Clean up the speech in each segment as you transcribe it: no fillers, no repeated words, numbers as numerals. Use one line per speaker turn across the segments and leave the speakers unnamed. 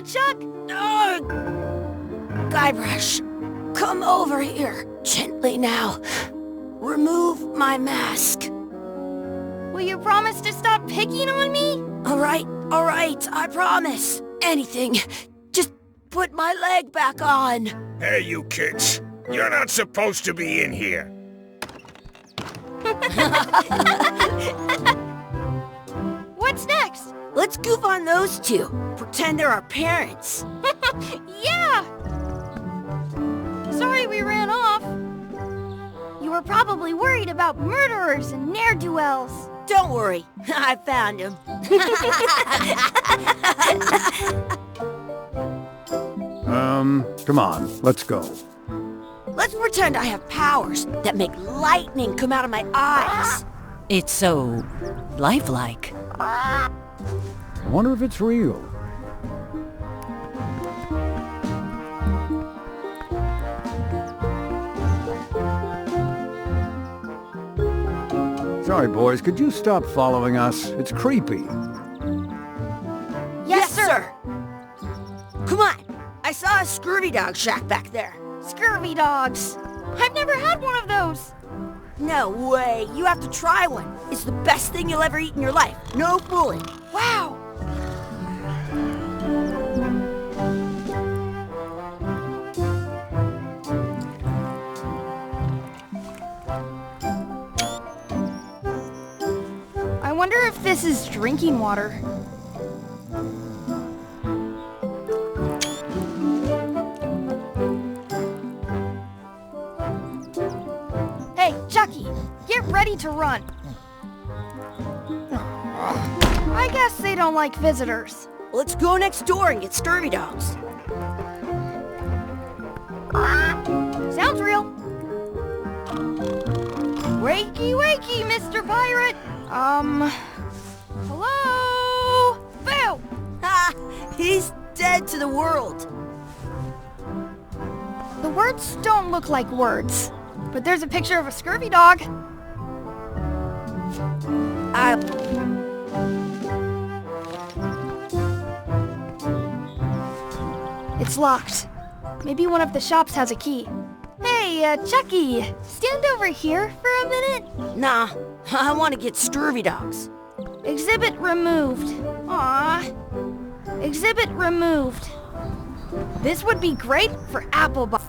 Chuck!
Guybrush, come over here. Gently now. Remove my mask.
Will you promise to stop picking on me?
All right, I promise. Anything. Just put my leg back on.
Hey, you kids. You're not supposed to be in here.
What's next?
Let's goof on those two. Pretend they're our parents.
Yeah! Sorry we ran off. You were probably worried about murderers and ne'er-do-wells.
Don't worry, I found him.
Come on, let's go.
Let's pretend I have powers that make lightning come out of my eyes.
It's so lifelike.
I wonder if it's real. Sorry, boys, could you stop following us? It's creepy.
Yes, sir. Come on. I saw a scurvy dog shack back there.
Scurvy dogs. I've never had one of those.
No way. You have to try one. It's the best thing you'll ever eat in your life. No fooling.
Wow. I wonder if this is drinking water. Hey, Chucky, get ready to run. I guess they don't like visitors.
Let's go next door and get scurvy dogs.
Sounds real. Wakey, wakey, Mr. Pirate. Hello? Boo!
Ha! He's dead to the world.
The words don't look like words, but there's a picture of a scurvy dog. It's locked. Maybe one of the shops has a key. Hey, Chucky, stand over here for a minute.
Nah, I want to get scurvy dogs.
Exhibit removed. Aww. Exhibit removed. This would be great for apple bu-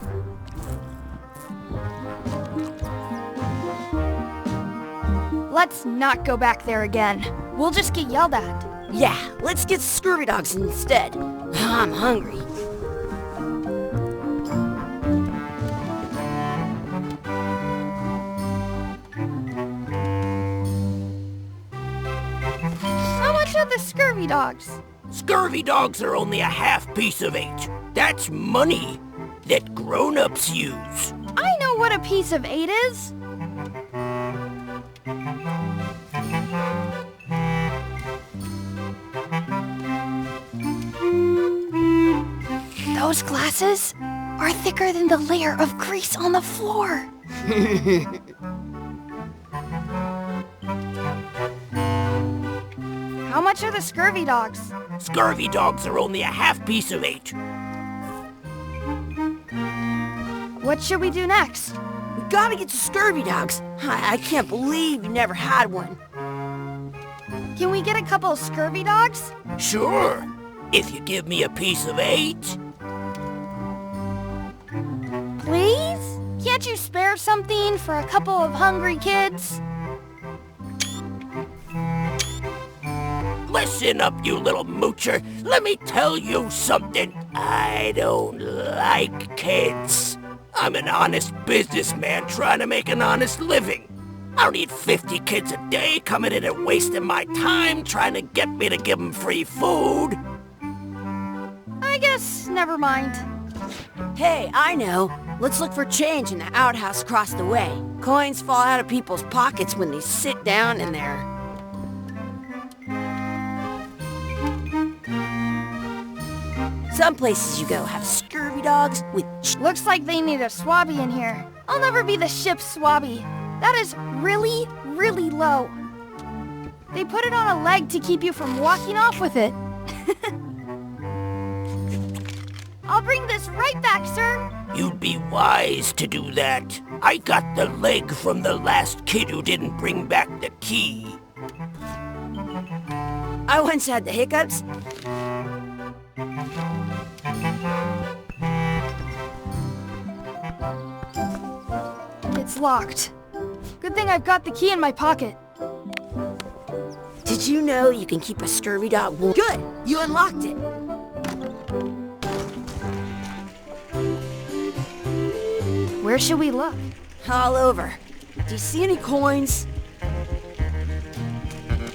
Let's not go back there again. We'll just get yelled at.
Yeah, let's get scurvy dogs instead. I'm hungry.
How much are the scurvy dogs?
Scurvy dogs are only a half piece of 8. That's money that grown-ups use.
I know what a piece of 8 is. Those glasses are thicker than the layer of grease on the floor. How much are the scurvy dogs?
Scurvy dogs are only a half piece of 8.
What should we do next?
We gotta get to scurvy dogs. I can't believe you never had one.
Can we get a couple of scurvy dogs?
Sure, if you give me a piece of 8.
Please? Can't you spare something for a couple of hungry kids?
Listen up, you little moocher. Let me tell you something. I don't like kids. I'm an honest businessman trying to make an honest living. I don't need 50 kids a day coming in and wasting my time trying to get me to give them free food.
I guess never mind.
Hey, I know. Let's look for change in the outhouse across the way. Coins fall out of people's pockets when they sit down in there. Some places you go have scurvy dogs with
Looks like they need a swabby in here. I'll never be the ship's swabby. That is really, really low. They put it on a leg to keep you from walking off with it. I'll bring this right back, sir.
You'd be wise to do that. I got the leg from the last kid who didn't bring back the key.
I once had the hiccups.
It's locked. Good thing I've got the key in my pocket.
Did you know you can keep a scurvy dog warm? Good! You unlocked it!
Where should we look?
All over. Do you see any coins?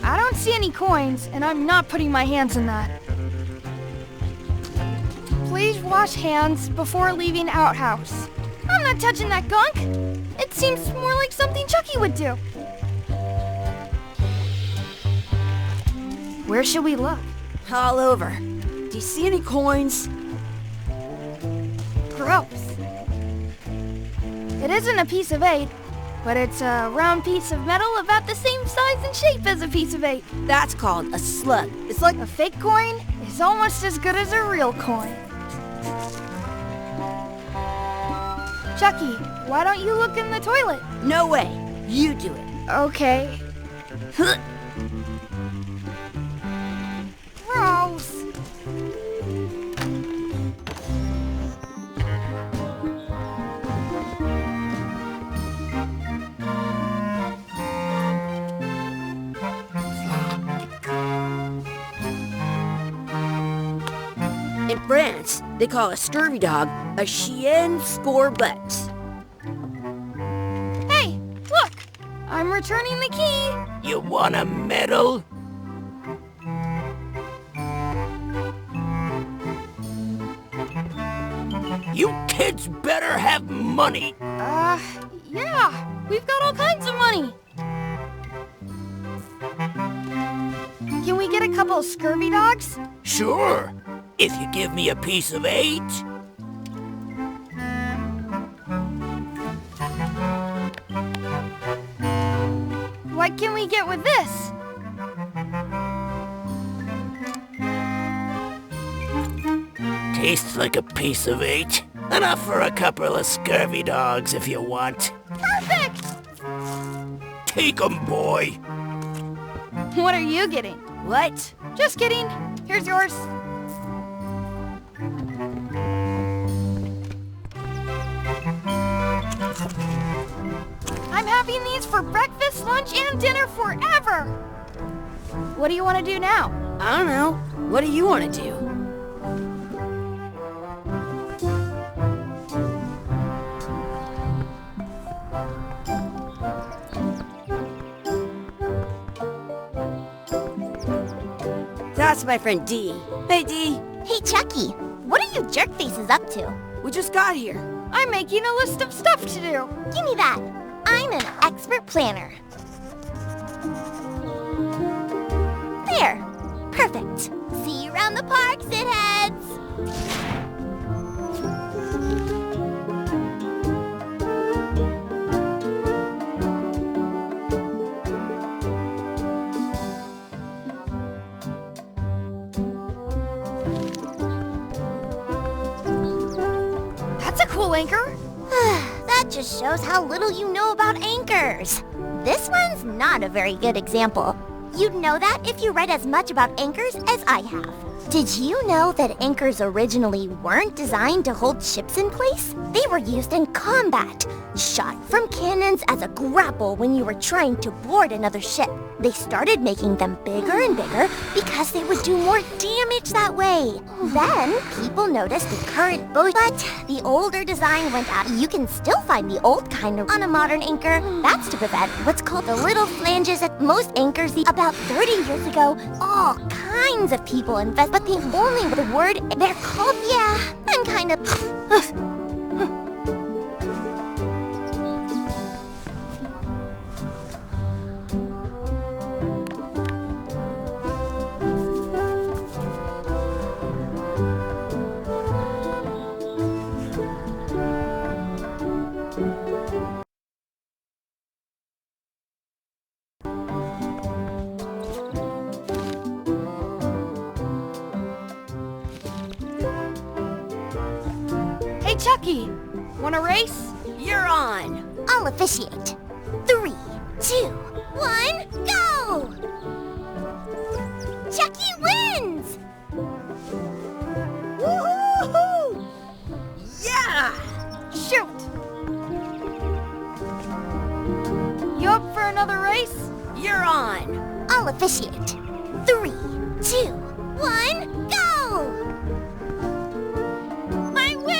I don't see any coins, and I'm not putting my hands in that. Please wash hands before leaving outhouse. I'm not touching that gunk. It seems more like something Chucky would do. Where should we look?
All over. Do you see any coins?
Gross. It isn't a piece of 8, but it's a round piece of metal about the same size and shape as a piece of 8.
That's called a slug. It's like
A fake coin is almost as good as a real coin. Chucky, why don't you look in the toilet?
no way. You do it.
Okay. Gross.
In France, they call a scurvy dog a chien scorbut.
Hey, look! I'm returning the key.
You want a medal? You kids better have money.
Yeah, we've got all kinds of money. Can we get a couple of scurvy dogs?
Sure, if you give me a piece of 8.
What can we get with this?
Tastes like a piece of 8. Enough for a couple of scurvy dogs if you want.
Perfect!
Take 'em, boy.
What are you getting?
What?
Just kidding. Here's yours. I'm having these for breakfast, lunch, and dinner forever. What do you want to do now?
I don't know. What do you want to do? That's my friend Dee. Hey, Dee.
Hey, Chucky, what are you jerk faces up to?
We just got here.
I'm making a list of stuff to do.
Give me that. I'm an expert planner. There. Perfect. See you around the park, shitheads.
That's a cool anchor.
That just shows how little you know about anchors. This one's not a very good example. You'd know that if you read as much about anchors as I have. Did you know that anchors originally weren't designed to hold ships in place? They were used in combat, shot from cannons as a grapple when you were trying to board another ship. They started making them bigger and bigger because they would do more damage that way. Then, people noticed the current boat, but the older design went out. You can still find the old kind on a modern anchor. That's to prevent what's called the little flanges that most anchors. About 30 years ago, all kinds of people invest, but the only the word they're called, yeah, I'm kind of...
Chucky. Want a race?
You're on.
I'll officiate. 3, 2, 1, go! Chucky wins!
Woohoo! Yeah!
Shoot! You up for another race?
You're on.
I'll officiate. 3, 2, 1, go!
I win!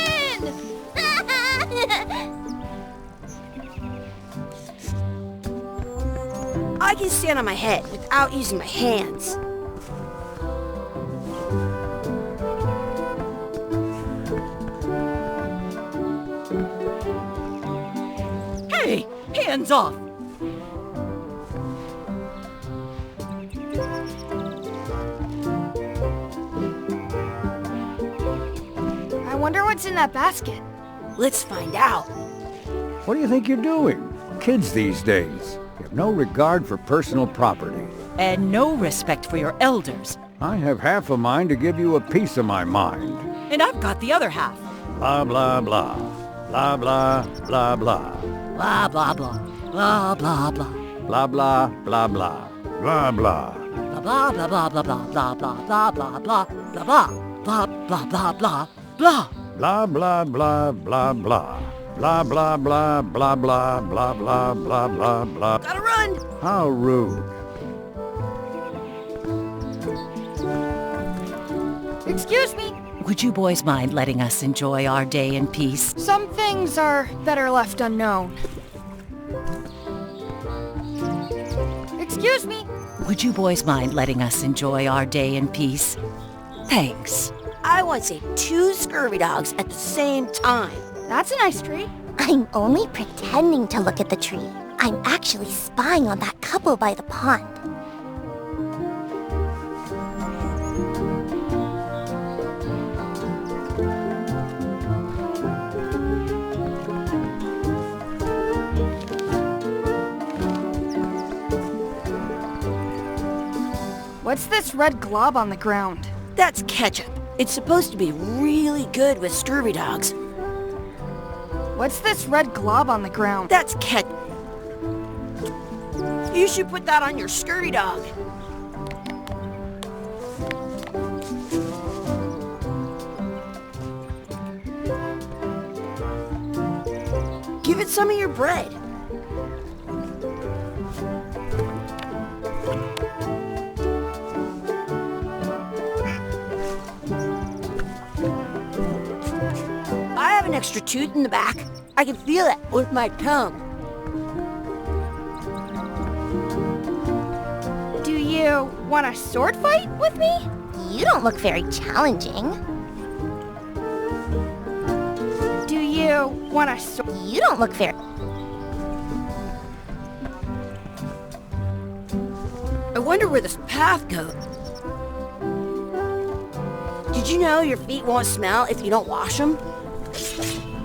I can stand on my head without using my hands.
Hey, hands off!
I wonder what's in that basket.
Let's find out.
What do you think you're doing? Kids these days have no regard for personal property.
And no respect for your elders.
I have half a mind to give you a piece of my mind.
And I've got the other half.
Blah, blah, blah. Blah, blah, blah, blah.
Blah, blah, blah. Blah, blah, blah.
Blah, blah, blah, blah. Blah, blah.
Blah, blah, blah, blah, blah, blah, blah, blah, blah, blah, blah, blah, blah, blah, blah, blah, blah.
Blah, blah, blah, blah, blah. Blah, blah, blah, blah, blah, blah, blah, blah, blah, blah.
Gotta run!
How rude.
Excuse me.
Would you boys mind letting us enjoy our day in peace?
Some things are better left unknown. Excuse me.
Would you boys mind letting us enjoy our day in peace? Thanks.
I want to say 2 scurvy dogs at the same time.
That's a nice tree.
I'm only pretending to look at the tree. I'm actually spying on that couple by the pond.
What's this red glob on the ground?
That's ketchup. It's supposed to be really good with scurvy dogs.
What's this red glob on the ground?
That's ketchup. You should put that on your scurvy dog. Give it some of your bread. I have an extra tooth in the back. I can feel it with my tongue.
Do you want a sword fight with me?
You don't look very challenging.
Do you want a sword?
You don't look very...
I wonder where this path goes. Did you know your feet won't smell if you don't wash them?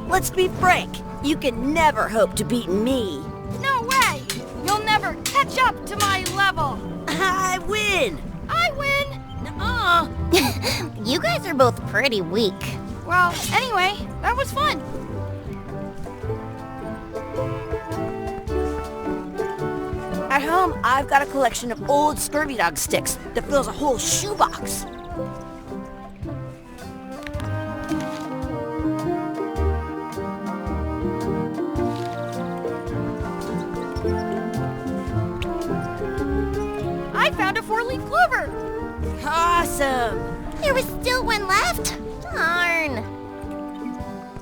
Let's be frank. You can never hope to beat me.
No way! You'll never catch up to my level!
I win!
I win!
Nuh-uh.
You guys are both pretty weak.
Well, anyway, that was fun.
At home, I've got a collection of old scurvy dog sticks that fills a whole shoebox.
I found a 4-leaf clover!
Awesome!
There was still one left. Darn.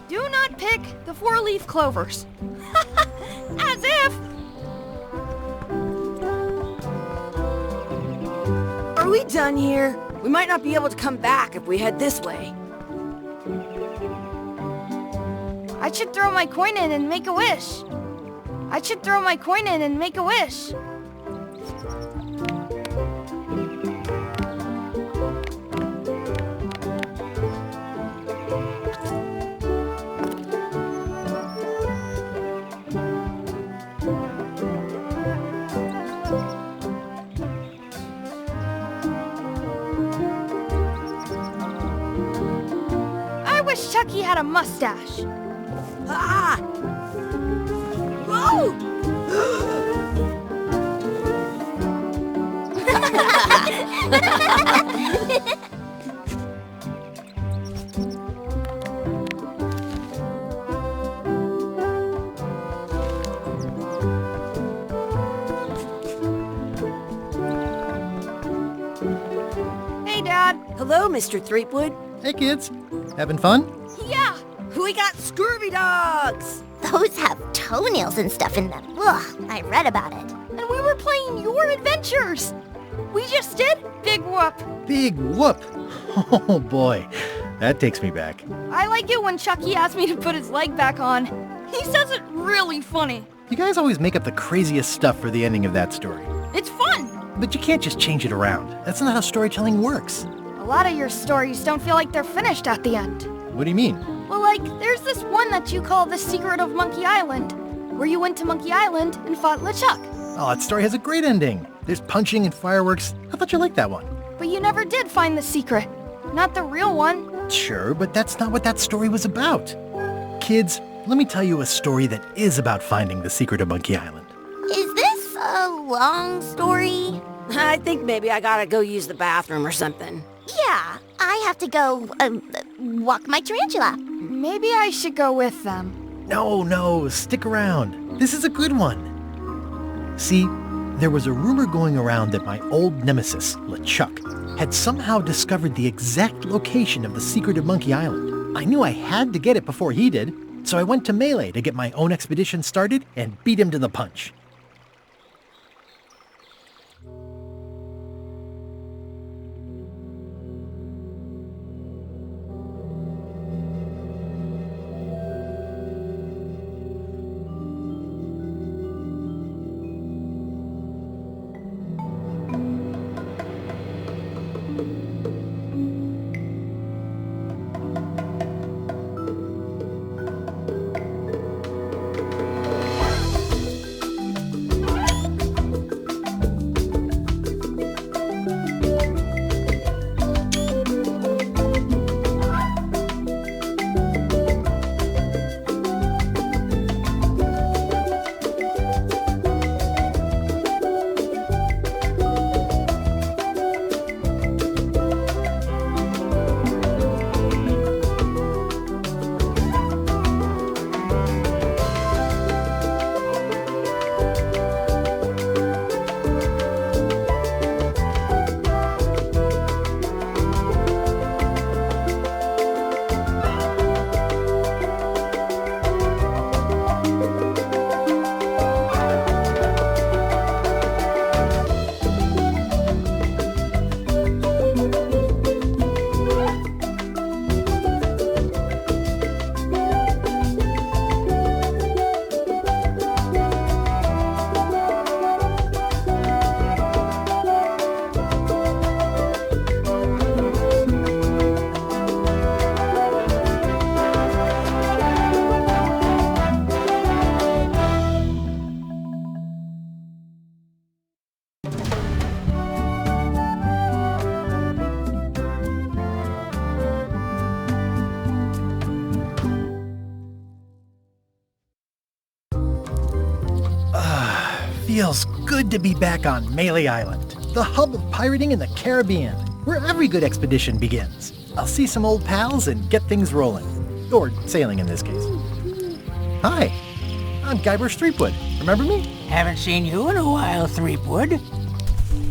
Do not pick the 4-leaf clovers. As if!
Are we done here? We might not be able to come back if we head this way.
I should throw my coin in and make a wish. I should throw my coin in and make a wish. Chucky had a mustache.
Ah! Whoa!
Hey, Dad.
Hello, Mr. Threepwood.
Hey kids, having fun?
Yeah.
We got scurvy dogs!
Those have toenails and stuff in them. Ugh, I read about it.
And we were playing your adventures. We just did Big Whoop.
Big whoop! Oh boy, that takes me back.
I like it when Chucky asked me to put his leg back on. He says it really funny.
You guys always make up the craziest stuff for the ending of that story.
It's fun.
But you can't just change it around. That's not how storytelling works.
A lot of your stories don't feel like they're finished at the end.
What do you mean?
Well, like, there's this one that you call The Secret of Monkey Island, where you went to Monkey Island and fought LeChuck.
Oh, that story has a great ending. There's punching and fireworks. I thought you liked that one.
But you never did find the secret. Not the real one.
Sure, but that's not what that story was about. Kids, let me tell you a story that is about finding the secret of Monkey Island.
Is this a long story?
I think maybe I gotta go use the bathroom or something.
Yeah, I have to go, walk my tarantula.
Maybe I should go with them.
No, stick around. This is a good one. See, there was a rumor going around that my old nemesis, LeChuck, had somehow discovered the exact location of the secret of Monkey Island. I knew I had to get it before he did, so I went to Melee to get my own expedition started and beat him to the punch. Feels good to be back on Melee Island, the hub of pirating in the Caribbean, where every good expedition begins. I'll see some old pals and get things rolling. Or sailing in this case. Hi, I'm Guybrush Threepwood. Remember me?
Haven't seen you in a while, Threepwood.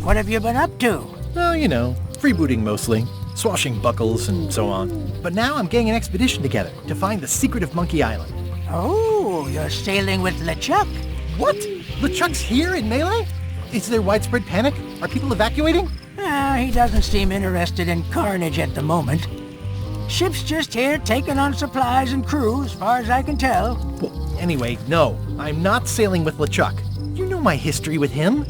What have you been up to?
Oh, you know, freebooting mostly, swashing buckles and so on. But now I'm getting an expedition together to find the secret of Monkey Island.
Oh, you're sailing with LeChuck?
What? LeChuck's here in Melee? Is there widespread panic? Are people evacuating?
He doesn't seem interested in carnage at the moment. Ship's just here taking on supplies and crew, as far as I can tell.
Well, anyway, no, I'm not sailing with LeChuck. You know my history with him.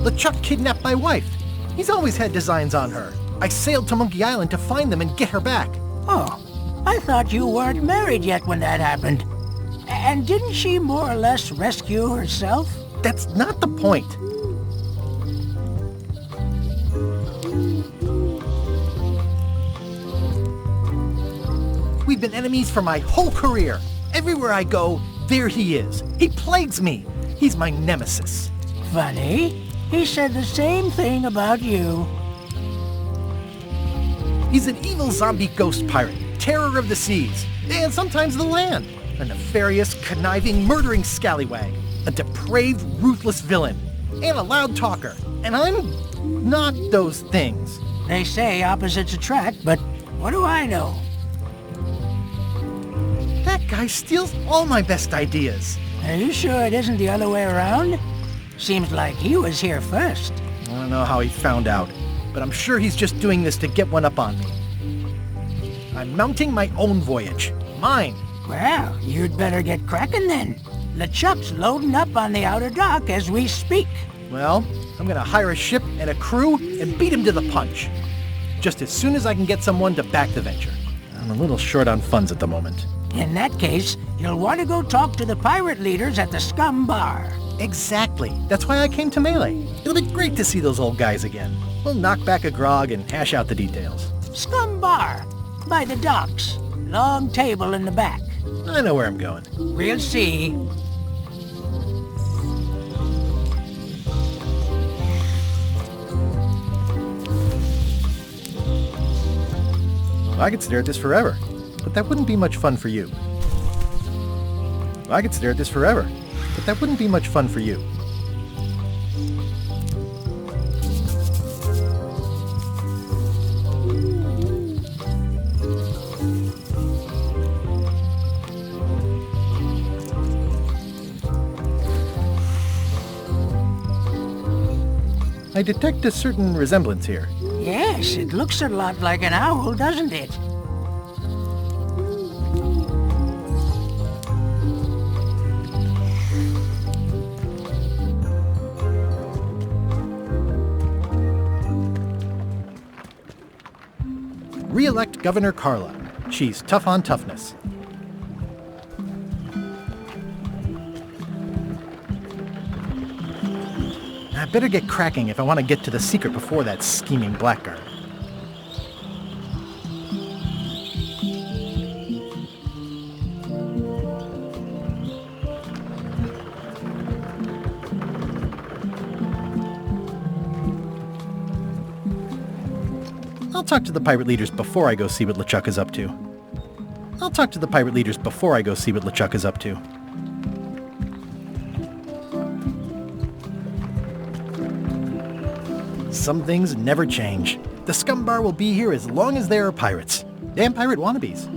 LeChuck kidnapped my wife. He's always had designs on her. I sailed to Monkey Island to find them and get her back.
Oh, I thought you weren't married yet when that happened. And didn't she more or less rescue herself?
That's not the point. We've been enemies for my whole career. Everywhere I go, there he is. He plagues me. He's my nemesis.
Funny. He said the same thing about you.
He's an evil zombie ghost pirate, terror of the seas, and sometimes the land. A nefarious, conniving, murdering scallywag. A depraved, ruthless villain. And a loud talker. And I'm not those things.
They say opposites attract, but what do I know?
That guy steals all my best ideas.
Are you sure it isn't the other way around? Seems like he was here first.
I don't know how he found out, but I'm sure he's just doing this to get one up on me. I'm mounting my own voyage. Mine.
Well, you'd better get cracking then. LeChuck's loading up on the outer dock as we speak.
Well, I'm gonna hire a ship and a crew and beat him to the punch. Just as soon as I can get someone to back the venture. I'm a little short on funds at the moment.
In that case, you'll want to go talk to the pirate leaders at the Scum Bar.
Exactly. That's why I came to Melee. It'll be great to see those old guys again. We'll knock back a grog and hash out the details.
Scum Bar, by the docks. Long table in the back.
I know where I'm going.
We'll see.
I could stare at this forever, but that wouldn't be much fun for you. I could stare at this forever, but that wouldn't be much fun for you. I detect a certain resemblance here.
Yes, it looks a lot like an owl, doesn't it?
Re-elect Governor Carla. She's tough on toughness. I better get cracking if I want to get to the secret before that scheming blackguard. I'll talk to the pirate leaders before I go see what LeChuck is up to. Some things never change. The Scum Bar will be here as long as there are pirates. Damn pirate wannabes.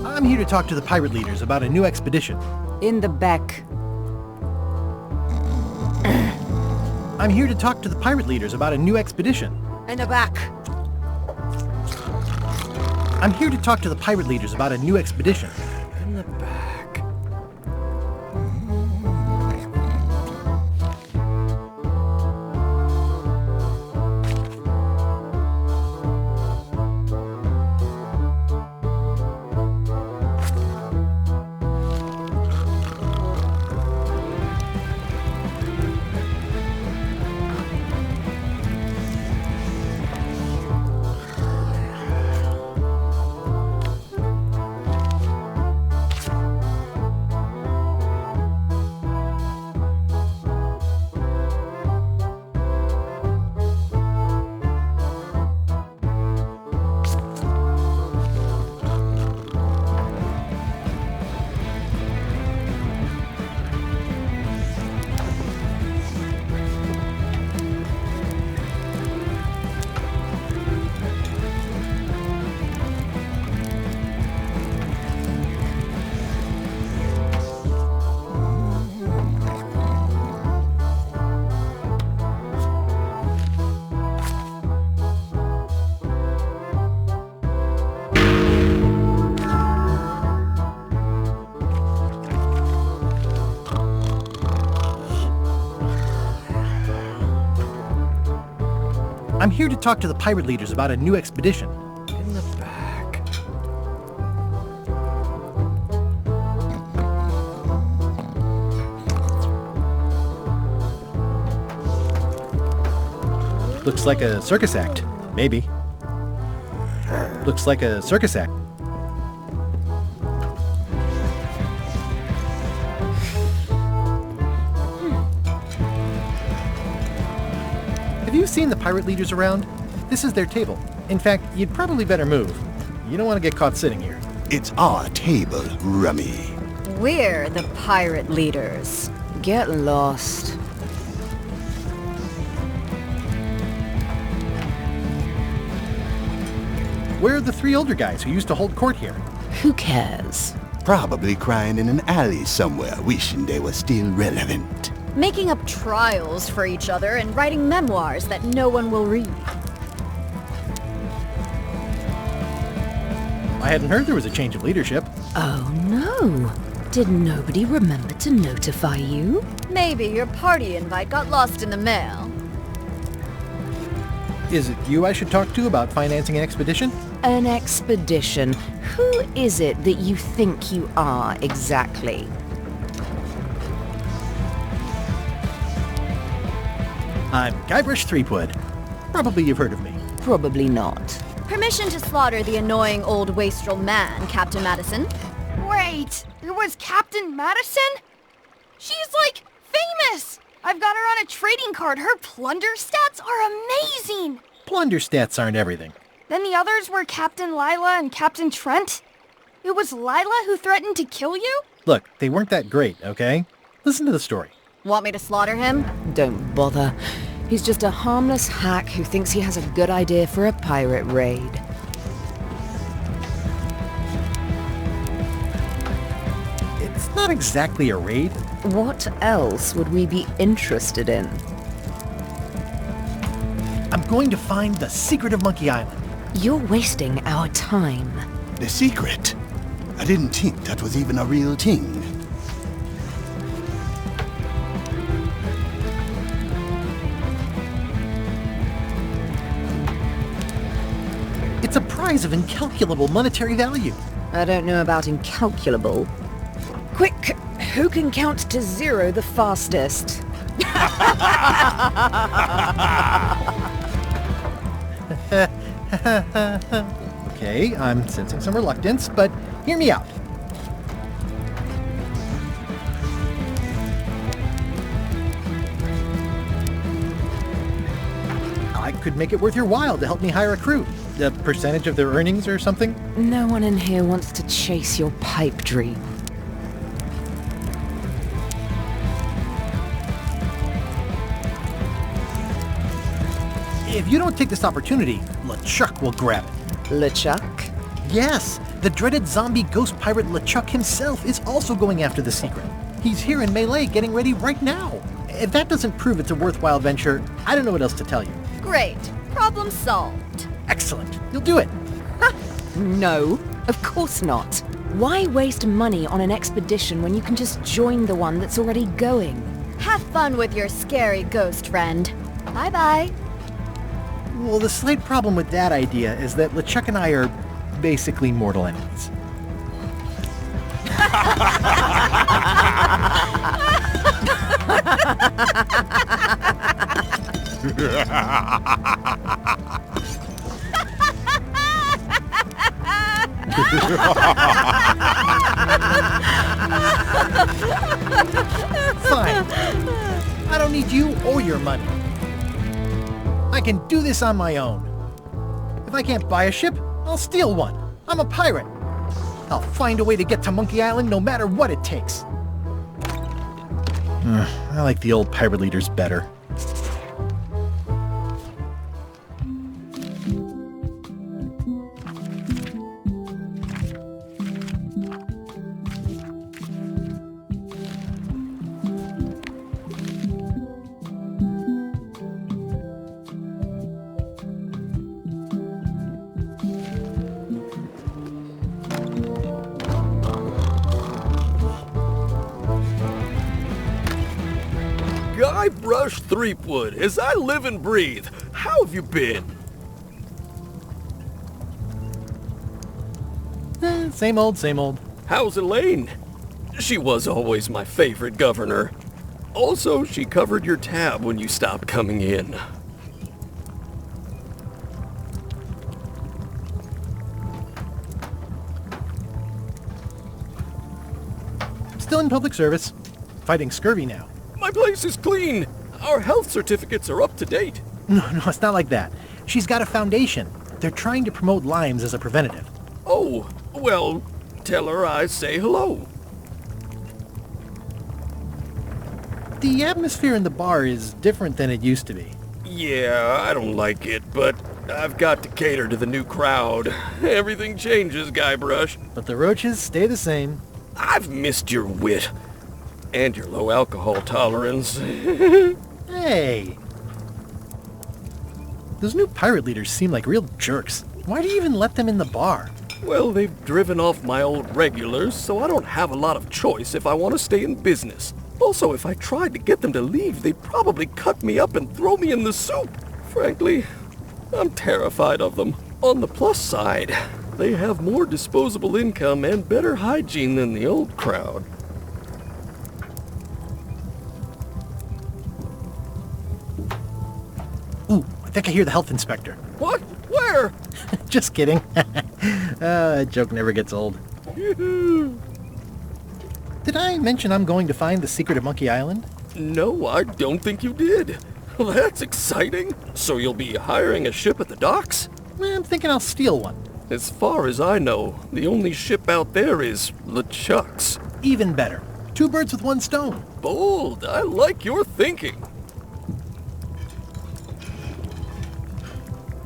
I'm here to talk to the pirate leaders about a new expedition.
In the back.
I'm here to talk to the pirate leaders about a new expedition.
In the back.
I'm here to talk to the pirate leaders about a new expedition.
In the back.
here to talk to the pirate leaders about a new expedition.
In the back.
Looks like a circus act. Maybe. Looks like a circus act. Have you seen the pirate leaders around? This is their table. In fact, you'd probably better move. You don't want to get caught sitting here.
It's our table, Rummy.
We're the pirate leaders. Get lost.
Where are the three older guys who used to hold court here?
Who cares?
Probably crying in an alley somewhere, wishing they were still relevant.
Making up trials for each other and writing memoirs that no one will read.
I hadn't heard there was a change of leadership.
Oh no. Did nobody remember to notify you?
Maybe your party invite got lost in the mail.
Is it you I should talk to about financing an expedition?
An expedition? Who is it that you think you are exactly?
I'm Guybrush Threepwood. Probably you've heard of me.
Probably not.
Permission to slaughter the annoying old wastrel man, Captain Madison. Wait, it was Captain Madison? She's like famous! I've got her on a trading card. Her plunder stats are amazing!
Plunder stats aren't everything.
Then the others were Captain Lila and Captain Trent? It was Lila who threatened to kill you?
Look, they weren't that great, okay? Listen to the story.
Want me to slaughter him?
Don't bother. He's just a harmless hack who thinks he has a good idea for a pirate raid.
It's not exactly a raid.
What else would we be interested in?
I'm going to find the secret of Monkey Island.
You're wasting our time.
The secret? I didn't think that was even a real thing.
It's a prize of incalculable monetary value.
I don't know about incalculable. Quick, who can count to 0 the fastest?
Okay, I'm sensing some reluctance, but hear me out. I could make it worth your while to help me hire a crew. A percentage of their earnings or something?
No one in here wants to chase your pipe dream.
If you don't take this opportunity, LeChuck will grab it.
LeChuck?
Yes, the dreaded zombie ghost pirate LeChuck himself is also going after the secret. He's here in Melee getting ready right now. If that doesn't prove it's a worthwhile venture, I don't know what else to tell you.
Great. Problem solved.
Excellent. You'll do it.
No, of course not. Why waste money on an expedition when you can just join the one that's already going?
Have fun with your scary ghost friend. Bye-bye.
Well, the slight problem with that idea is that LeChuck and I are basically mortal enemies. Fine. I don't need you or your money. I can do this on my own. If I can't buy a ship, I'll steal one. I'm a pirate. I'll find a way to get to Monkey Island no matter what it takes. I like the old pirate leaders better.
Guybrush Threepwood, as I live and breathe, how How have you been?
Same old, same old.
How's Elaine? She was always my favorite governor. Also, she covered your tab when you stopped coming in.
Still in public service. Fighting scurvy now.
My place is clean. Our health certificates are up to date.
No, it's not like that. She's got a foundation. They're trying to promote Lyme's as a preventative.
Oh, well, tell her I say hello.
The atmosphere in the bar is different than it used to be.
Yeah, I don't like it, but I've got to cater to the new crowd. Everything changes, Guybrush.
But the roaches stay the same.
I've missed your wit. And your low alcohol tolerance.
Hey! Those new pirate leaders seem like real jerks. Why do you even let them in the bar?
Well, they've driven off my old regulars, so I don't have a lot of choice if I want to stay in business. Also, if I tried to get them to leave, they'd probably cut me up and throw me in the soup. Frankly, I'm terrified of them. On the plus side, they have more disposable income and better hygiene than the old crowd.
Ooh, I think I hear the health inspector.
What? Where?
Just kidding. That joke never gets old. Did I mention I'm going to find the secret of Monkey Island?
No, I don't think you did. Well, that's exciting. So you'll be hiring a ship at the docks?
I'm thinking I'll steal one.
As far as I know, the only ship out there is LeChuck's.
Even better. 2 birds with 1 stone.
Bold. I like your thinking.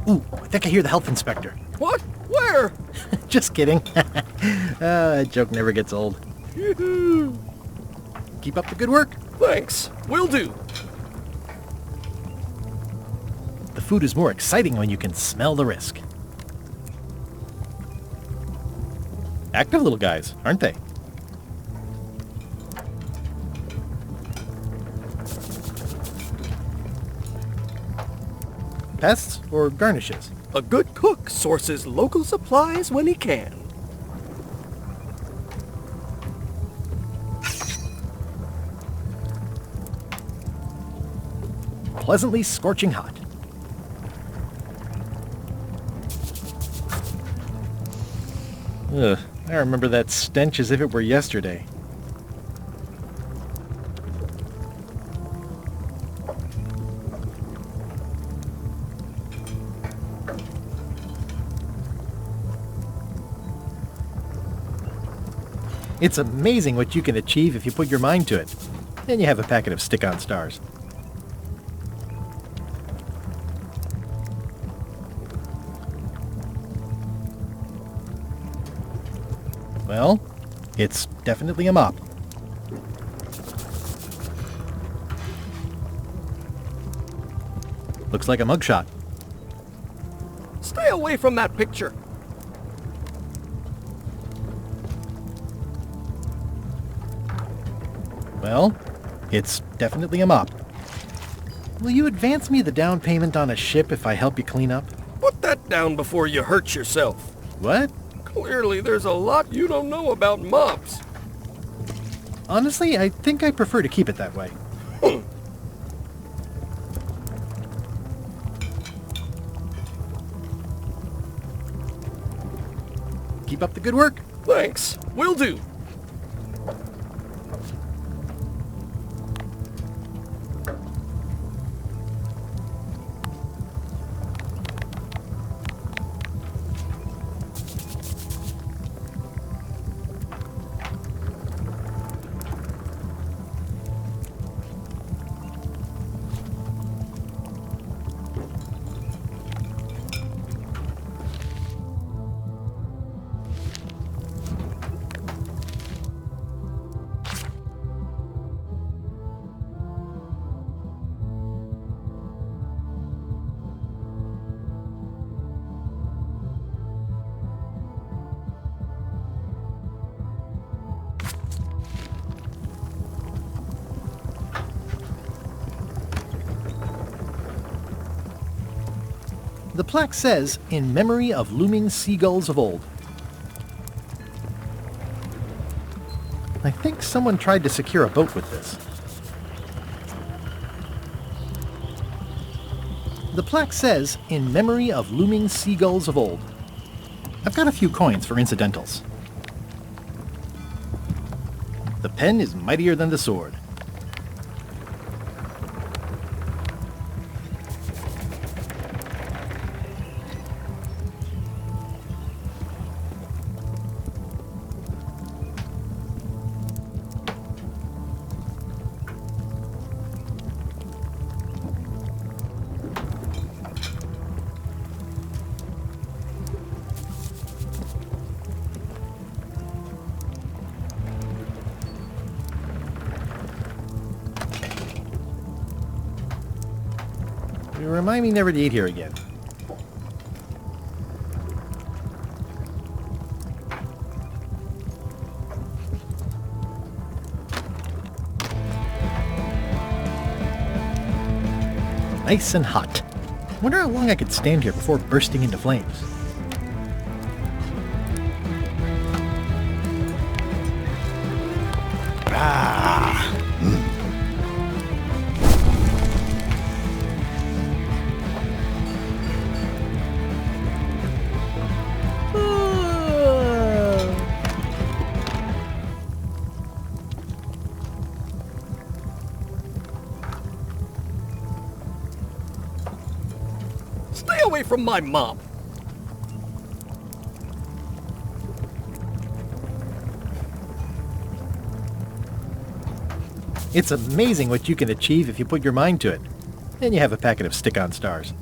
Ooh, I think I hear the health inspector.
What? Where?
Just kidding. That joke never gets old. Keep up the good work.
Thanks. Will do.
The food is more exciting when you can smell the risk. Active little guys, aren't they? Pests or garnishes?
A good cook sources local supplies when he can.
Pleasantly scorching hot. Ugh, I remember that stench as if it were yesterday. It's amazing what you can achieve if you put your mind to it. Then you have a packet of stick-on stars. Well, it's definitely a mop. Looks like a mugshot.
Stay away from that picture.
Well, it's definitely a mop. Will you advance me the down payment on a ship if I help you clean up?
Put that down before you hurt yourself.
What?
Clearly, there's a lot you don't know about mops.
Honestly, I think I prefer to keep it that way. Keep up the good work.
Thanks. Will do.
The plaque says, "In memory of looming seagulls of old." I think someone tried to secure a boat with this. The plaque says, "In memory of looming seagulls of old." I've got a few coins for incidentals. The pen is mightier than the sword. Remind me never to eat here again. Nice and hot. Wonder how long I could stand here before bursting into flames.
Stay away from my mom.
It's amazing what you can achieve if you put your mind to it. Then you have a packet of stick-on stars.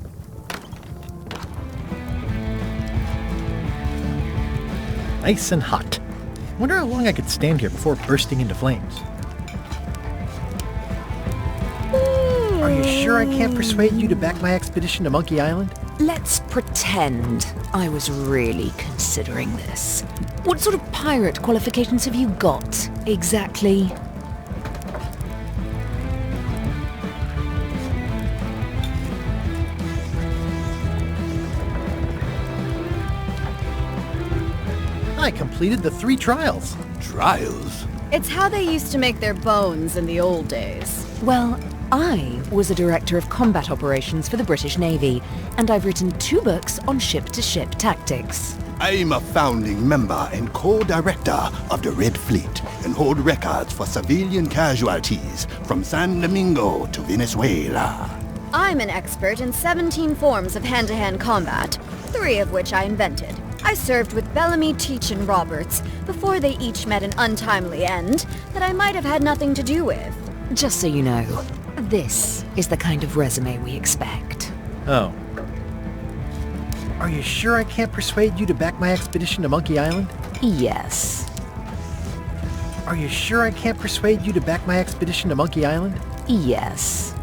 Nice and hot. Wonder how long I could stand here before bursting into flames. Are you sure I can't persuade you to back my expedition to Monkey Island?
Let's pretend I was really considering this. What sort of pirate qualifications have you got, exactly?
I completed the 3 trials.
Trials?
It's how they used to make their bones in the old days.
Well, I was a director of combat operations for the British Navy, and I've written 2 books on ship-to-ship tactics.
I'm a founding member and co-director of the Red Fleet and hold records for civilian casualties from San Domingo to Venezuela.
I'm an expert in 17 forms of hand-to-hand combat, 3 of which I invented. I served with Bellamy, Teach, and Roberts before they each met an untimely end that I might have had nothing to do with.
Just so you know, this is the kind of resume we expect.
Oh. Are you sure I can't persuade you to back my expedition to Monkey Island?
Yes.
Are you sure I can't persuade you to back my expedition to Monkey Island?
Yes.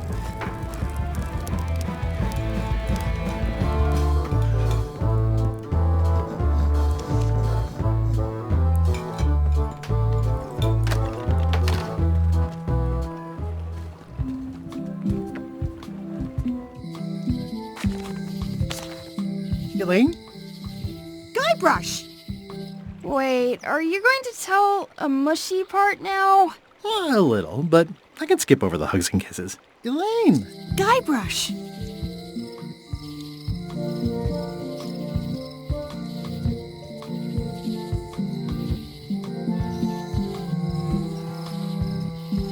Elaine?
Guybrush! Wait, are you going to tell a mushy part now?
A little, but I can skip over the hugs and kisses. Elaine!
Guybrush!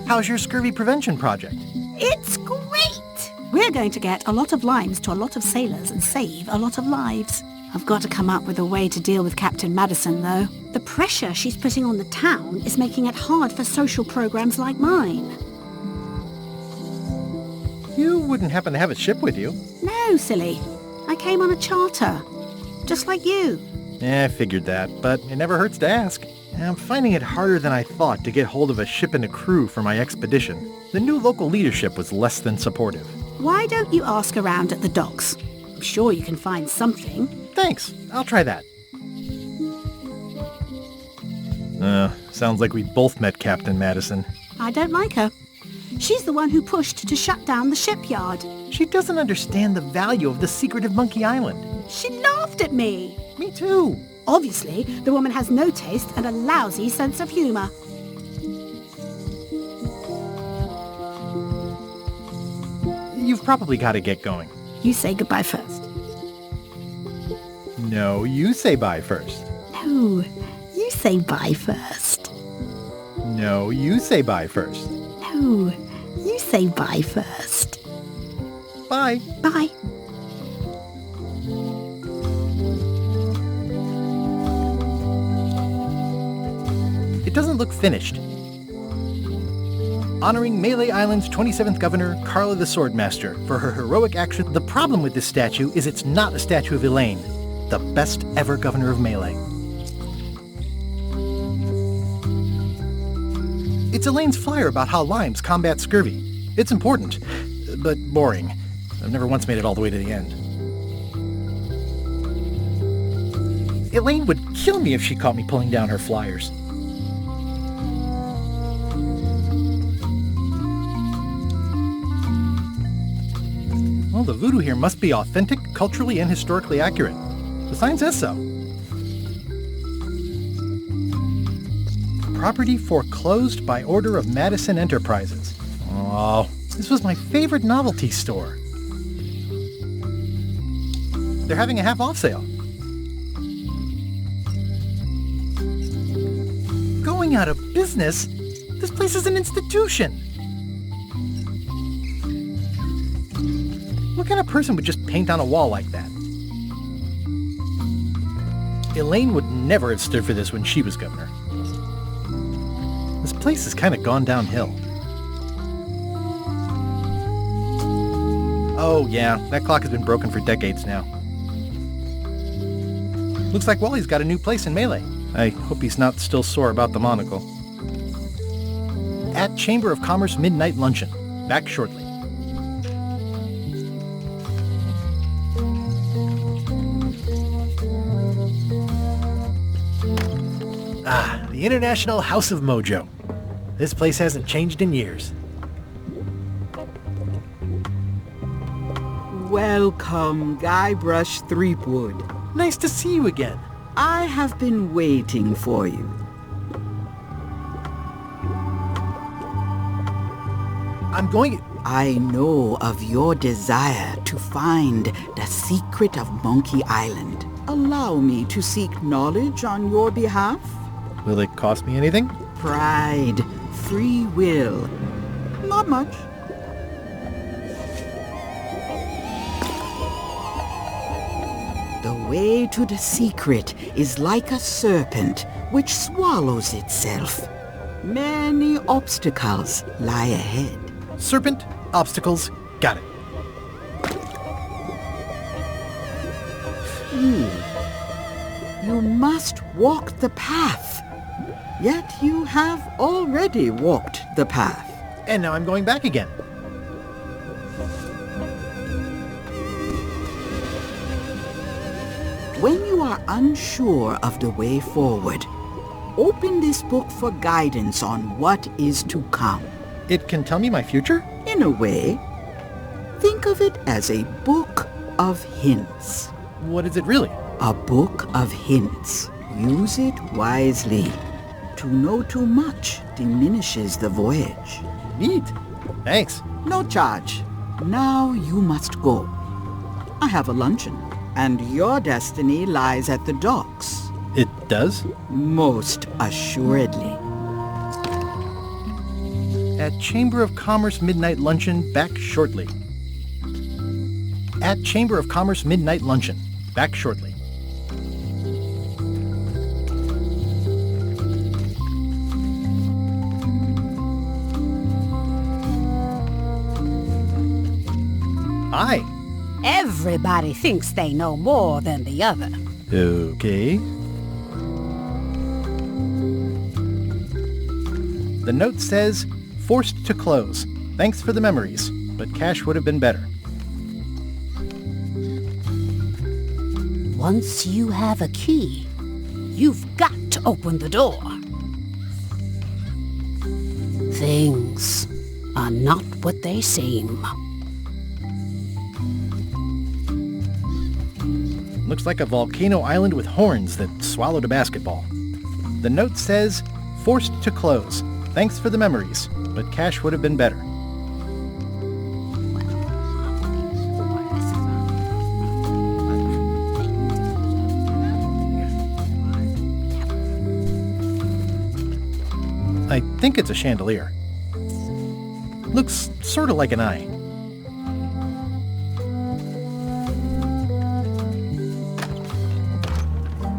How's your scurvy prevention project?
It's great! We're going to get a lot of lines to a lot of sailors and save a lot of lives. I've got to come up with a way to deal with Captain Madison, though. The pressure she's putting on the town is making it hard for social programs like mine.
You wouldn't happen to have a ship with you?
No, silly. I came on a charter. Just like you.
I figured that, but it never hurts to ask. I'm finding it harder than I thought to get hold of a ship and a crew for my expedition. The new local leadership was less than supportive.
Why don't you ask around at the docks? I'm sure you can find something.
Thanks. I'll try that. Sounds like we both met Captain Madison.
I don't like her. She's the one who pushed to shut down the shipyard.
She doesn't understand the value of the secret of Monkey Island.
She laughed at me.
Me too.
Obviously, the woman has no taste and a lousy sense of humor.
You've probably got to get going.
You say goodbye first.
No, you say bye first.
No, you say bye first.
No, you say bye first.
No, you say bye first.
Bye.
Bye.
It doesn't look finished. Honoring Melee Island's 27th governor, Carla the Swordmaster, for her heroic action. The problem with this statue is it's not a statue of Elaine, the best ever governor of Melee. It's Elaine's flyer about how limes combat scurvy. It's important, but boring. I've never once made it all the way to the end. Elaine would kill me if she caught me pulling down her flyers. Well, the voodoo here must be authentic, culturally and historically accurate. The sign says so. Property foreclosed by order of Madison Enterprises. Oh, this was my favorite novelty store. They're having a half-off sale. Going out of business? This place is an institution. What kind of person would just paint on a wall like that? Elaine would never have stood for this when she was governor. This place has kind of gone downhill. Oh yeah, that clock has been broken for decades now. Looks like Wally's got a new place in Melee. I hope he's not still sore about the monocle. At Chamber of Commerce Midnight Luncheon. Back shortly. Ah, the International House of Mojo. This place hasn't changed in years.
Welcome, Guybrush Threepwood.
Nice to see you again.
I have been waiting for you.
I'm going...
I know of your desire to find the secret of Monkey Island. Allow me to seek knowledge on your behalf.
Will it cost me anything?
Pride, free will. Not much. The way to the secret is like a serpent which swallows itself. Many obstacles lie ahead.
Serpent, obstacles, got it.
You must walk the path. Yet you have already walked the path.
And now I'm going back again.
When you are unsure of the way forward, open this book for guidance on what is to come.
It can tell me my future?
In a way. Think of it as a book of hints.
What is it really?
A book of hints. Use it wisely. To know too much diminishes the voyage.
Neat. Thanks.
No charge. Now you must go. I have a luncheon, and your destiny lies at the docks.
It does?
Most assuredly.
At Chamber of Commerce Midnight Luncheon, back shortly. At Chamber of Commerce Midnight Luncheon, back shortly. Hi.
Everybody thinks they know more than the other.
Okay. The note says, forced to close. Thanks for the memories, but cash would have been better.
Once you have a key, you've got to open the door. Things are not what they seem.
Looks like a volcano island with horns that swallowed a basketball. The note says, "Forced to close. Thanks for the memories, but cash would have been better." I think it's a chandelier. Looks sort of like an eye.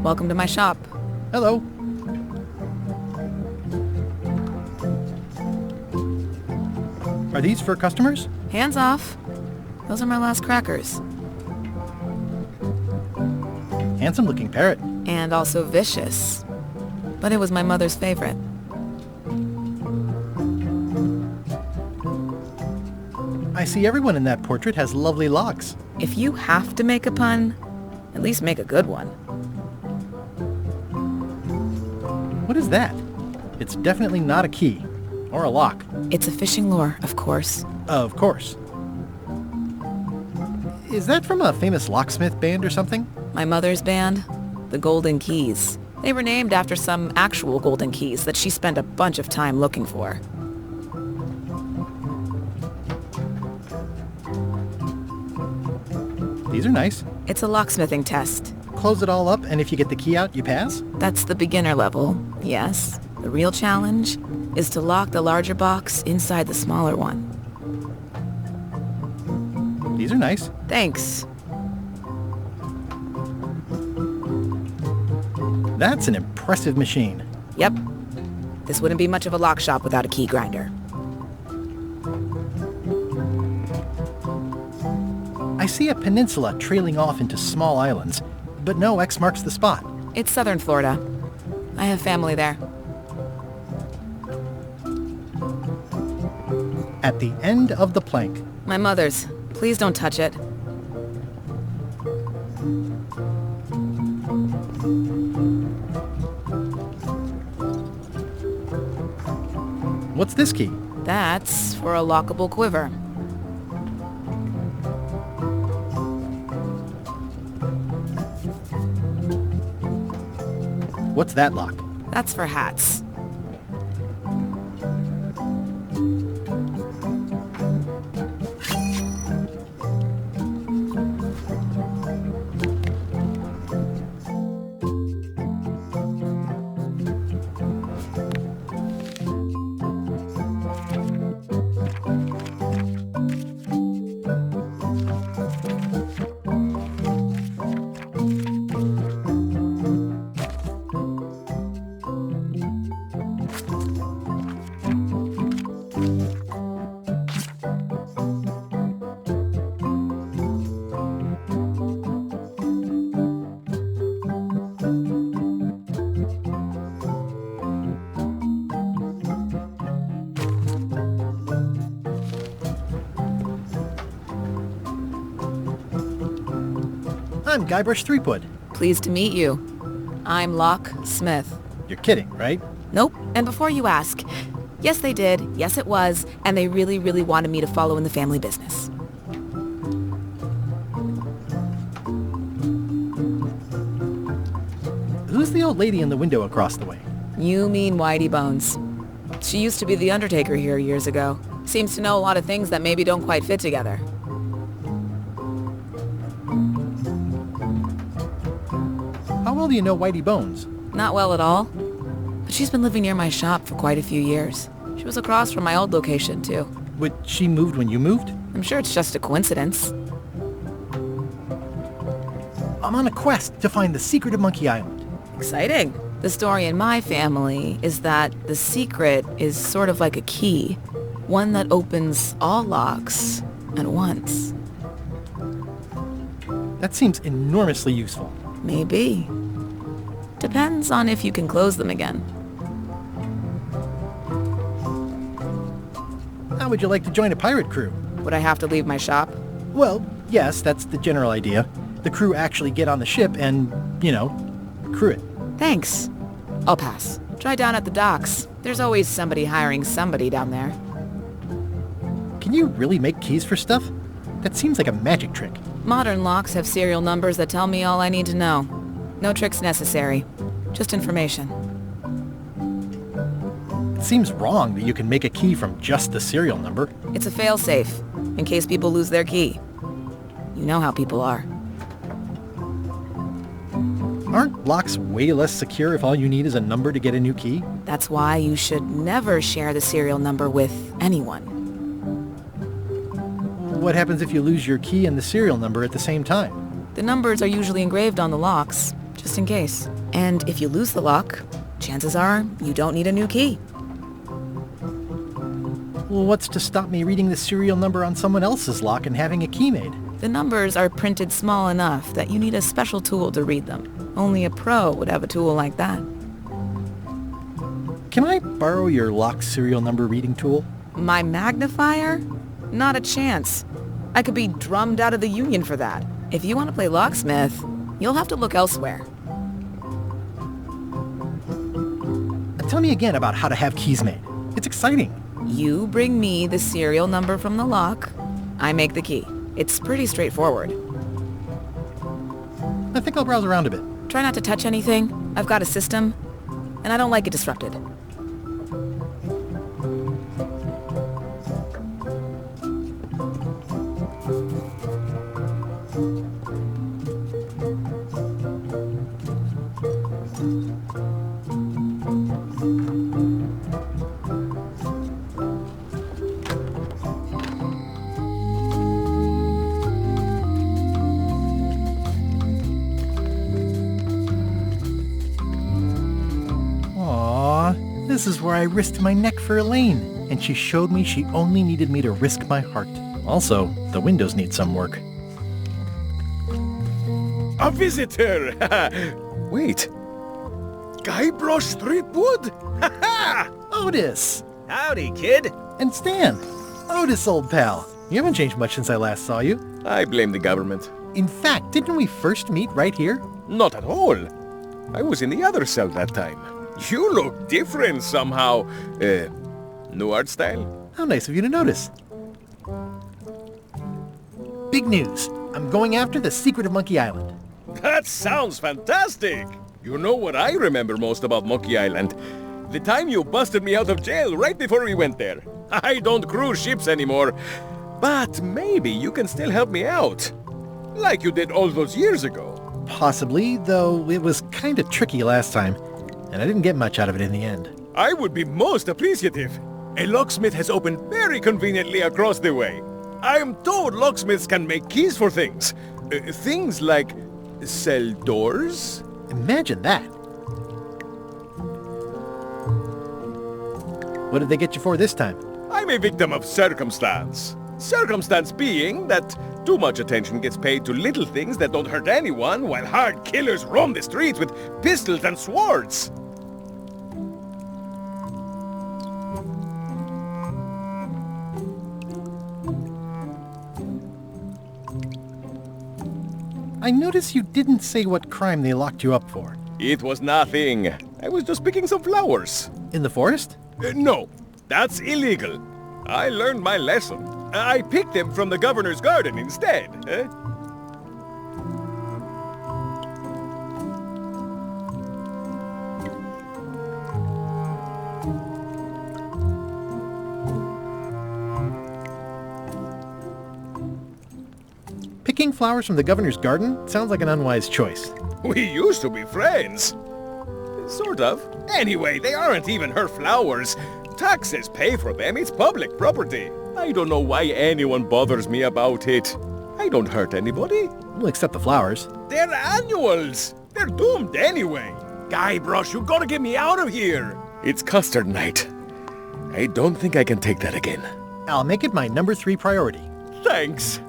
Welcome to my shop.
Hello. Are these for customers?
Hands off. Those are my last crackers.
Handsome looking parrot.
And also vicious. But it was my mother's favorite.
I see everyone in that portrait has lovely locks.
If you have to make a pun, at least make a good one.
What is that? It's definitely not a key. Or a lock.
It's a fishing lure, of course.
Of course. Is that from a famous locksmith band or something?
My mother's band, the Golden Keys. They were named after some actual golden keys that she spent a bunch of time looking for.
These are nice.
It's a locksmithing test.
Close it all up, and if you get the key out, you pass?
That's the beginner level, yes. The real challenge is to lock the larger box inside the smaller one.
These are nice.
Thanks.
That's an impressive machine.
Yep. This wouldn't be much of a lock shop without a key grinder.
I see a peninsula trailing off into small islands, but no X marks the spot.
It's southern Florida. I have family there.
At the end of the plank.
My mother's. Please don't touch it.
What's this key?
That's for a lockable quiver.
What's that lock?
That's for hats.
I'm Guybrush Threepwood.
Pleased to meet you. I'm Locke Smith.
You're kidding, right?
Nope. And before you ask, yes they did, yes it was, and they really, really wanted me to follow in the family business.
Who's the old lady in the window across the way?
You mean Whitey Bones. She used to be the undertaker here years ago. Seems to know a lot of things that maybe don't quite fit together.
How well do you know Whitey Bones?
Not well at all. But she's been living near my shop for quite a few years. She was across from my old location, too.
But she moved when you moved?
I'm sure it's just a coincidence.
I'm on a quest to find the secret of Monkey Island.
Exciting. The story in my family is that the secret is sort of like a key. One that opens all locks at once.
That seems enormously useful.
Maybe. Depends on if you can close them again.
How would you like to join a pirate crew?
Would I have to leave my shop?
Well, yes, that's the general idea. The crew actually get on the ship and, crew it.
Thanks. I'll pass. Try down at the docks. There's always somebody hiring somebody down there.
Can you really make keys for stuff? That seems like a magic trick.
Modern locks have serial numbers that tell me all I need to know. No tricks necessary. Just information.
It seems wrong that you can make a key from just the serial number.
It's a fail-safe, in case people lose their key. You know how people are.
Aren't locks way less secure if all you need is a number to get a new key?
That's why you should never share the serial number with anyone.
What happens if you lose your key and the serial number at the same time?
The numbers are usually engraved on the locks, just in case. And if you lose the lock, chances are you don't need a new key.
Well, what's to stop me reading the serial number on someone else's lock and having a key made?
The numbers are printed small enough that you need a special tool to read them. Only a pro would have a tool like that.
Can I borrow your lock serial number reading tool?
My magnifier? Not a chance. I could be drummed out of the union for that. If you want to play locksmith, you'll have to look elsewhere.
Tell me again about how to have keys made. It's exciting.
You bring me the serial number from the lock. I make the key. It's pretty straightforward.
I think I'll browse around a bit.
Try not to touch anything. I've got a system, and I don't like it disrupted.
This is where I risked my neck for Elaine, and she showed me she only needed me to risk my heart. Also, the windows need some work.
A visitor! Wait. Guybrush Threepwood?
Otis!
Howdy, kid.
And Stan. Otis, old pal. You haven't changed much since I last saw you.
I blame the government.
In fact, didn't we first meet right here?
Not at all. I was in the other cell that time. You look different somehow. New art style?
How nice of you to notice. Big news. I'm going after the secret of Monkey Island.
That sounds fantastic! You know what I remember most about Monkey Island? The time you busted me out of jail right before we went there. I don't cruise ships anymore. But maybe you can still help me out. Like you did all those years ago.
Possibly, though it was kind of tricky last time. And I didn't get much out of it in the end.
I would be most appreciative. A locksmith has opened very conveniently across the way. I am told locksmiths can make keys for things. Things like cell doors?
Imagine that. What did they get you for this time?
I'm a victim of circumstance. Circumstance being that too much attention gets paid to little things that don't hurt anyone, while hard killers roam the streets with pistols and swords.
I notice you didn't say what crime they locked you up for.
It was nothing. I was just picking some flowers.
In the forest?
No, that's illegal. I learned my lesson. I picked them from the governor's garden instead.
Picking flowers from the governor's garden sounds like an unwise choice.
We used to be friends. Sort of. Anyway, they aren't even her flowers. Taxes pay for them. It's public property. I don't know why anyone bothers me about it. I don't hurt anybody.
Well, except the flowers.
They're annuals. They're doomed anyway. Guybrush, you gotta get me out of here. It's custard night. I don't think I can take that again.
I'll make it my number 3 priority.
Thanks.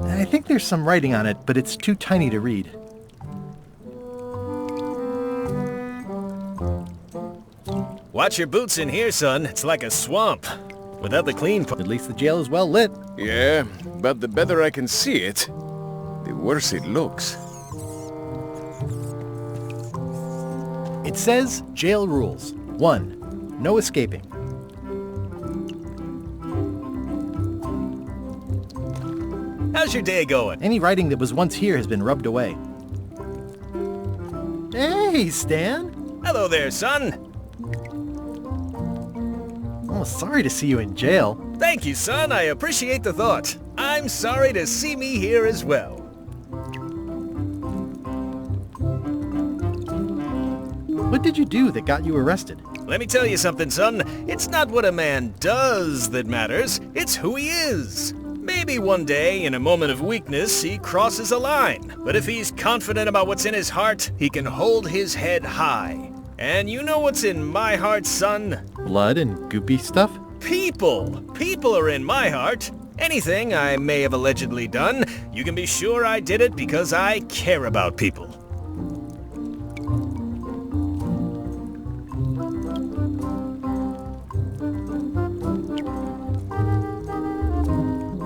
I think there's some writing on it, but it's too tiny to read.
Watch your boots in here, son. It's like a swamp. Without the clean part.
At least the jail is well lit.
Yeah, but the better I can see it, the worse it looks.
It says jail rules. 1. No escaping.
How's your day going?
Any writing that was once here has been rubbed away. Hey, Stan!
Hello there, son.
Oh, sorry to see you in jail.
Thank you, son. I appreciate the thought. I'm sorry to see me here as well.
What did you do that got you arrested?
Let me tell you something, son. It's not what a man does that matters. It's who he is. Maybe one day, in a moment of weakness, he crosses a line. But if he's confident about what's in his heart, he can hold his head high. And you know what's in my heart, son?
Blood and goopy stuff?
People. People are in my heart. Anything I may have allegedly done, you can be sure I did it because I care about people.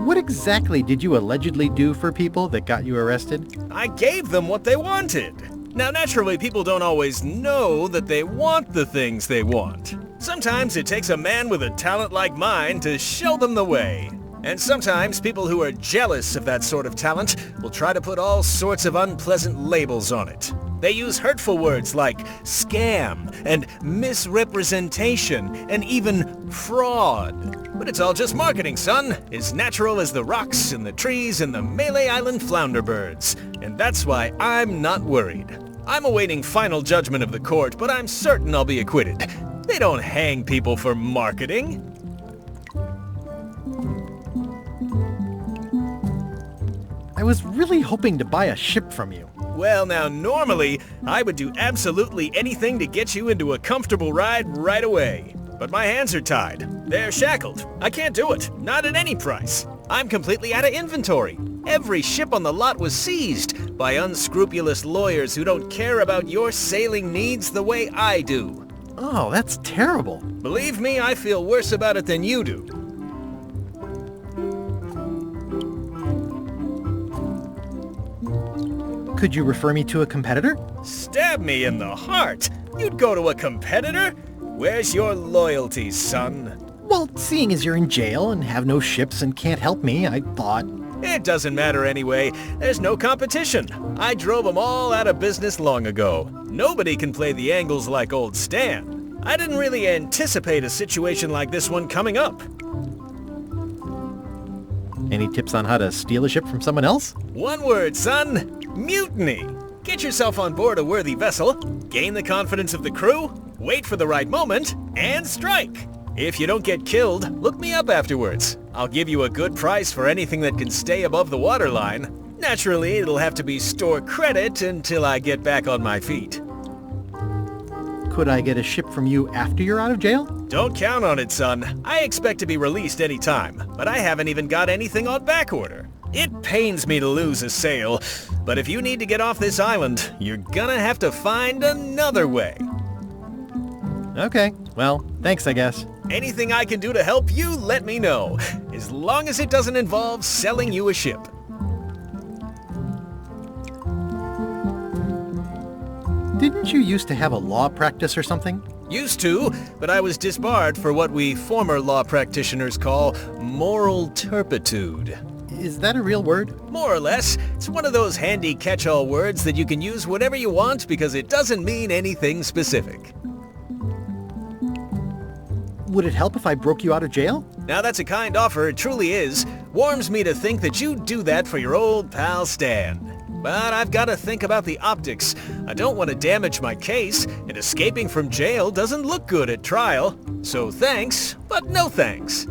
What exactly did you allegedly do for people that got you arrested?
I gave them what they wanted. Now, naturally, people don't always know that they want the things they want. Sometimes it takes a man with a talent like mine to show them the way. And sometimes people who are jealous of that sort of talent will try to put all sorts of unpleasant labels on it. They use hurtful words like scam and misrepresentation and even fraud. But it's all just marketing, son. As natural as the rocks and the trees and the Malay Island flounder birds. And that's why I'm not worried. I'm awaiting final judgment of the court, but I'm certain I'll be acquitted. They don't hang people for marketing.
I was really hoping to buy a ship from you.
Well, now, normally, I would do absolutely anything to get you into a comfortable ride right away. But my hands are tied. They're shackled. I can't do it. Not at any price. I'm completely out of inventory. Every ship on the lot was seized by unscrupulous lawyers who don't care about your sailing needs the way I do.
Oh, that's terrible.
Believe me, I feel worse about it than you do.
Could you refer me to a competitor?
Stab me in the heart. You'd go to a competitor? Where's your loyalty, son?
Well, seeing as you're in jail and have no ships and can't help me, I thought...
It doesn't matter anyway. There's no competition. I drove them all out of business long ago. Nobody can play the angles like old Stan. I didn't really anticipate a situation like this one coming up.
Any tips on how to steal a ship from someone else?
One word, son. Mutiny. Get yourself on board a worthy vessel, gain the confidence of the crew, wait for the right moment, and strike. If you don't get killed, look me up afterwards. I'll give you a good price for anything that can stay above the waterline. Naturally, it'll have to be store credit until I get back on my feet.
Could I get a ship from you after you're out of jail?
Don't count on it, son. I expect to be released any time, but I haven't even got anything on back order. It pains me to lose a sale, but if you need to get off this island, you're gonna have to find another way.
Okay, well, thanks I guess.
Anything I can do to help you, let me know, as long as it doesn't involve selling you a ship.
Didn't you used to have a law practice or something?
Used to, but I was disbarred for what we former law practitioners call moral turpitude.
Is that a real word?
More or less. It's one of those handy catch-all words that you can use whenever you want because it doesn't mean anything specific.
Would it help if I broke you out of jail?
Now that's a kind offer, it truly is. Warms me to think that you'd do that for your old pal Stan. But I've got to think about the optics. I don't want to damage my case, and escaping from jail doesn't look good at trial. So thanks, but no thanks.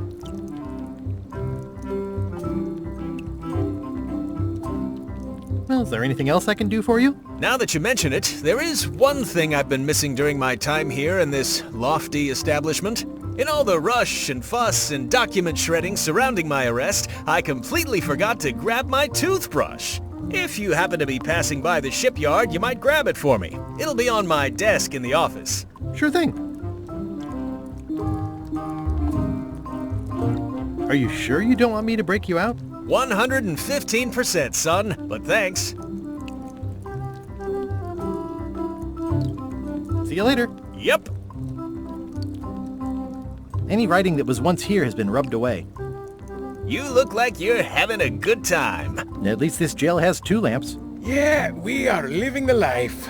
Well, is there anything else I can do for you?
Now that you mention it, there is one thing I've been missing during my time here in this lofty establishment. In all the rush and fuss and document shredding surrounding my arrest, I completely forgot to grab my toothbrush. If you happen to be passing by the shipyard, you might grab it for me. It'll be on my desk in the office.
Sure thing. Are you sure you don't want me to break you out?
115%, son, but thanks.
See you later.
Yep.
Any writing that was once here has been rubbed away.
You look like you're having a good time.
At least this jail has 2 lamps.
Yeah, we are living the life.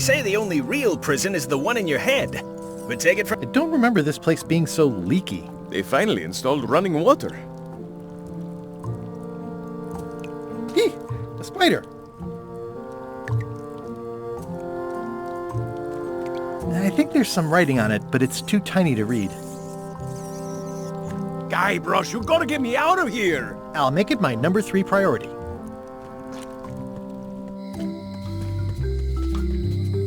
say the only real prison is the one in your head. But take it from...
I don't remember this place being so leaky.
They finally installed running water.
Eee! A spider! I think there's some writing on it, but it's too tiny to read.
Guybrush, you gotta get me out of here!
I'll make it my number 3 priority.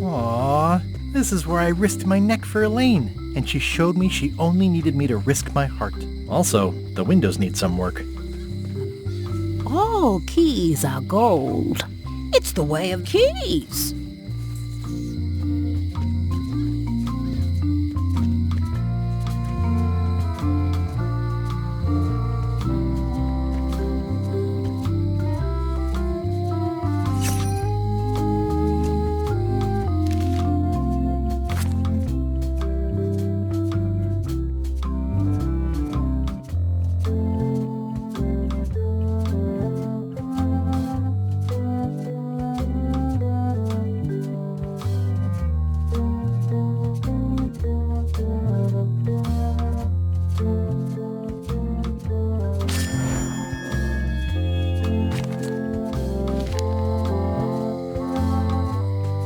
Aww, this is where I risked my neck for Elaine, and she showed me she only needed me to risk my heart. Also, the windows need some work.
All keys are gold. It's the way of keys.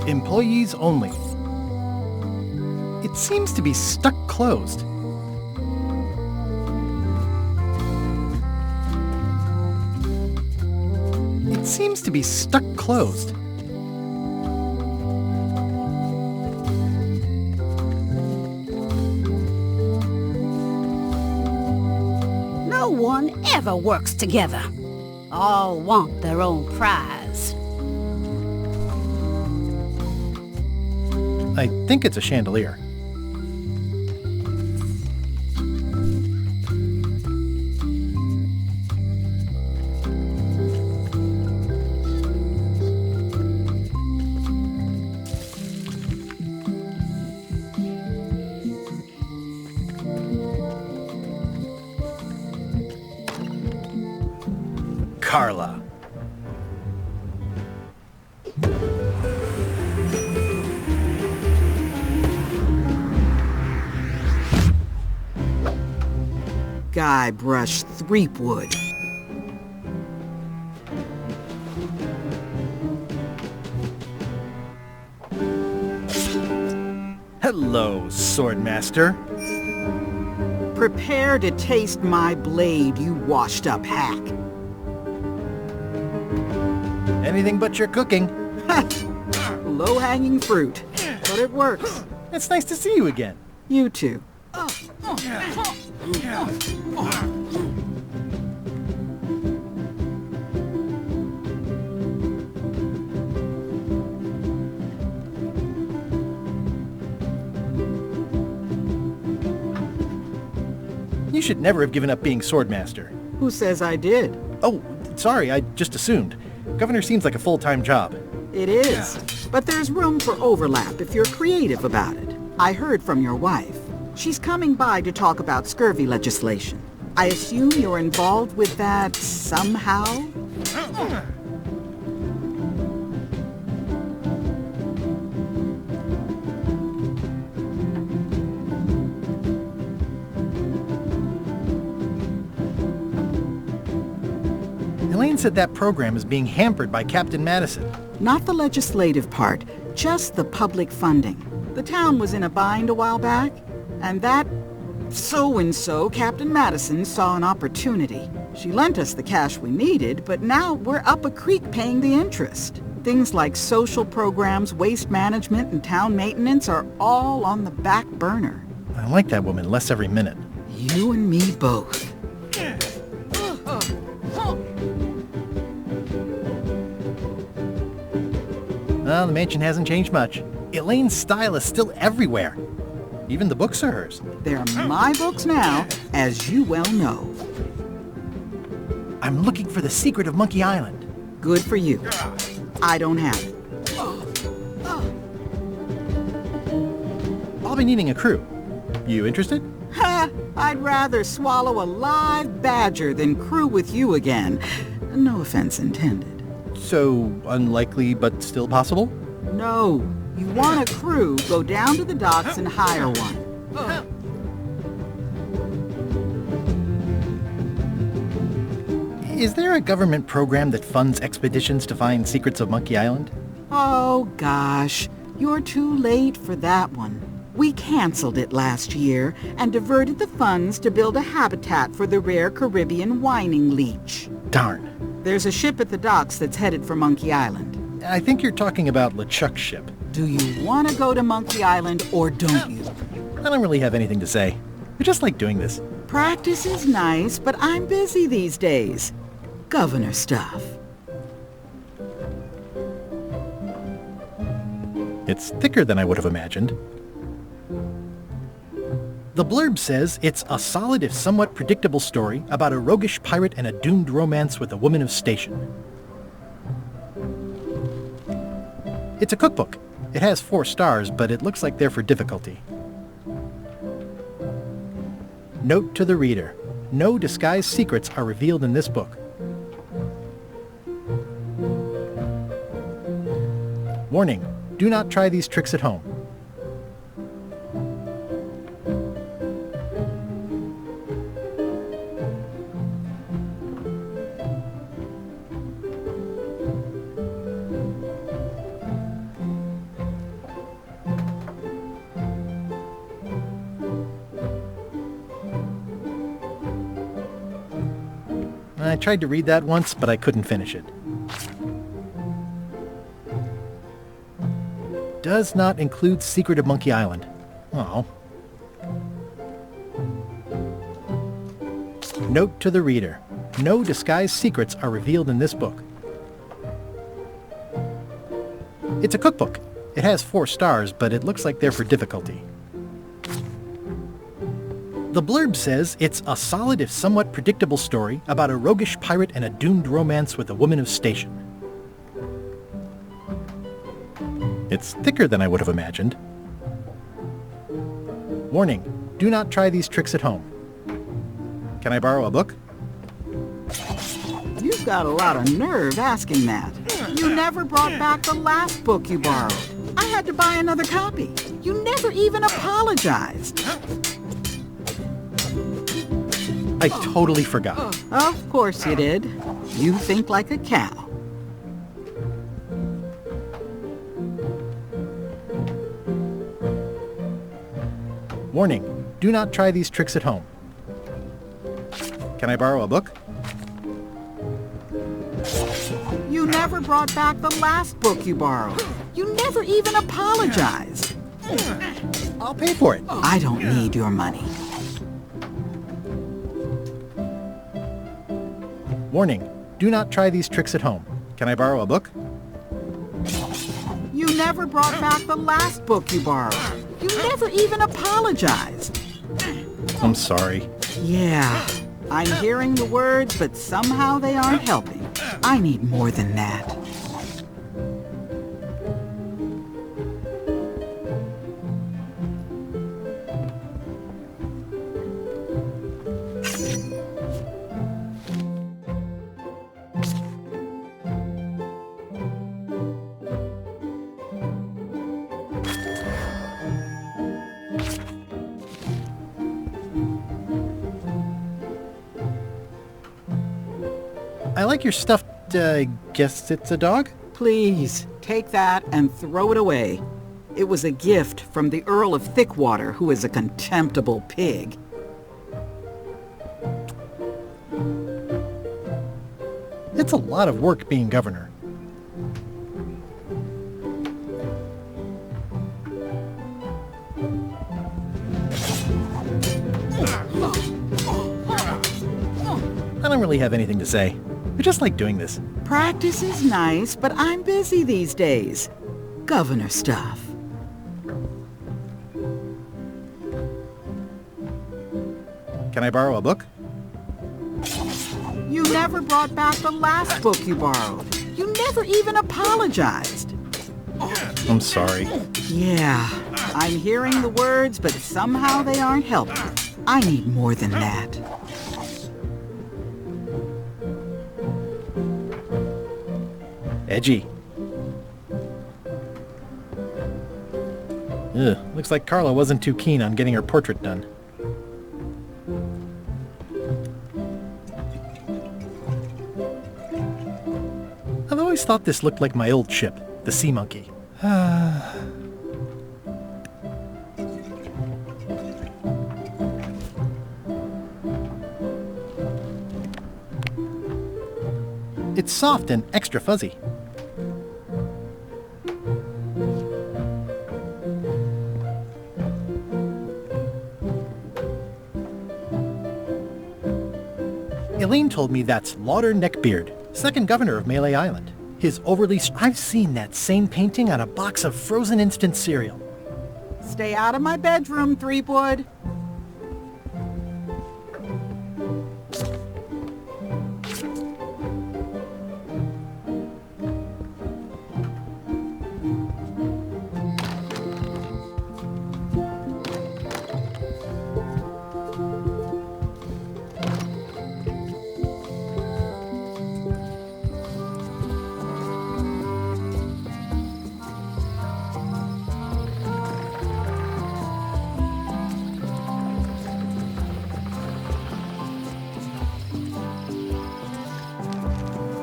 Employees only. It seems to be stuck closed. It seems to be stuck closed.
No one ever works together. All want their own prize.
I think it's a chandelier. Carla.
Guybrush Threepwood.
Hello, Swordmaster.
Prepare to taste my blade, you washed-up hack.
Anything but your cooking.
Low-hanging fruit, but it works.
It's nice to see you again.
You too.
You should never have given up being Swordmaster.
Who says I did?
Oh, sorry, I just assumed. Governor seems like a full-time job.
It is, but there's room for overlap if you're creative about it. I heard from your wife. She's coming by to talk about scurvy legislation. I assume you're involved with that somehow?
Elaine said that program is being hampered by Captain Madison.
Not the legislative part, just the public funding. The town was in a bind a while back, and that so-and-so, Captain Madison, saw an opportunity. She lent us the cash we needed, but now we're up a creek paying the interest. Things like social programs, waste management, and town maintenance are all on the back burner.
I like that woman less every minute.
You and me both.
Well, the mansion hasn't changed much. Elaine's style is still everywhere. Even the books are hers.
They're my books now, as you well know.
I'm looking for the secret of Monkey Island.
Good for you. I don't have it.
I'll be needing a crew. You interested?
Ha! I'd rather swallow a live badger than crew with you again. No offense intended.
So, unlikely but still possible?
No. You want a crew, go down to the docks and hire one.
Is there a government program that funds expeditions to find secrets of Monkey Island?
Oh, gosh. You're too late for that one. We canceled it last year and diverted the funds to build a habitat for the rare Caribbean whining leech.
Darn.
There's a ship at the docks that's headed for Monkey Island.
I think you're talking about LeChuck's ship.
Do you want to go to Monkey Island or don't you?
I don't really have anything to say. I just like doing this.
Practice is nice, but I'm busy these days. Governor stuff.
It's thicker than I would have imagined. The blurb says it's a solid if somewhat predictable story about a roguish pirate and a doomed romance with a woman of station. It's a cookbook. It has 4 stars, but it looks like they're for difficulty. Note to the reader. No disguised secrets are revealed in this book. Warning, do not try these tricks at home. I tried to read that once, but I couldn't finish it. Does not include Secret of Monkey Island. Oh. Note to the reader. No disguised secrets are revealed in this book. It's a cookbook. It has 4 stars, but it looks like they're for difficulty. The blurb says it's a solid if somewhat predictable story about a roguish pirate and a doomed romance with a woman of station. It's thicker than I would have imagined. Warning, do not try these tricks at home. Can I borrow a book?
You've got a lot of nerve asking that. You never brought back the last book you borrowed. I had to buy another copy. You never even apologized.
I totally forgot.
Of course you did. You think like a cow.
Warning, do not try these tricks at home. Can I borrow a book?
You never brought back the last book you borrowed. You never even apologized.
I'll pay for it.
I don't need your money.
Warning, do not try these tricks at home. Can I borrow a book?
You never brought back the last book you borrowed. You never even apologized.
I'm sorry.
Yeah, I'm hearing the words, but somehow they aren't helping. I need more than that.
I like your stuffed, guess it's a dog?
Please, take that and throw it away. It was a gift from the Earl of Thickwater, who is a contemptible pig.
It's a lot of work being governor. I don't really have anything to say. I just like doing this.
Practice is nice, but I'm busy these days. Governor stuff.
Can I borrow a book?
You never brought back the last book you borrowed. You never even apologized.
I'm sorry.
Yeah, I'm hearing the words, but somehow they aren't helping. I need more than that.
Edgy. Ugh, looks like Carla wasn't too keen on getting her portrait done. I've always thought this looked like my old ship, the Sea Monkey. It's soft and extra fuzzy. Elaine told me that's Lauder Neckbeard, second governor of Melee Island. His overly... I've seen that same painting on a box of frozen instant cereal.
Stay out of my bedroom, Threepwood.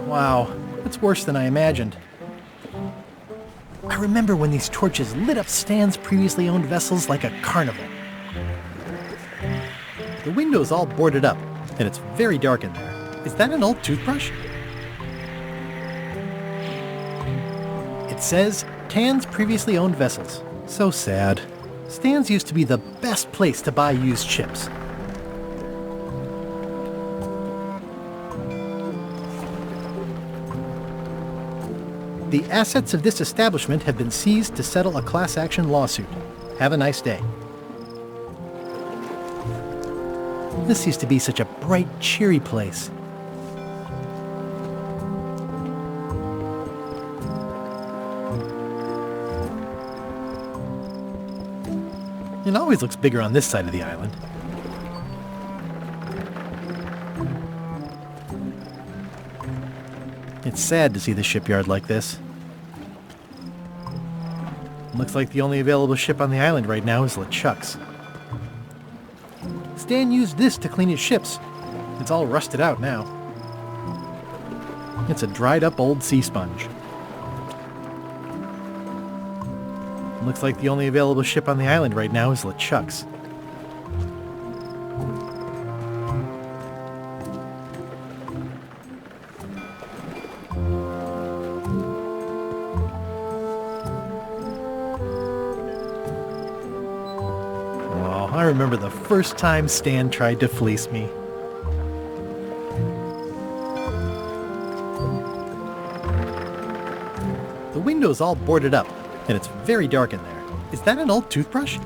Wow, that's worse than I imagined. I remember when these torches lit up Stan's previously owned vessels like a carnival. The window's all boarded up, and it's very dark in there. Is that an old toothbrush? It says, Tan's previously owned vessels. So sad. Stan's used to be the best place to buy used ships. The assets of this establishment have been seized to settle a class action lawsuit. Have a nice day. This used to be such a bright, cheery place. It always looks bigger on this side of the island. It's sad to see the shipyard like this. Looks like the only available ship on the island right now is LeChuck's. Stan used this to clean his ships. It's all rusted out now. It's a dried up old sea sponge. Looks like the only available ship on the island right now is LeChuck's. I remember the first time Stan tried to fleece me. The window's all boarded up, and it's very dark in there. Is that an old toothbrush?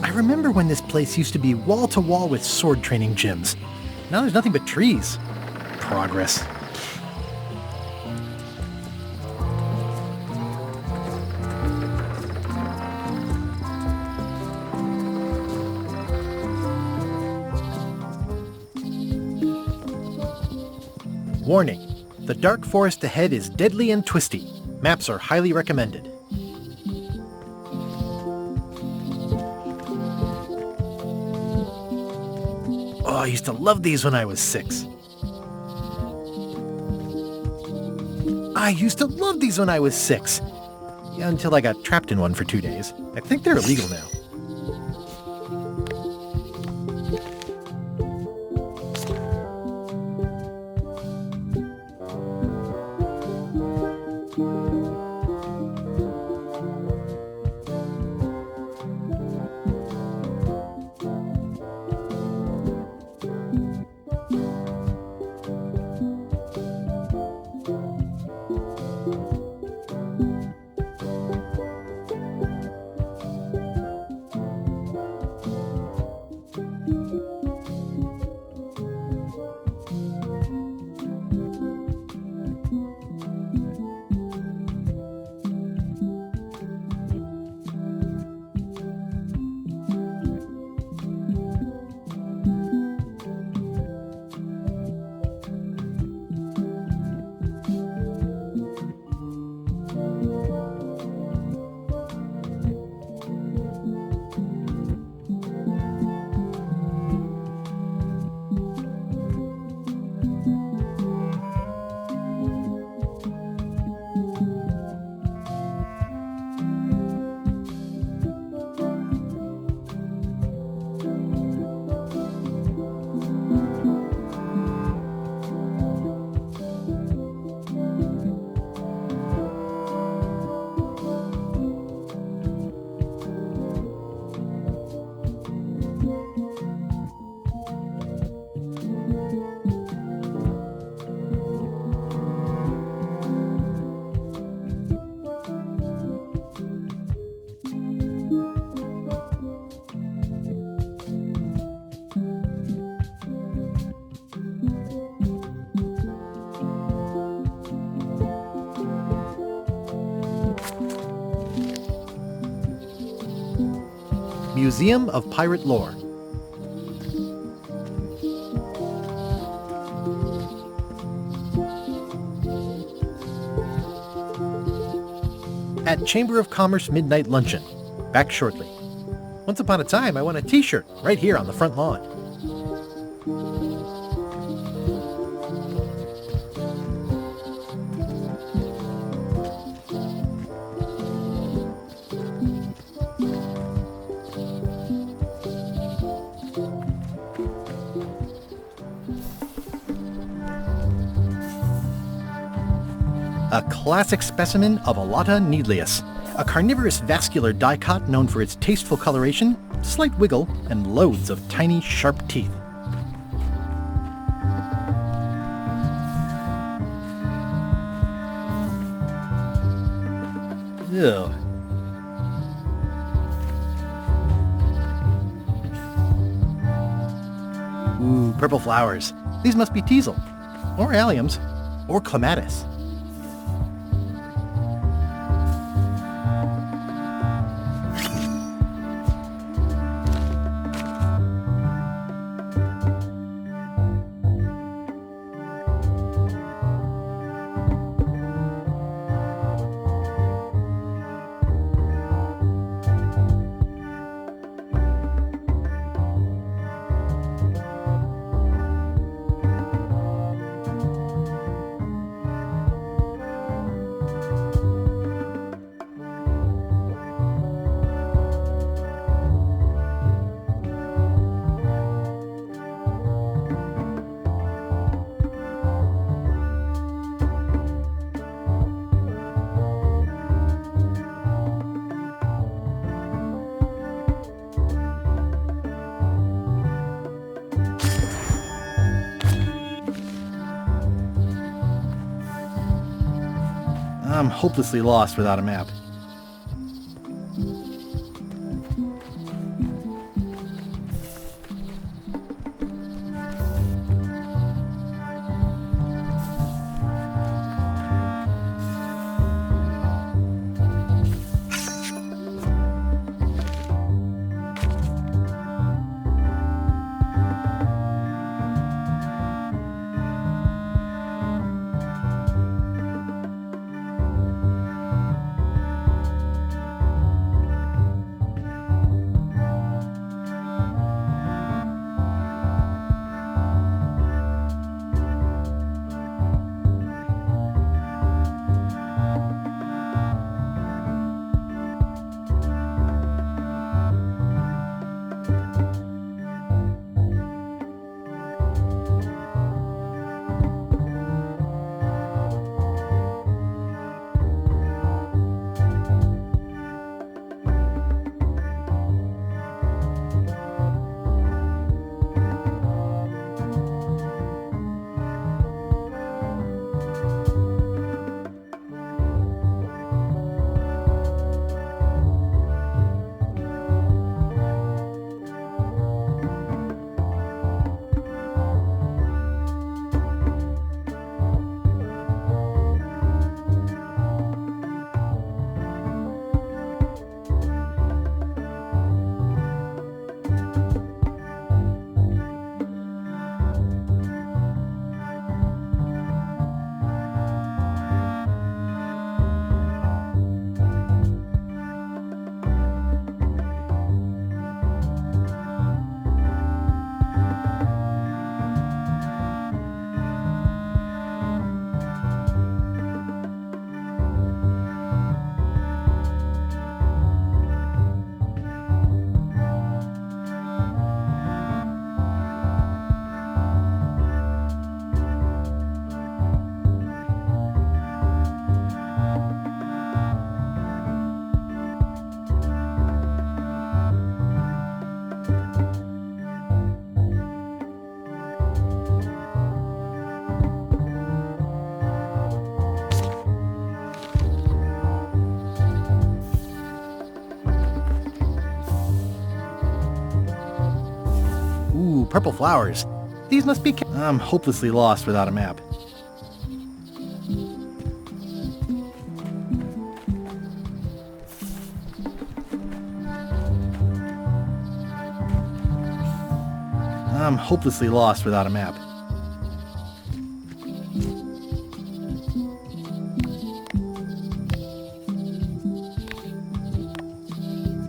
I remember when this place used to be wall-to-wall with sword training gyms. Now there's nothing but trees. Progress. Warning. The dark forest ahead is deadly and twisty. Maps are highly recommended. Oh, I used to love these when I was 6. I used to love these when I was 6. Yeah, until I got trapped in one for 2 days. I think they're illegal now. Museum of Pirate Lore. At Chamber of Commerce Midnight Luncheon. Back shortly. Once upon a time, I won a t-shirt right here on the front lawn. A classic specimen of Alata needleus, a carnivorous vascular dicot known for its tasteful coloration, slight wiggle, and loads of tiny, sharp teeth. Ew. Ooh, purple flowers. These must be teasel, or alliums, or clematis. I'm hopelessly lost without a map. purple flowers. These must be... I'm hopelessly lost without a map. I'm hopelessly lost without a map.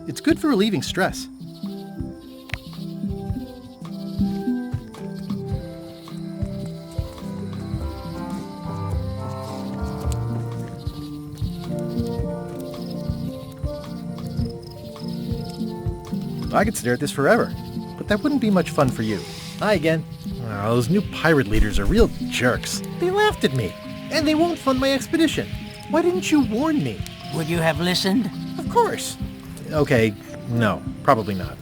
It's good for relieving stress. I could stare at this forever, but that wouldn't be much fun for you. Hi again. Oh, those new pirate leaders are real jerks. They laughed at me, and they won't fund my expedition. Why didn't you warn me?
Would you have listened?
Of course. Okay, no, probably not.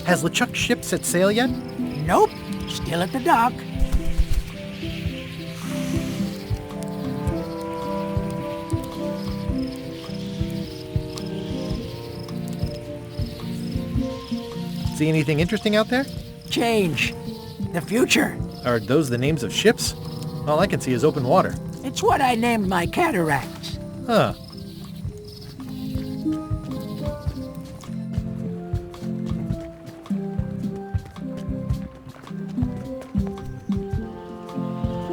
Has LeChuck's ship set sail yet?
Nope, still at the dock.
See anything interesting out there?
Change. The future.
Are those the names of ships? All I can see is open water.
It's what I named my cataracts.
Huh.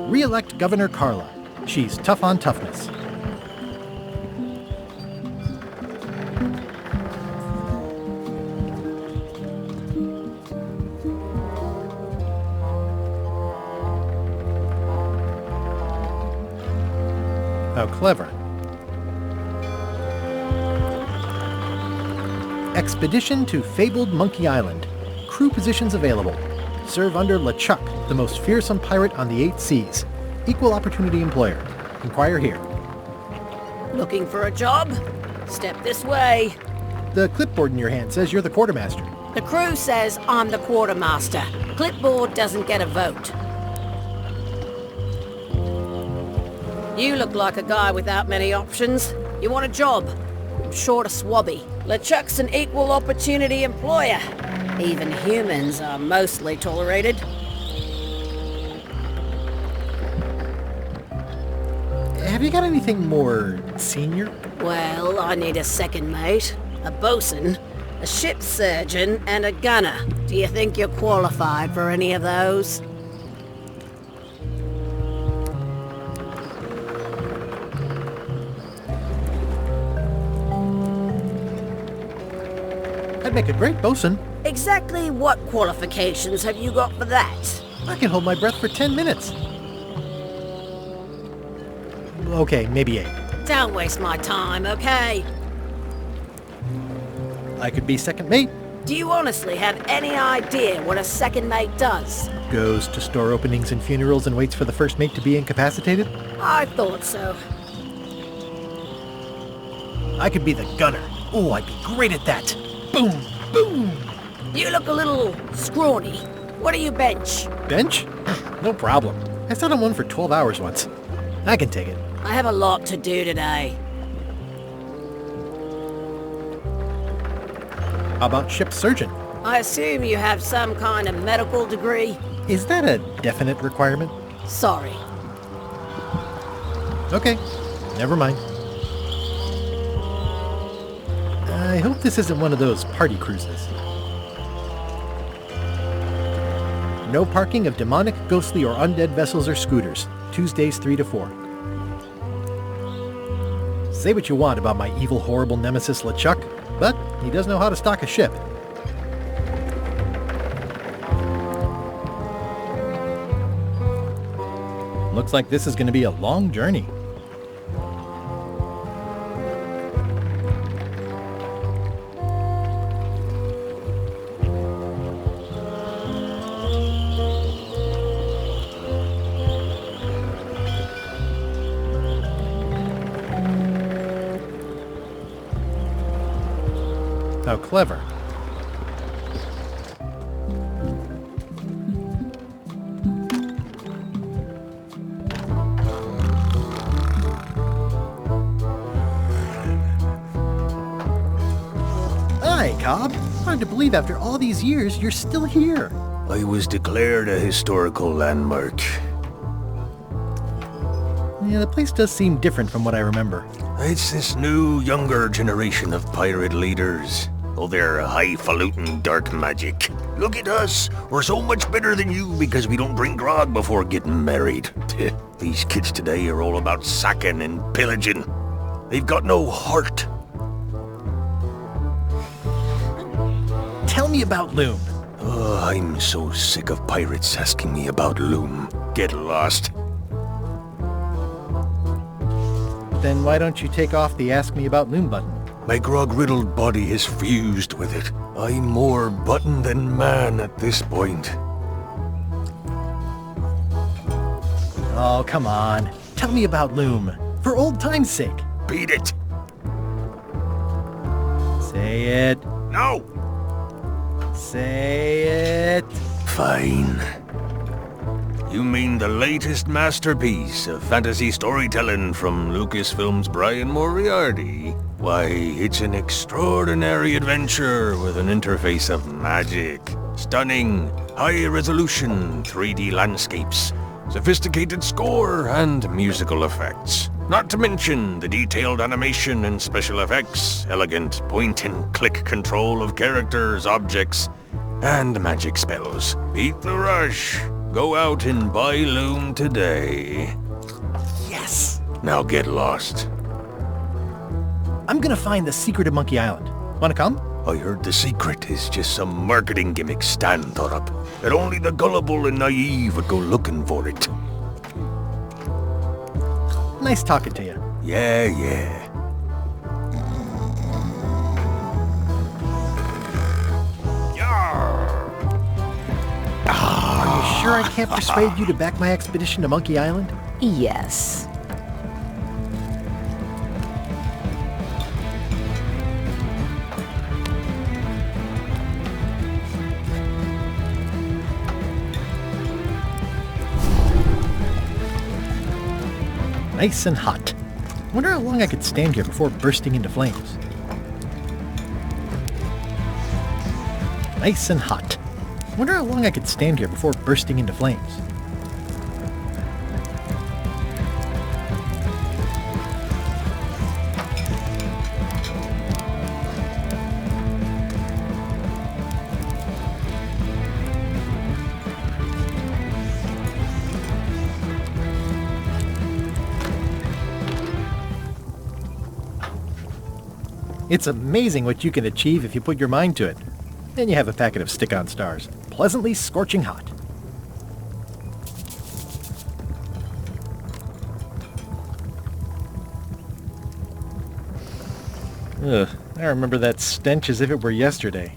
Re-elect Governor Carla. She's tough on toughness. How clever. Expedition to fabled Monkey Island. Crew positions available. Serve under LeChuck, the most fearsome pirate on the 8 seas. Equal opportunity employer. Inquire here.
Looking for a job? Step this way.
The clipboard in your hand says you're the quartermaster.
The crew says I'm the quartermaster. Clipboard doesn't get a vote. You look like a guy without many options. You want a job? I'm short a swabby. LeChuck's an equal opportunity employer. Even humans are mostly tolerated.
Have you got anything more senior?
Well, I need a second mate, a bosun, a ship surgeon, and a gunner. Do you think you're qualified for any of those?
I'd make a great bosun.
Exactly what qualifications have you got for that?
I can hold my breath for 10 minutes. Okay, maybe 8.
Don't waste my time, okay?
I could be second mate.
Do you honestly have any idea what a second mate does?
Goes to store openings and funerals and waits for the first mate to be incapacitated?
I thought so.
I could be the gunner. Oh, I'd be great at that. Boom, boom.
You look a little scrawny. What do you bench?
Bench? No problem. I sat on one for 12 hours once. I can take it.
I have a lot to do today.
How about ship surgeon?
I assume you have some kind of medical degree?
Is that a definite requirement?
Sorry.
Okay, never mind. I hope this isn't one of those party cruises. No parking of demonic, ghostly, or undead vessels or scooters. Tuesdays 3 to 4. Say what you want about my evil, horrible nemesis LeChuck, but he does know how to stock a ship. Looks like this is going to be a long journey. How clever. Hi, Cobb. hard to believe after all these years you're still here.
I was declared a historical landmark.
Yeah, the place does seem different from what I remember.
It's this new, younger generation of pirate leaders. Oh, they're highfalutin dark magic. Look at us. We're so much better than you because we don't drink grog before getting married. These kids today are all about sacking and pillaging. They've got no heart.
Tell me about Loom.
Oh, I'm so sick of pirates asking me about Loom. Get lost.
Then why don't you take off the Ask Me About Loom button?
My grog-riddled body has fused with it. I'm more button than man at this point.
Oh, come on. Tell me about Loom. For old time's sake.
Beat it.
Say it.
No.
Say it.
Fine. You mean the latest masterpiece of fantasy storytelling from Lucasfilm's Brian Moriarty? Why, it's an extraordinary adventure with an interface of magic, stunning, high-resolution 3D landscapes, sophisticated score, and musical effects. Not to mention the detailed animation and special effects, elegant point-and-click control of characters, objects, and magic spells. Beat the rush. Go out and buy Loom today.
Yes!
Now get lost.
I'm gonna find the secret of Monkey Island. Wanna come?
I heard the secret is just some marketing gimmick Stan thought up. That only the gullible and naive would go looking for it.
Nice talking to you.
Yeah.
Are you sure I can't persuade you to back my expedition to Monkey Island?
Yes.
Nice and hot. Wonder how long I could stand here before bursting into flames. Nice and hot. Wonder how long I could stand here before bursting into flames. It's amazing what you can achieve if you put your mind to it. Then you have a packet of stick-on stars, pleasantly scorching hot. Ugh, I remember that stench as if it were yesterday.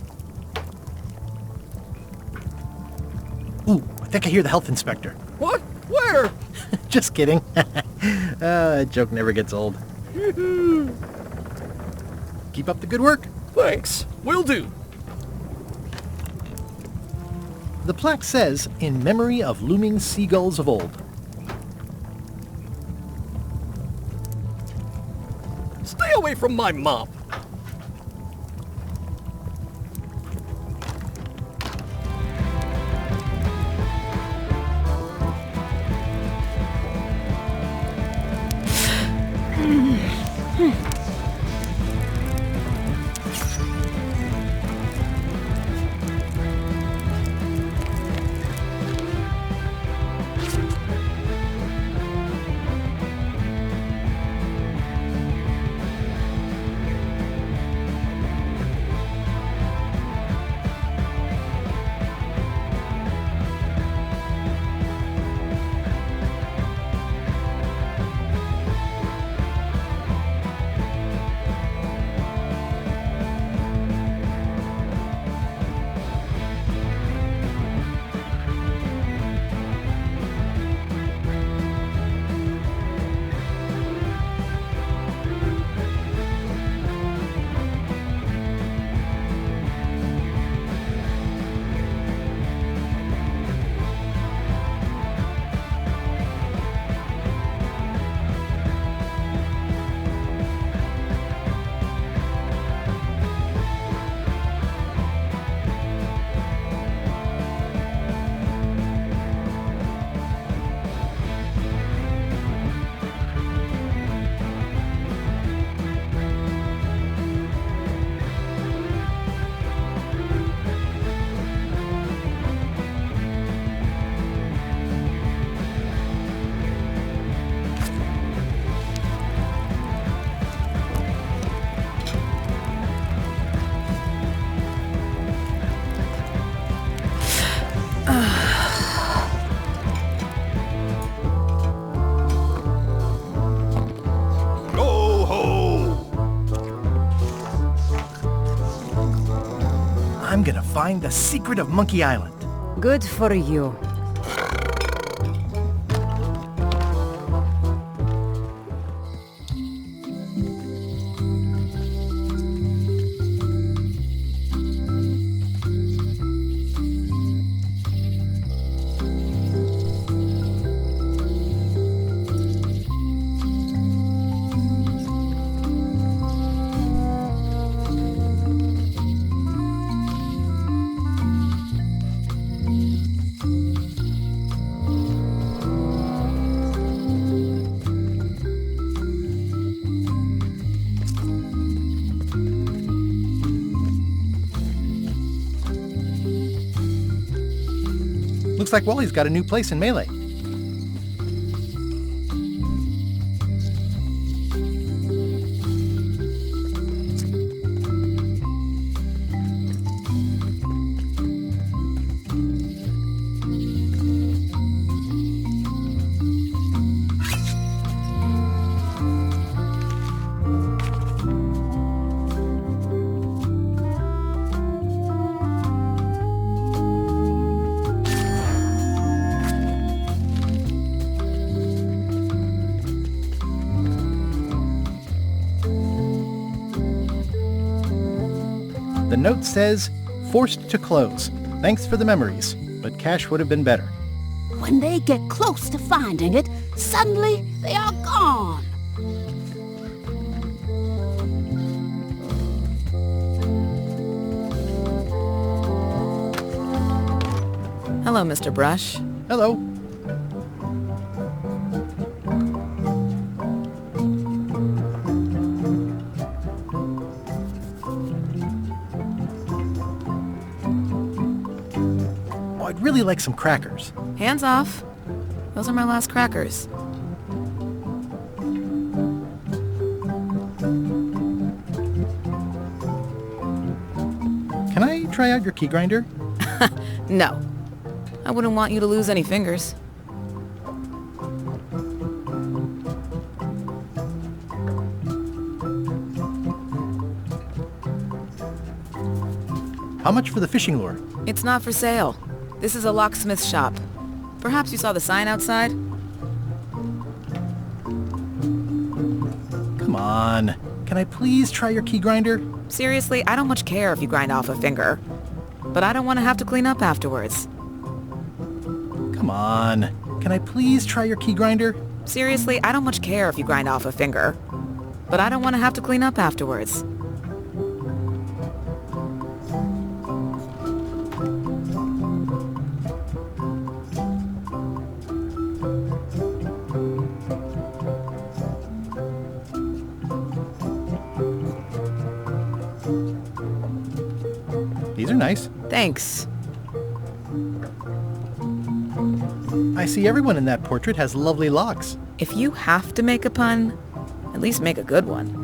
Ooh, I think I hear the health inspector.
What? Where?
Just kidding. That joke never gets old. Keep up the good work.
Thanks. Will do.
The plaque says, in memory of looming seagulls of old.
Stay away from my mop.
gonna find the secret of Monkey Island.
Good for you.
Looks like Wally's got a new place in Melee. The note says, forced to close. Thanks for the memories, but cash would have been better.
When they get close to finding it, suddenly they are gone.
Hello, Mr. Brush.
Hello. Oh, I'd really like some crackers.
Hands off. Those are my last crackers.
Can I try out your key grinder?
No. I wouldn't want you to lose any fingers.
How much for the fishing lure?
It's not for sale. This is a locksmith shop. Perhaps you saw the sign outside?
Come on. Can I please try your key grinder?
Seriously, I don't much care if you grind off a finger. But I don't want to have to clean up afterwards.
Come on. Can I please try your key grinder?
Seriously, I don't much care if you grind off a finger. But I don't want to have to clean up afterwards.
These are nice.
Thanks.
I see everyone in that portrait has lovely locks.
If you have to make a pun, at least make a good one.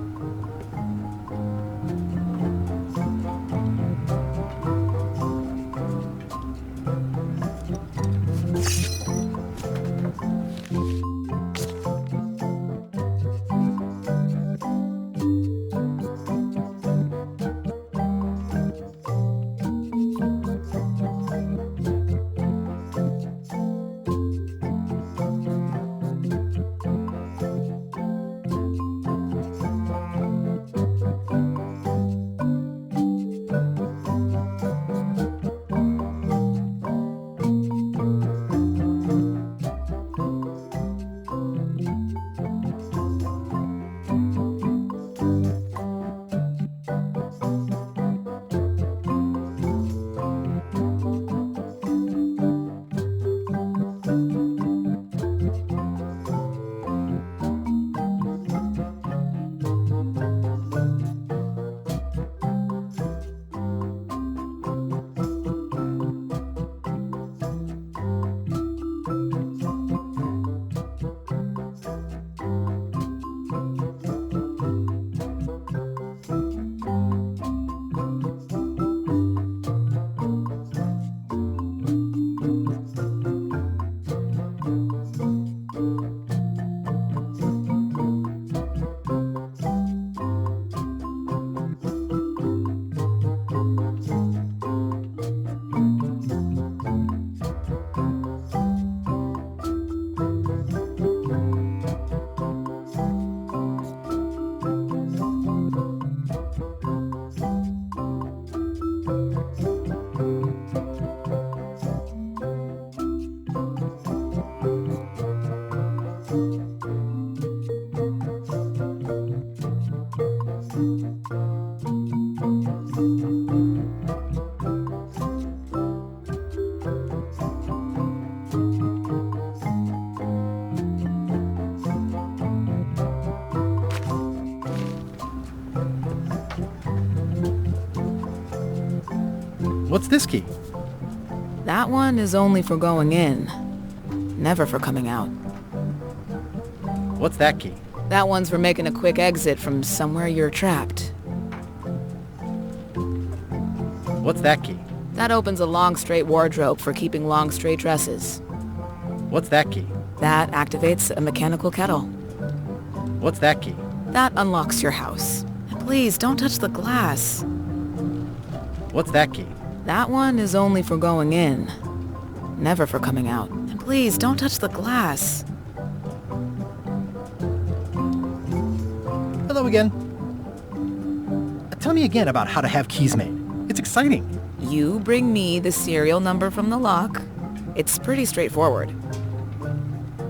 What's this key?
That one is only for going in, never for coming out.
What's that key?
That one's for making a quick exit from somewhere you're trapped.
What's that key?
That opens a long straight wardrobe for keeping long straight dresses.
What's that key?
That activates a mechanical kettle.
What's that key?
That unlocks your house. And please, don't touch the glass.
What's that key?
That one is only for going in, never for coming out. And please, don't touch the glass.
Hello again. Tell me again about how to have keys made. It's exciting.
You bring me the serial number from the lock. It's pretty straightforward.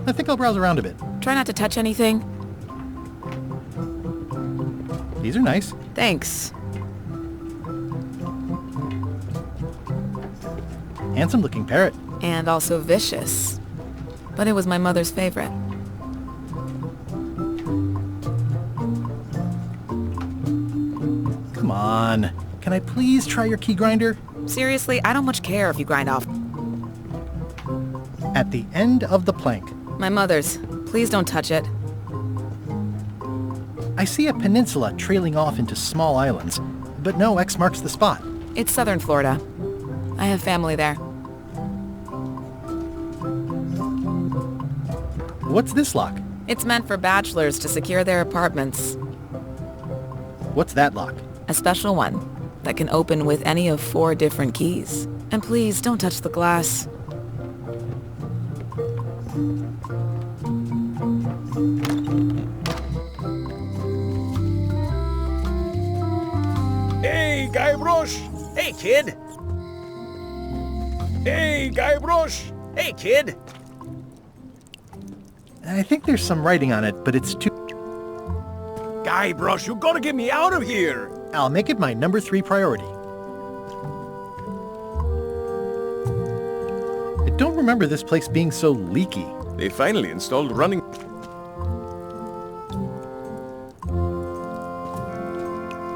I think I'll browse around a bit.
Try not to touch anything.
These are nice.
Thanks.
Handsome looking parrot.
And also vicious. But it was my mother's favorite.
Come on. Can I please try your key grinder?
Seriously, I don't much care if you grind off.
At the end of the plank.
My mother's. Please don't touch it.
I see a peninsula trailing off into small islands, but no X marks the spot.
It's southern Florida. I have family there.
What's this lock?
It's meant for bachelors to secure their apartments.
What's that lock?
A special one that can open with any of 4 different keys. And please, don't touch the glass.
Hey, Guybrush!
Hey, kid!
Hey, Guybrush!
Hey, kid!
I think there's some writing on it, but it's too...
Guybrush, you gotta get me out of here!
I'll make it my number 3 priority. I don't remember this place being so leaky.
They finally installed running...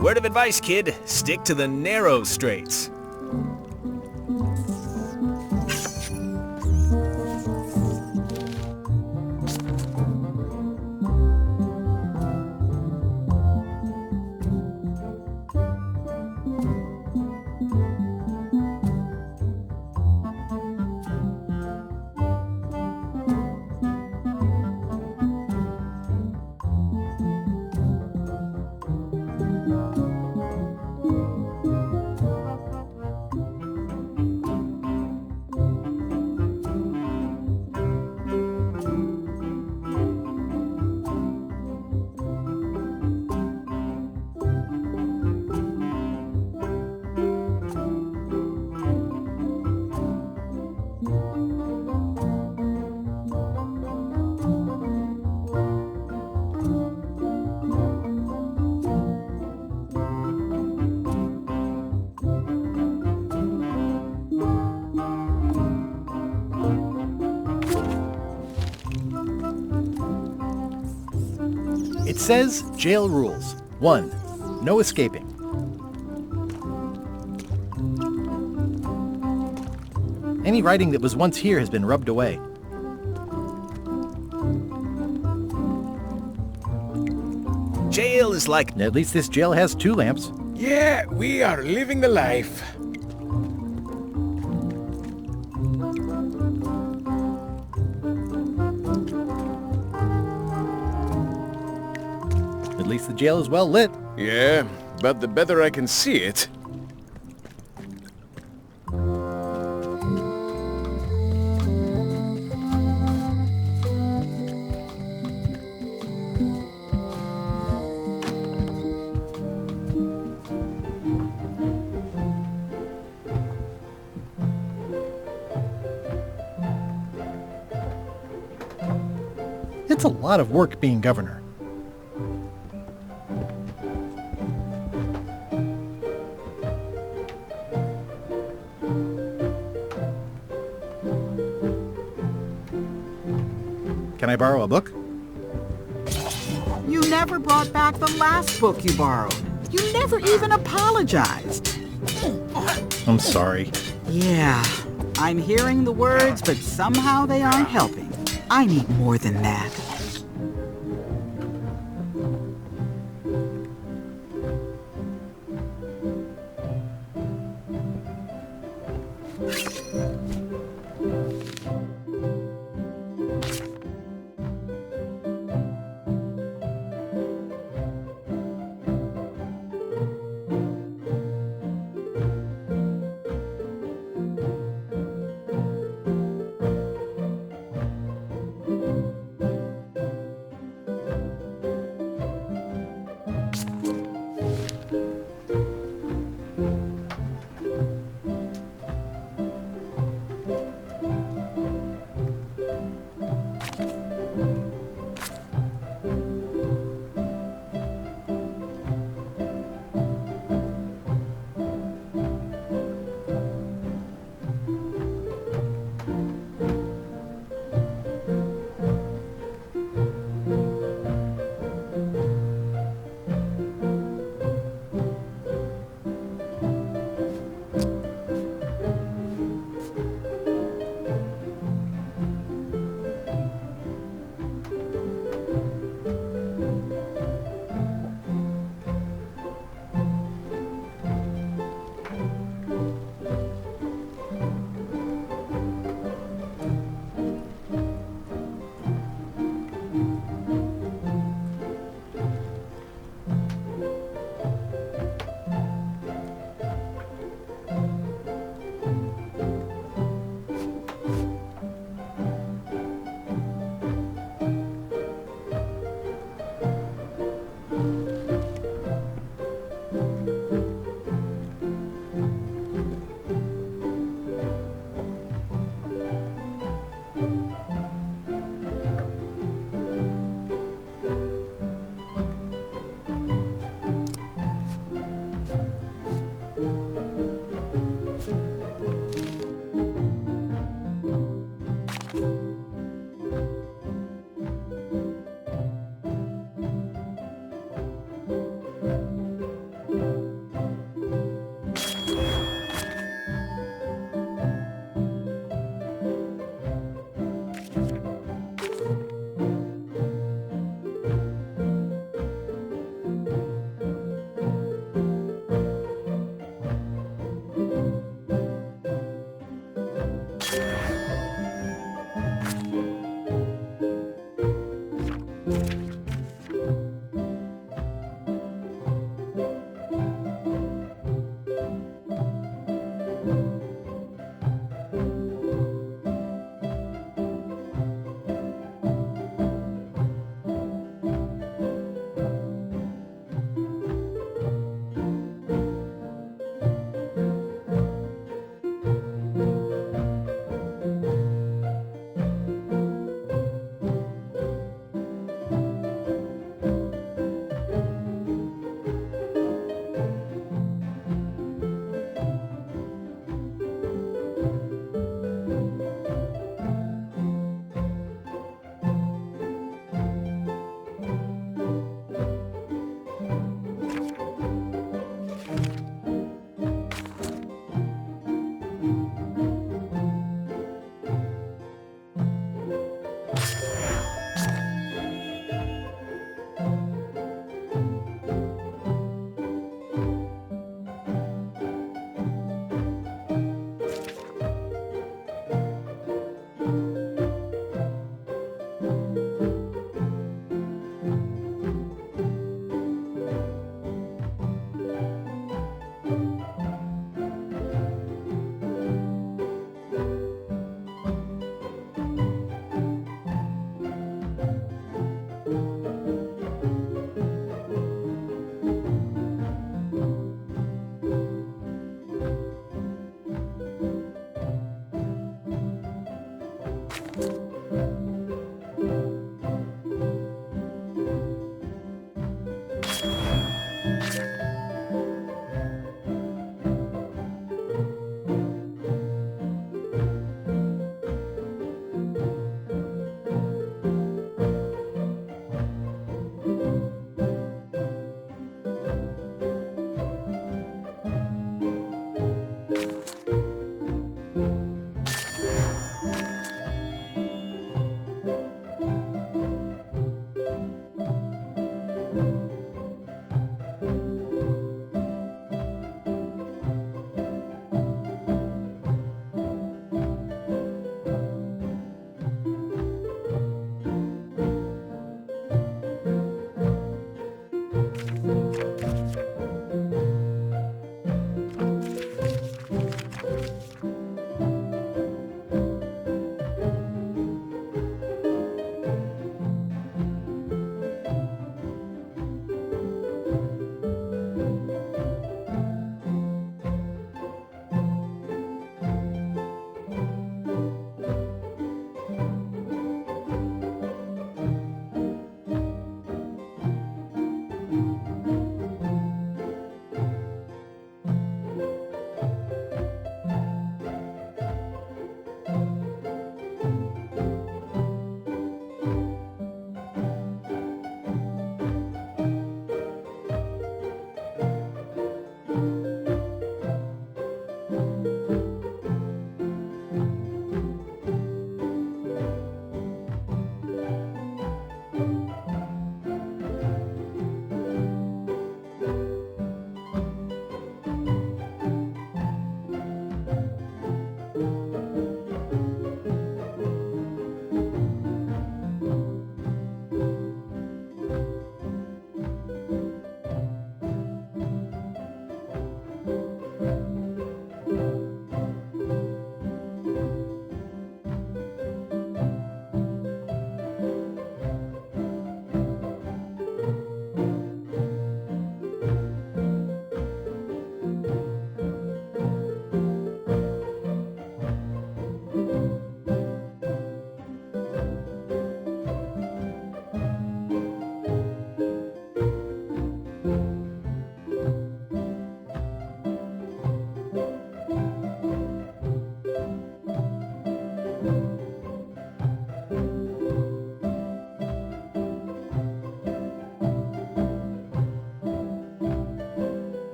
Word of advice, kid. Stick to the narrow straights.
It says jail rules. 1. No escaping. Any writing that was once here has been rubbed away.
Jail is like...
At least this jail has 2 lamps.
Yeah, we are living the life.
At least the jail is well lit.
Yeah, but the better I can see it.
It's a lot of work being governor. Can I borrow a book?
You never brought back the last book you borrowed. You never even apologized.
I'm sorry.
Yeah, I'm hearing the words, but somehow they aren't helping. I need more than that.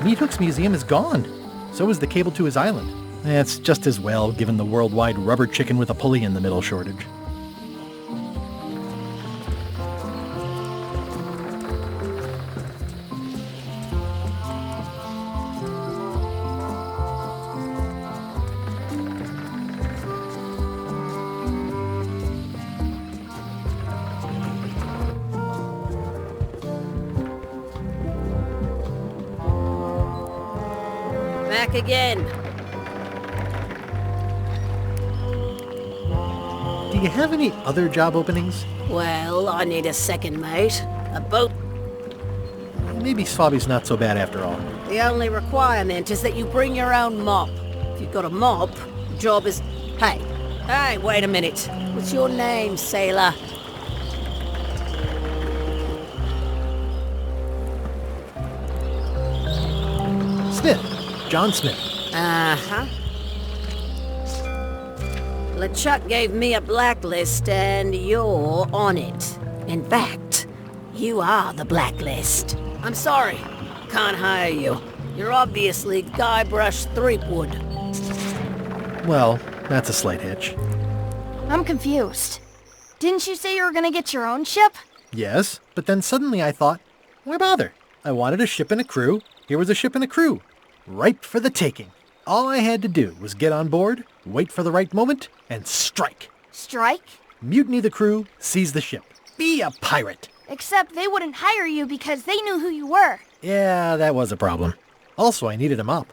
Meat Hook's museum is gone. So is the cable to his island. It's just as well, given the worldwide rubber chicken with a pulley in the middle shortage.
Back again.
Do you have any other job openings?
Well, I need a second mate. A boat.
Maybe Swabby's not so bad after all.
The only requirement is that you bring your own mop. If you've got a mop, the job is... Hey, wait a minute. What's your name, sailor?
Smith. John Smith.
Uh-huh. LeChuck gave me a blacklist and you're on it. In fact, you are the blacklist. I'm sorry. Can't hire you. You're obviously Guybrush Threepwood.
Well, that's a slight hitch.
I'm confused. Didn't you say you were gonna get your own ship?
Yes, but then suddenly I thought, why bother? I wanted a ship and a crew. Here was a ship and a crew. Ripe for the taking. All I had to do was get on board, wait for the right moment, and strike.
Strike?
Mutiny the crew, seize the ship. Be a pirate.
Except they wouldn't hire you because they knew who you were.
Yeah, that was a problem. Also, I needed a mop.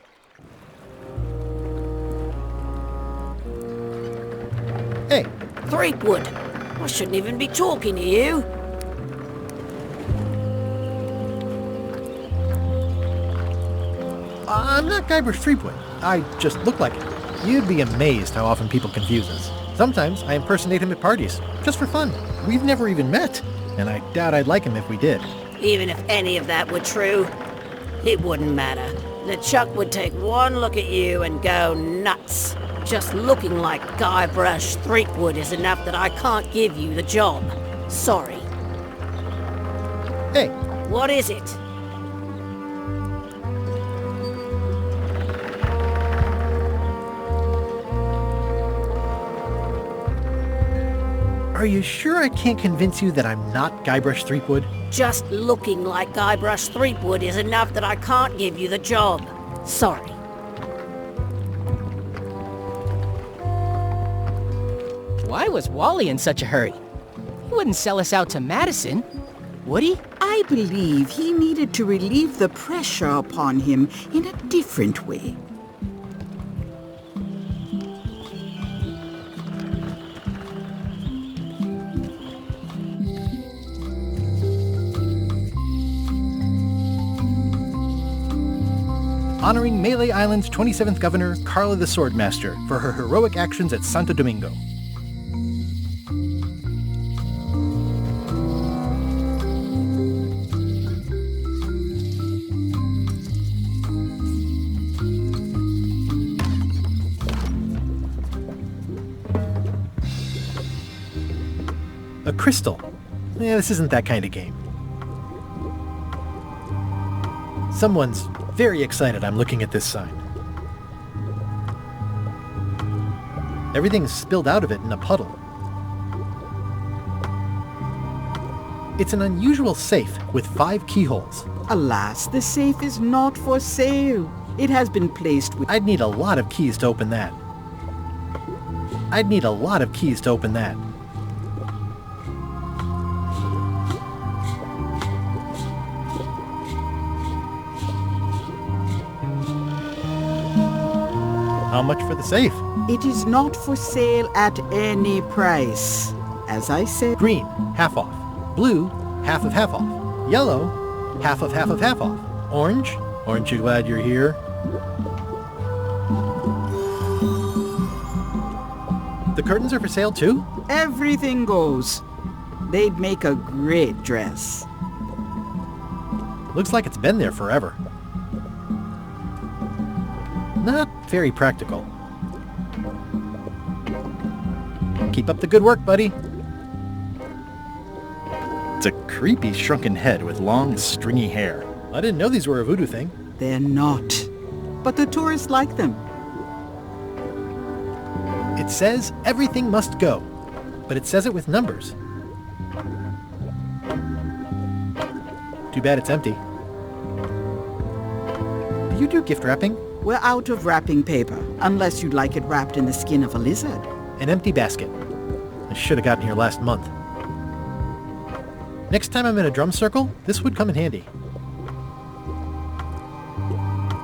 Hey.
Threepwood. I shouldn't even be talking to you.
I'm not Guybrush Threepwood. I just look like it. You'd be amazed how often people confuse us. Sometimes I impersonate him at parties, just for fun. We've never even met, and I doubt I'd like him if we did.
Even if any of that were true, it wouldn't matter. LeChuck would take one look at you and go nuts. Just looking like Guybrush Threepwood is enough that I can't give you the job. Sorry.
Hey.
What is it?
Are you sure I can't convince you that I'm not Guybrush Threepwood?
Just looking like Guybrush Threepwood is enough that I can't give you the job. Sorry.
Why was Wally in such a hurry? He wouldn't sell us out to Madison, would he?
I believe he needed to relieve the pressure upon him in a different way.
Honoring Melee Island's 27th Governor, Carla the Swordmaster, for her heroic actions at Santo Domingo. A crystal. Yeah, this isn't that kind of game. Someone's very excited I'm looking at this sign. Everything's spilled out of it in a puddle. It's an unusual safe with 5 keyholes.
Alas, the safe is not for sale. It has been placed with...
I'd need a lot of keys to open that. How much for the safe?
It is not for sale at any price. As I said...
Green, half off. Blue, half of half off. Yellow, half of half of half off. Orange, aren't you glad you're here? The curtains are for sale too?
Everything goes. They'd make a great dress.
Looks like it's been there forever. Not very practical. Keep up the good work, buddy. It's a creepy shrunken head with long, stringy hair. I didn't know these were a voodoo thing.
They're not. But the tourists like them.
It says everything must go, but it says it with numbers. Too bad it's empty. Do you do gift wrapping?
We're out of wrapping paper, unless you'd like it wrapped in the skin of a lizard.
An empty basket. I should have gotten here last month. Next time I'm in a drum circle, this would come in handy.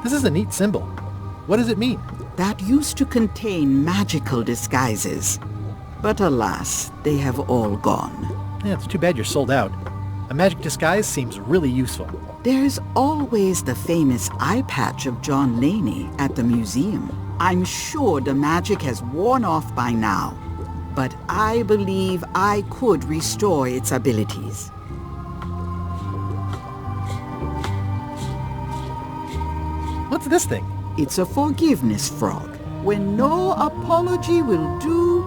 This is a neat symbol. What does it mean?
That used to contain magical disguises. But alas, they have all gone.
Yeah, it's too bad you're sold out. A magic disguise seems really useful.
There's always the famous eye patch of John Laney at the museum. I'm sure the magic has worn off by now, but I believe I could restore its abilities.
What's this thing?
It's a forgiveness frog. When no apology will do,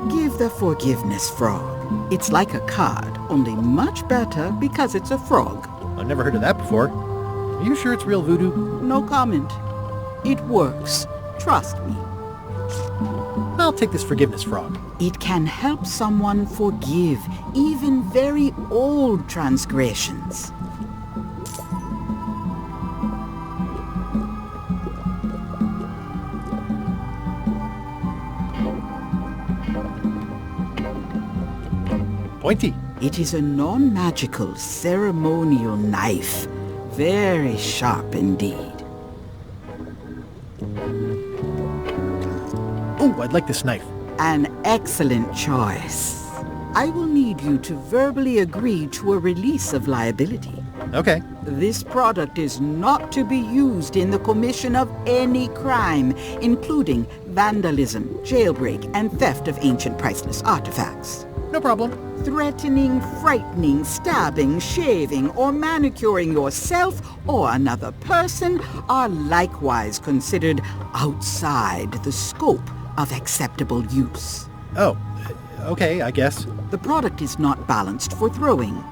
give the forgiveness frog. It's like a card, only much better because it's a frog.
I've never heard of that before. Are you sure it's real voodoo?
No comment. It works. Trust me.
I'll take this forgiveness frog.
It can help someone forgive even very old transgressions.
Pointy.
It is a non-magical ceremonial knife. Very sharp indeed.
Oh, I'd like this knife.
An excellent choice. I will need you to verbally agree to a release of liability.
Okay.
This product is not to be used in the commission of any crime, including vandalism, jailbreak, and theft of ancient priceless artifacts.
No problem.
Threatening, frightening, stabbing, shaving, or manicuring yourself or another person are likewise considered outside the scope of acceptable use.
Oh, okay, I guess.
The product is not balanced for throwing.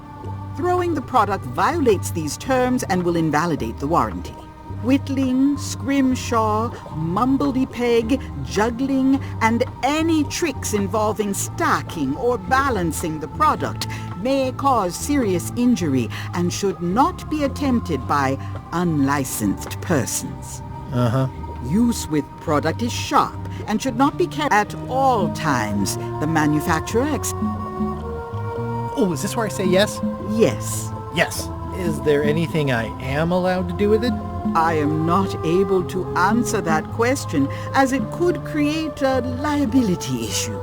Throwing the product violates these terms and will invalidate the warranty. Whittling, scrimshaw, mumbledy-peg, juggling, and any tricks involving stacking or balancing the product may cause serious injury and should not be attempted by unlicensed persons.
Uh-huh.
Use with product is sharp and should not be carried at all times. The manufacturer
Oh, is this where I say yes?
Yes.
Yes. Is there anything I am allowed to do with it?
I am not able to answer that question, as it could create a liability issue.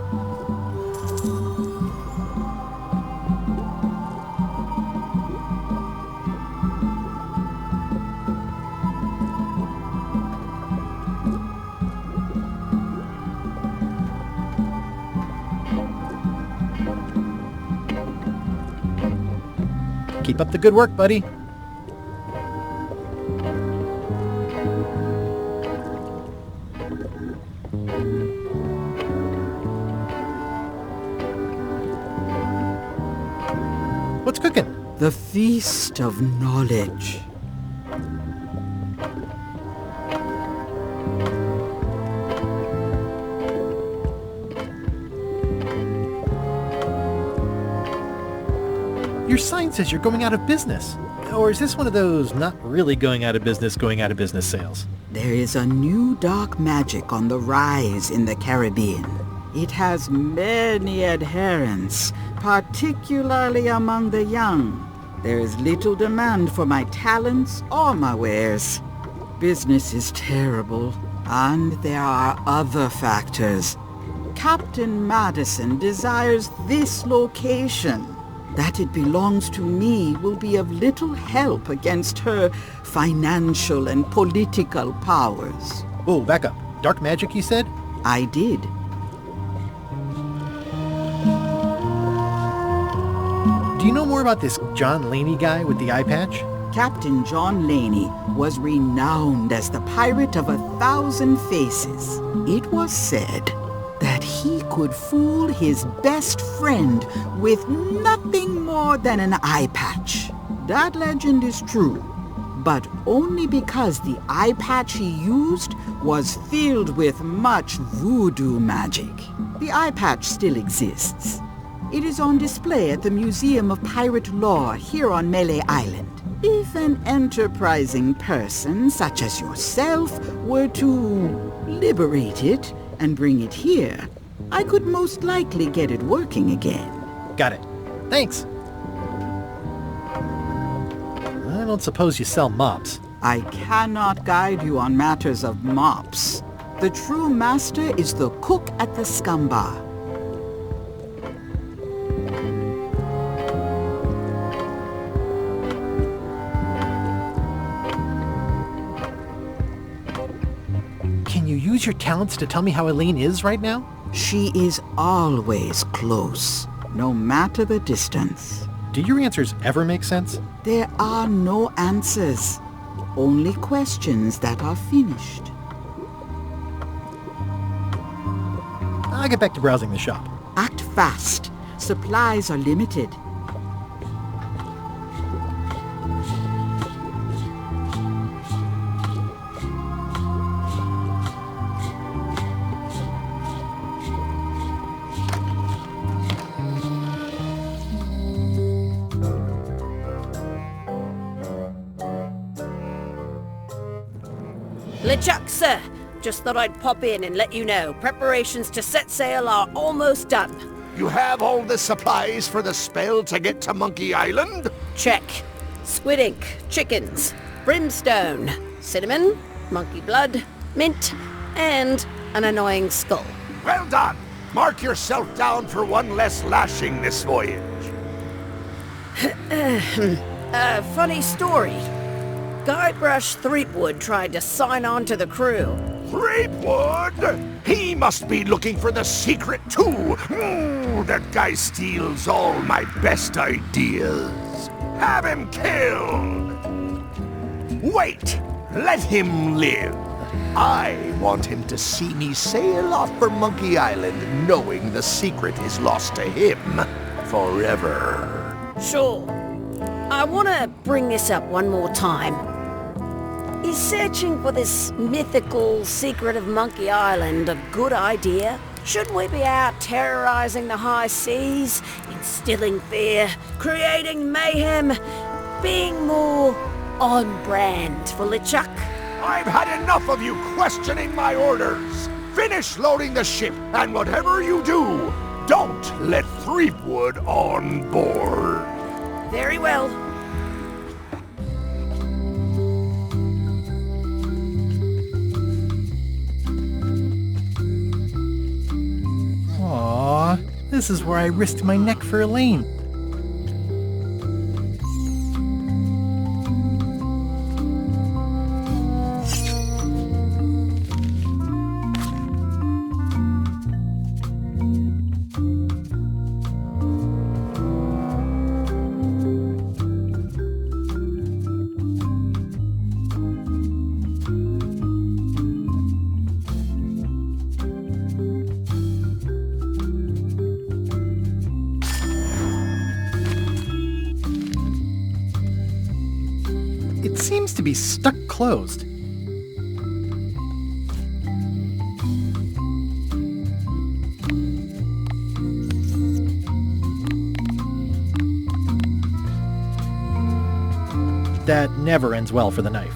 Keep up the good work, buddy. What's cooking?
The feast of knowledge.
Your sign says you're going out of business. Or is this one of those not really going out of business sales?
There is a new dark magic on the rise in the Caribbean. It has many adherents, particularly among the young. There is little demand for my talents or my wares. Business is terrible, and there are other factors. Captain Madison desires this location. That it belongs to me will be of little help against her financial and political powers.
Whoa, back up. Dark magic, you said?
I did.
Do you know more about this John Laney guy with the eye patch?
Captain John Laney was renowned as the pirate of 1,000 faces. It was said that he could fool his best friend with nothing more than an eye patch. That legend is true, but only because the eye patch he used was filled with much voodoo magic. The eye patch still exists. It is on display at the Museum of Pirate Lore here on Melee Island. If an enterprising person such as yourself were to liberate it and bring it here, I could most likely get it working again.
Got it. Thanks. I don't suppose you sell mops.
I cannot guide you on matters of mops. The true master is the cook at the scum bar.
Can you use your talents to tell me how Elaine is right now?
She is always close, no matter the distance.
Do your answers ever make sense?
There are no answers, only questions that are finished.
I'll get back to browsing the shop.
Act fast. Supplies are limited.
LeChuck, sir. Just thought I'd pop in and let you know. Preparations to set sail are almost done.
You have all the supplies for the spell to get to Monkey Island?
Check. Squid ink, chickens, brimstone, cinnamon, monkey blood, mint, and an annoying skull.
Well done! Mark yourself down for one less lashing this voyage.
Funny story. Guybrush Threepwood tried to sign on to the crew.
Threepwood? He must be looking for the secret too. That guy steals all my best ideas. Have him killed. Wait, let him live. I want him to see me sail off for Monkey Island knowing the secret is lost to him forever.
Sure. I want to bring this up one more time. Is searching for this mythical secret of Monkey Island a good idea? Shouldn't we be out terrorizing the high seas, instilling fear, creating mayhem, being more on brand for LeChuck?
I've had enough of you questioning my orders. Finish loading the ship, and whatever you do, don't let Threepwood on board.
Very well.
Aww, this is where I risked my neck for Elaine. It seems to be stuck closed. That never ends well for the knife.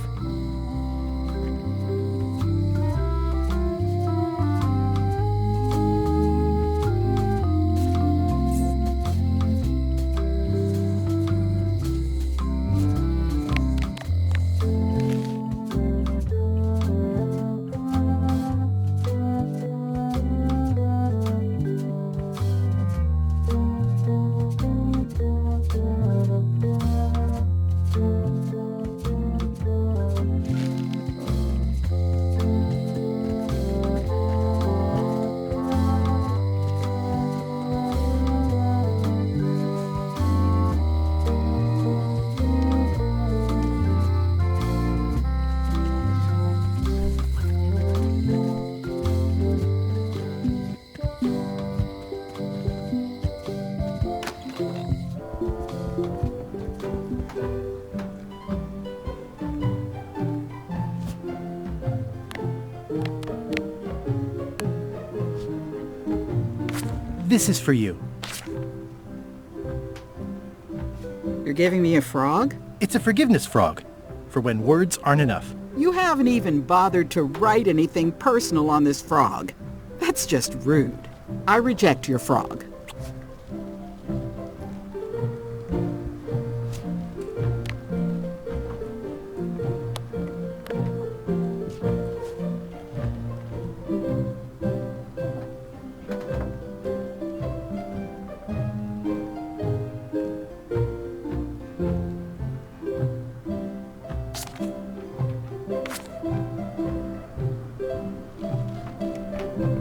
This is for you.
You're giving me a frog?
It's a forgiveness frog, for when words aren't enough.
You haven't even bothered to write anything personal on this frog. That's just rude. I reject your frog.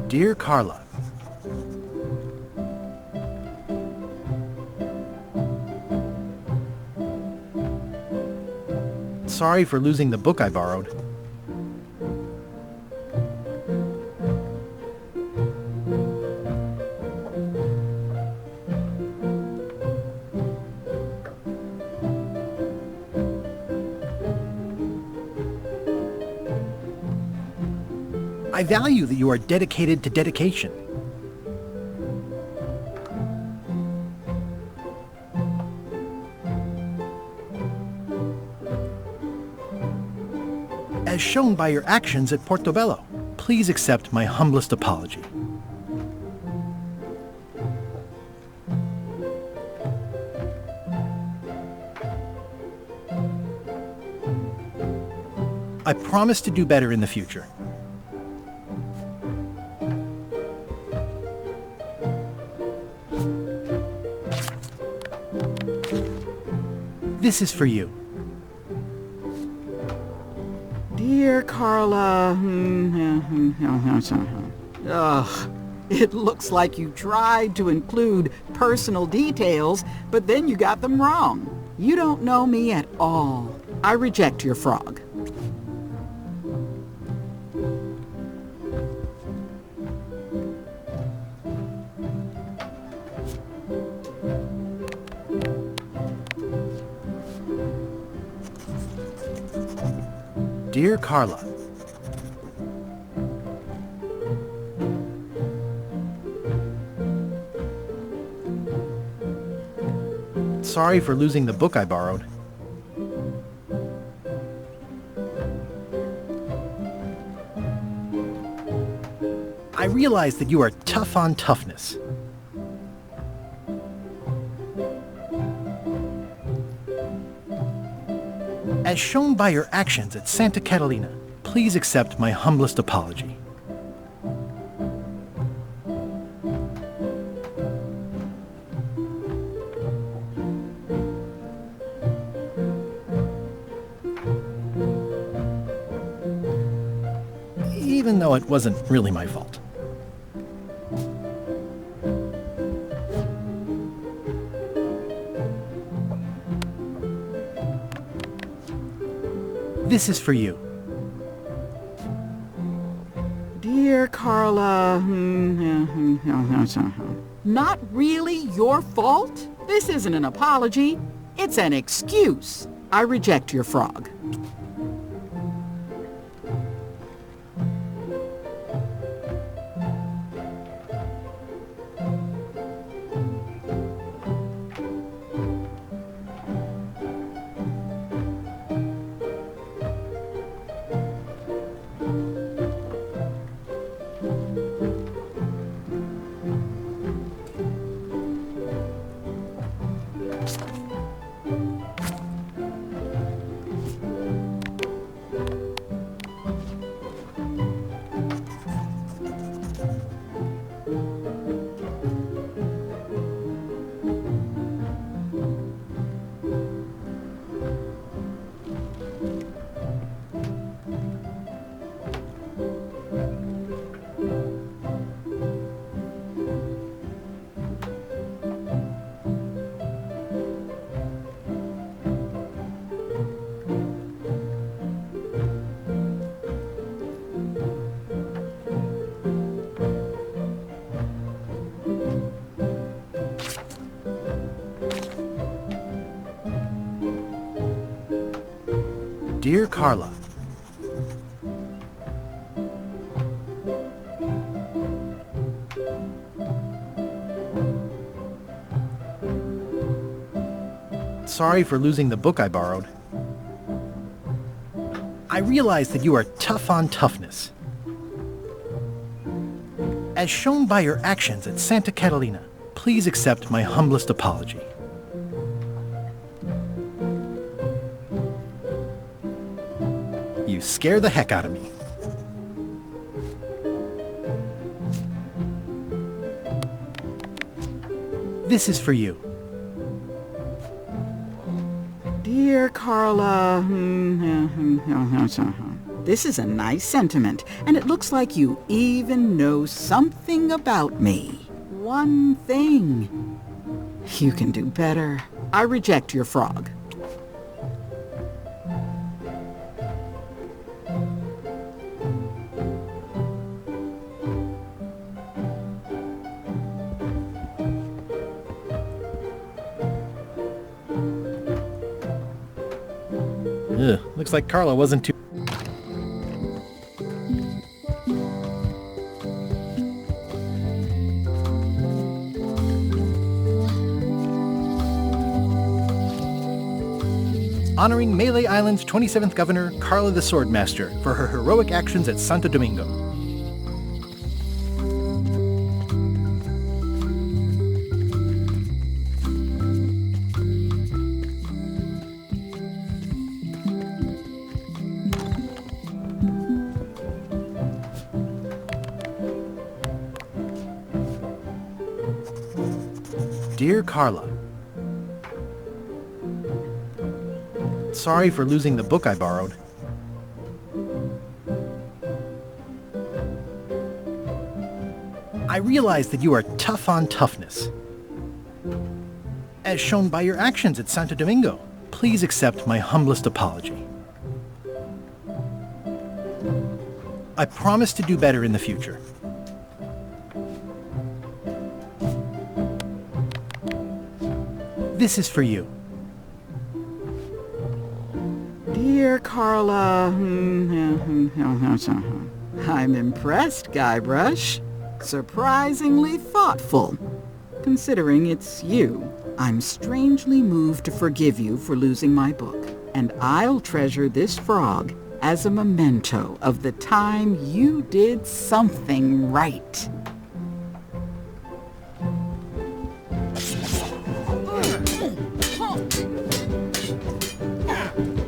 Dear Carla, sorry for losing the book I borrowed. I value that you are dedicated to dedication. As shown by your actions at Portobello, please accept my humblest apology. I promise to do better in the future. This is for you.
Dear Carla... Ugh, it looks like you tried to include personal details, but then you got them wrong. You don't know me at all. I reject your frog.
Dear Carla, sorry for losing the book I borrowed. I realize that you are tough on toughness. As shown by your actions at Santa Catalina, please accept my humblest apology. Even though it wasn't really my fault. This is for you.
Dear Carla... Not really your fault? This isn't an apology. It's an excuse. I reject your frog.
Dear Carla, Sorry for losing the book I borrowed. I realize that you are tough on toughness. As shown by your actions at Santa Catalina, please accept my humblest apology. You scare the heck out of me. This is for you.
Dear Carla, this is a nice sentiment, and it looks like you even know something about me. One thing. You can do better. I reject your frog.
Ugh, looks like Carla wasn't too... Honoring Melee Island's 27th Governor, Carla the Swordmaster, for her heroic actions at Santo Domingo. Dear Carla, sorry for losing the book I borrowed. I realize that you are tough on toughness. As shown by your actions at Santo Domingo, please accept my humblest apology. I promise to do better in the future. This is for you.
Dear Carla, I'm impressed, Guybrush. Surprisingly thoughtful. Considering it's you, I'm strangely moved to forgive you for losing my book, and I'll treasure this frog as a memento of the time you did something right.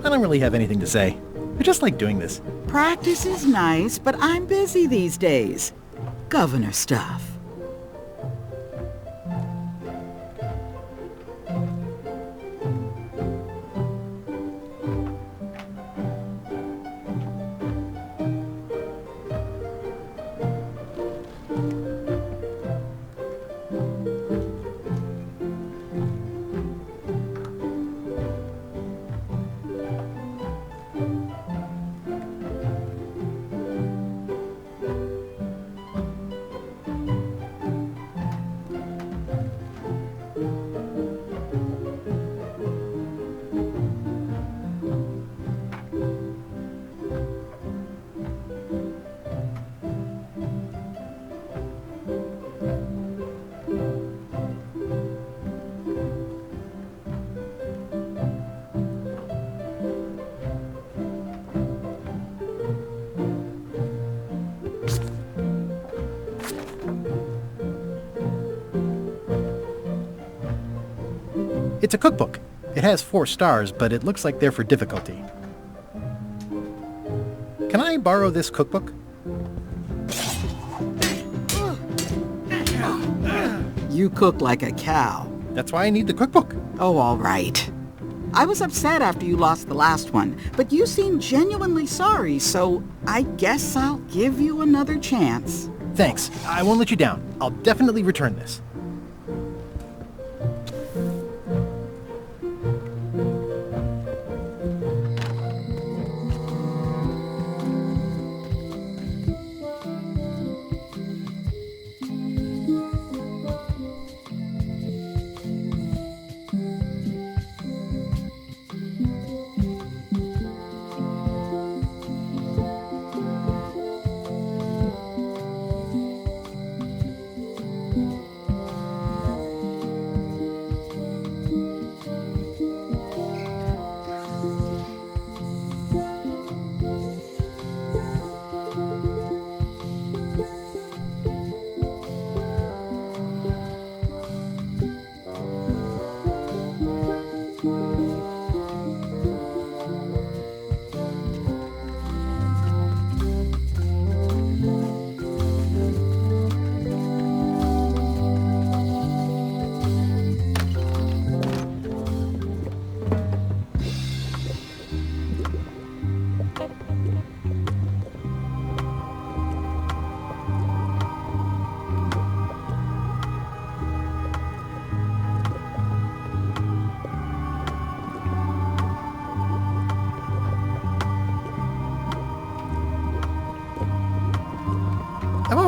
I don't really have anything to say. I just like doing this.
Practice is nice, but I'm busy these days. Governor stuff.
It's a cookbook. It has 4 stars, but it looks like they're for difficulty. Can I borrow this cookbook?
You cook like a cow.
That's why I need the cookbook.
Oh, all right. I was upset after you lost the last one, but you seemed genuinely sorry, so I guess I'll give you another chance.
Thanks. I won't let you down. I'll definitely return this.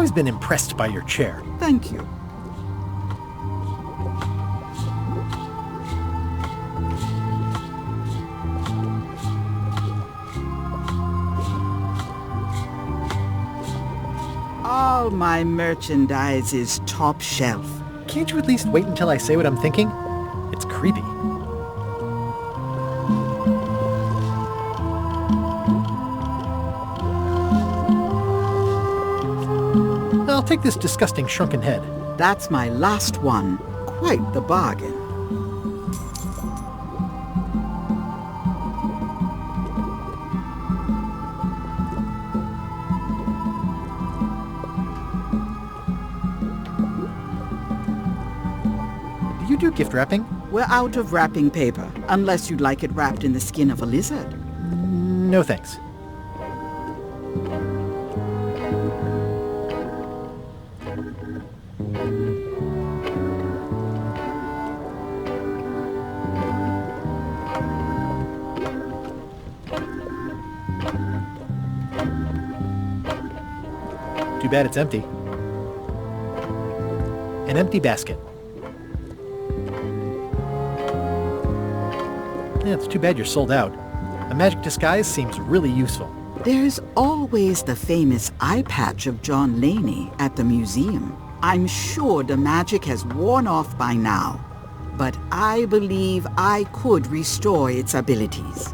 always been impressed by your chair.
Thank you. All my merchandise is top shelf.
Can't you at least wait until I say what I'm thinking? It's creepy. I'll take this disgusting shrunken head.
That's my last one. Quite the bargain.
Do you do gift wrapping?
We're out of wrapping paper, unless you'd like it wrapped in the skin of a lizard.
No thanks. Too bad it's empty. An empty basket. Yeah, it's too bad you're sold out. A magic disguise seems really useful.
There's always the famous eye patch of John Laney at the museum. I'm sure the magic has worn off by now, but I believe I could restore its abilities.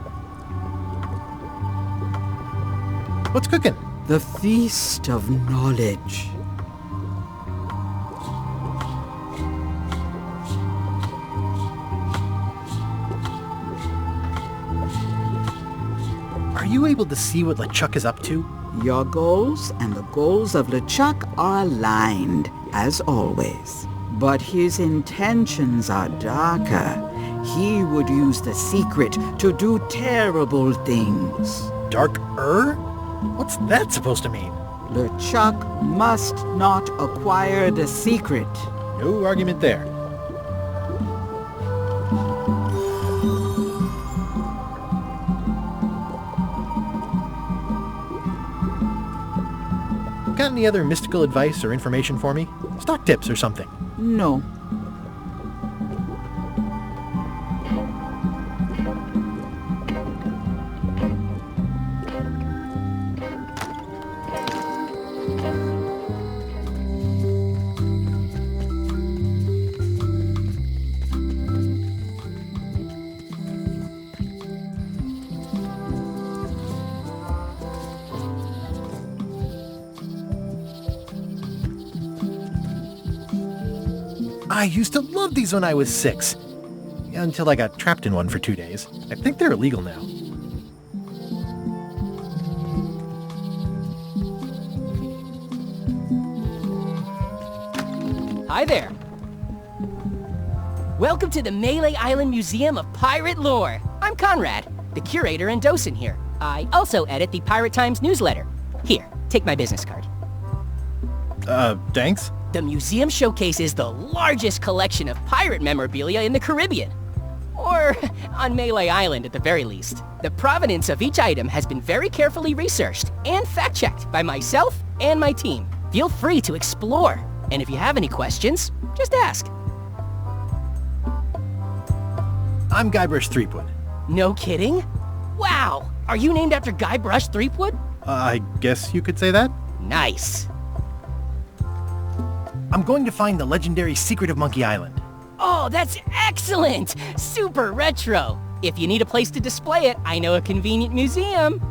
What's cooking?
The Feast of Knowledge.
Are you able to see what LeChuck is up to?
Your goals and the goals of LeChuck are aligned, as always. But his intentions are darker. He would use the secret to do terrible things.
Darker? What's that supposed to mean?
LeChuck must not acquire the secret.
No argument there. Got any other mystical advice or information for me? Stock tips or something?
No.
I used to love these when I was 6. Until I got trapped in one for 2 days. I think they're illegal now.
Hi there. Welcome to the Melee Island Museum of Pirate Lore. I'm Conrad, the curator and docent here. I also edit the Pirate Times newsletter. Here, take my business card.
Thanks?
The museum showcases the largest collection of pirate memorabilia in the Caribbean. Or on Melee Island at the very least. The provenance of each item has been very carefully researched and fact-checked by myself and my team. Feel free to explore. And if you have any questions, just ask.
I'm Guybrush Threepwood.
No kidding? Wow! Are you named after Guybrush Threepwood?
I guess you could say that?
Nice.
I'm going to find the legendary secret of Monkey Island.
Oh, that's excellent! Super retro! If you need a place to display it, I know a convenient museum.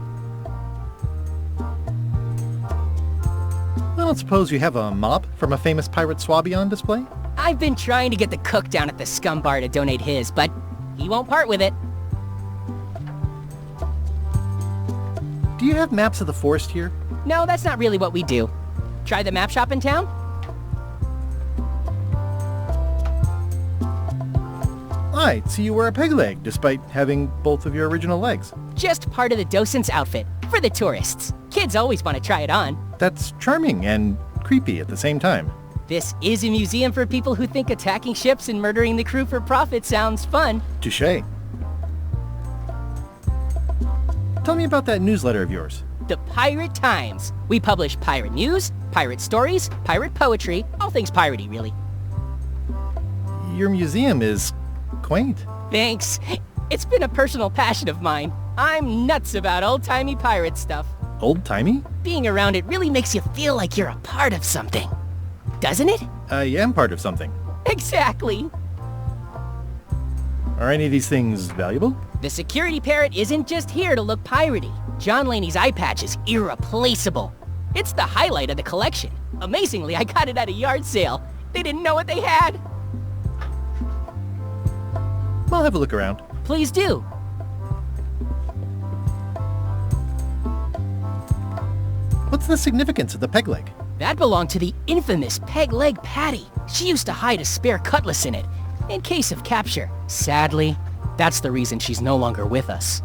I don't suppose you have a mop from a famous pirate swabby on display?
I've been trying to get the cook down at the Scum Bar to donate his, but he won't part with it.
Do you have maps of the forest here?
No, that's not really what we do. Try the map shop in town?
I'd see you wear a peg leg, despite having both of your original legs.
Just part of the docent's outfit, for the tourists. Kids always want to try it on.
That's charming and creepy at the same time.
This is a museum for people who think attacking ships and murdering the crew for profit sounds fun.
Touché. Tell me about that newsletter of yours.
The Pirate Times. We publish pirate news, pirate stories, pirate poetry, all things piratey, really.
Your museum is quaint.
Thanks. It's been a personal passion of mine. I'm nuts about old-timey pirate stuff.
Old-timey?
Being around it really makes you feel like you're a part of something. Doesn't it?
I am part of something.
Exactly.
Are any of these things valuable?
The security parrot isn't just here to look piratey. John Laney's eye patch is irreplaceable. It's the highlight of the collection. Amazingly, I got it at a yard sale. They didn't know what they had.
I'll have a look around.
Please do.
What's the significance of the peg leg?
That belonged to the infamous Peg Leg Patty. She used to hide a spare cutlass in it, in case of capture. Sadly, that's the reason she's no longer with us.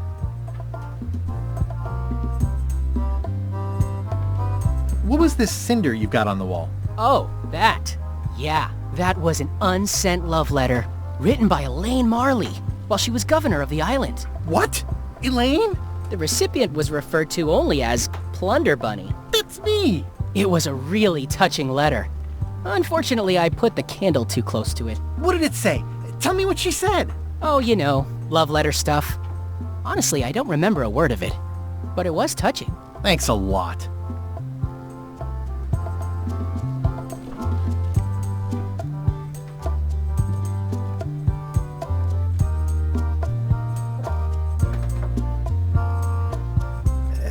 What was this cinder you've got on the wall?
Oh, that. Yeah, that was an unsent love letter, written by Elaine Marley, while she was governor of the island.
What? Elaine?
The recipient was referred to only as Plunder Bunny.
That's me!
It was a really touching letter. Unfortunately, I put the candle too close to it.
What did it say? Tell me what she said.
Oh, you know, love letter stuff. Honestly, I don't remember a word of it, but it was touching.
Thanks a lot.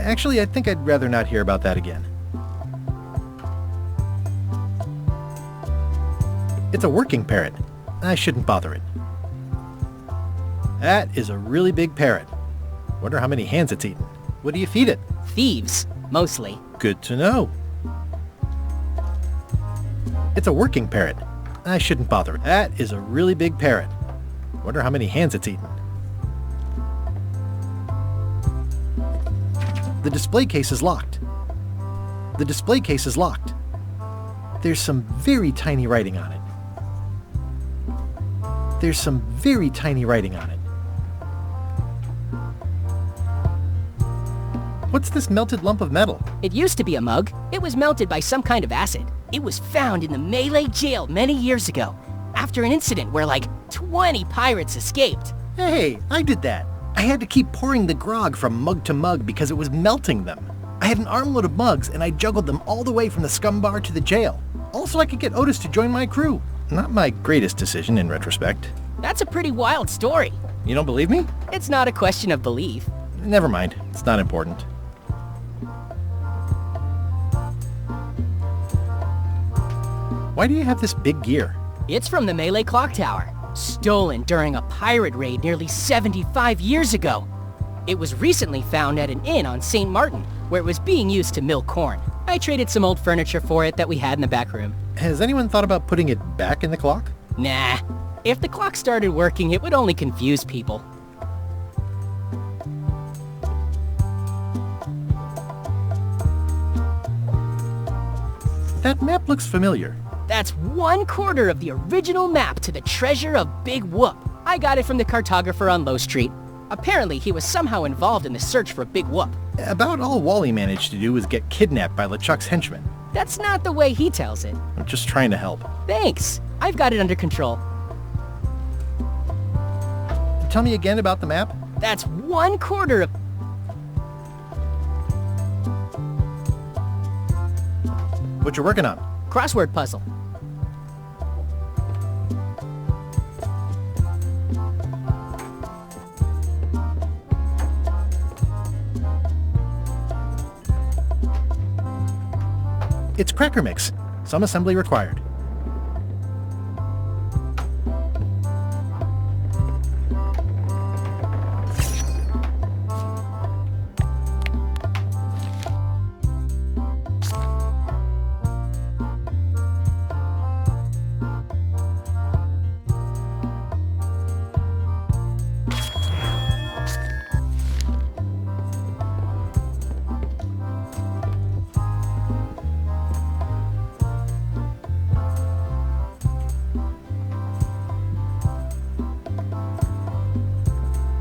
Actually, I think I'd rather not hear about that again. It's a working parrot. I shouldn't bother it. That is a really big parrot. Wonder how many hands it's eaten. What do you feed it?
Thieves, mostly.
Good to know. It's a working parrot. I shouldn't bother it. That is a really big parrot. Wonder how many hands it's eaten. The display case is locked. The display case is locked. There's some very tiny writing on it. There's some very tiny writing on it. What's this melted lump of metal?
It used to be a mug. It was melted by some kind of acid. It was found in the Malay jail many years ago, after an incident where like 20 pirates escaped.
Hey, I did that. I had to keep pouring the grog from mug to mug because it was melting them. I had an armload of mugs and I juggled them all the way from the scum bar to the jail. Also, I could get Otis to join my crew. Not my greatest decision in retrospect.
That's a pretty wild story.
You don't believe me?
It's not a question of belief.
Never mind. It's not important. Why do you have this big gear?
It's from the Malay clock tower. Stolen during a pirate raid nearly 75 years ago. It was recently found at an inn on St. Martin, where it was being used to mill corn. I traded some old furniture for it that we had in the back room.
Has anyone thought about putting it back in the clock?
Nah. If the clock started working, it would only confuse people.
That map looks familiar.
That's 1/4 of the original map to the treasure of Big Whoop. I got it from the cartographer on Low Street. Apparently, he was somehow involved in the search for Big Whoop.
About all Wally managed to do was get kidnapped by LeChuck's henchmen.
That's not the way he tells it.
I'm just trying to help.
Thanks. I've got it under control.
Tell me again about the map?
That's 1/4 of...
What you working on?
Crossword puzzle.
It's cracker mix. Some assembly required.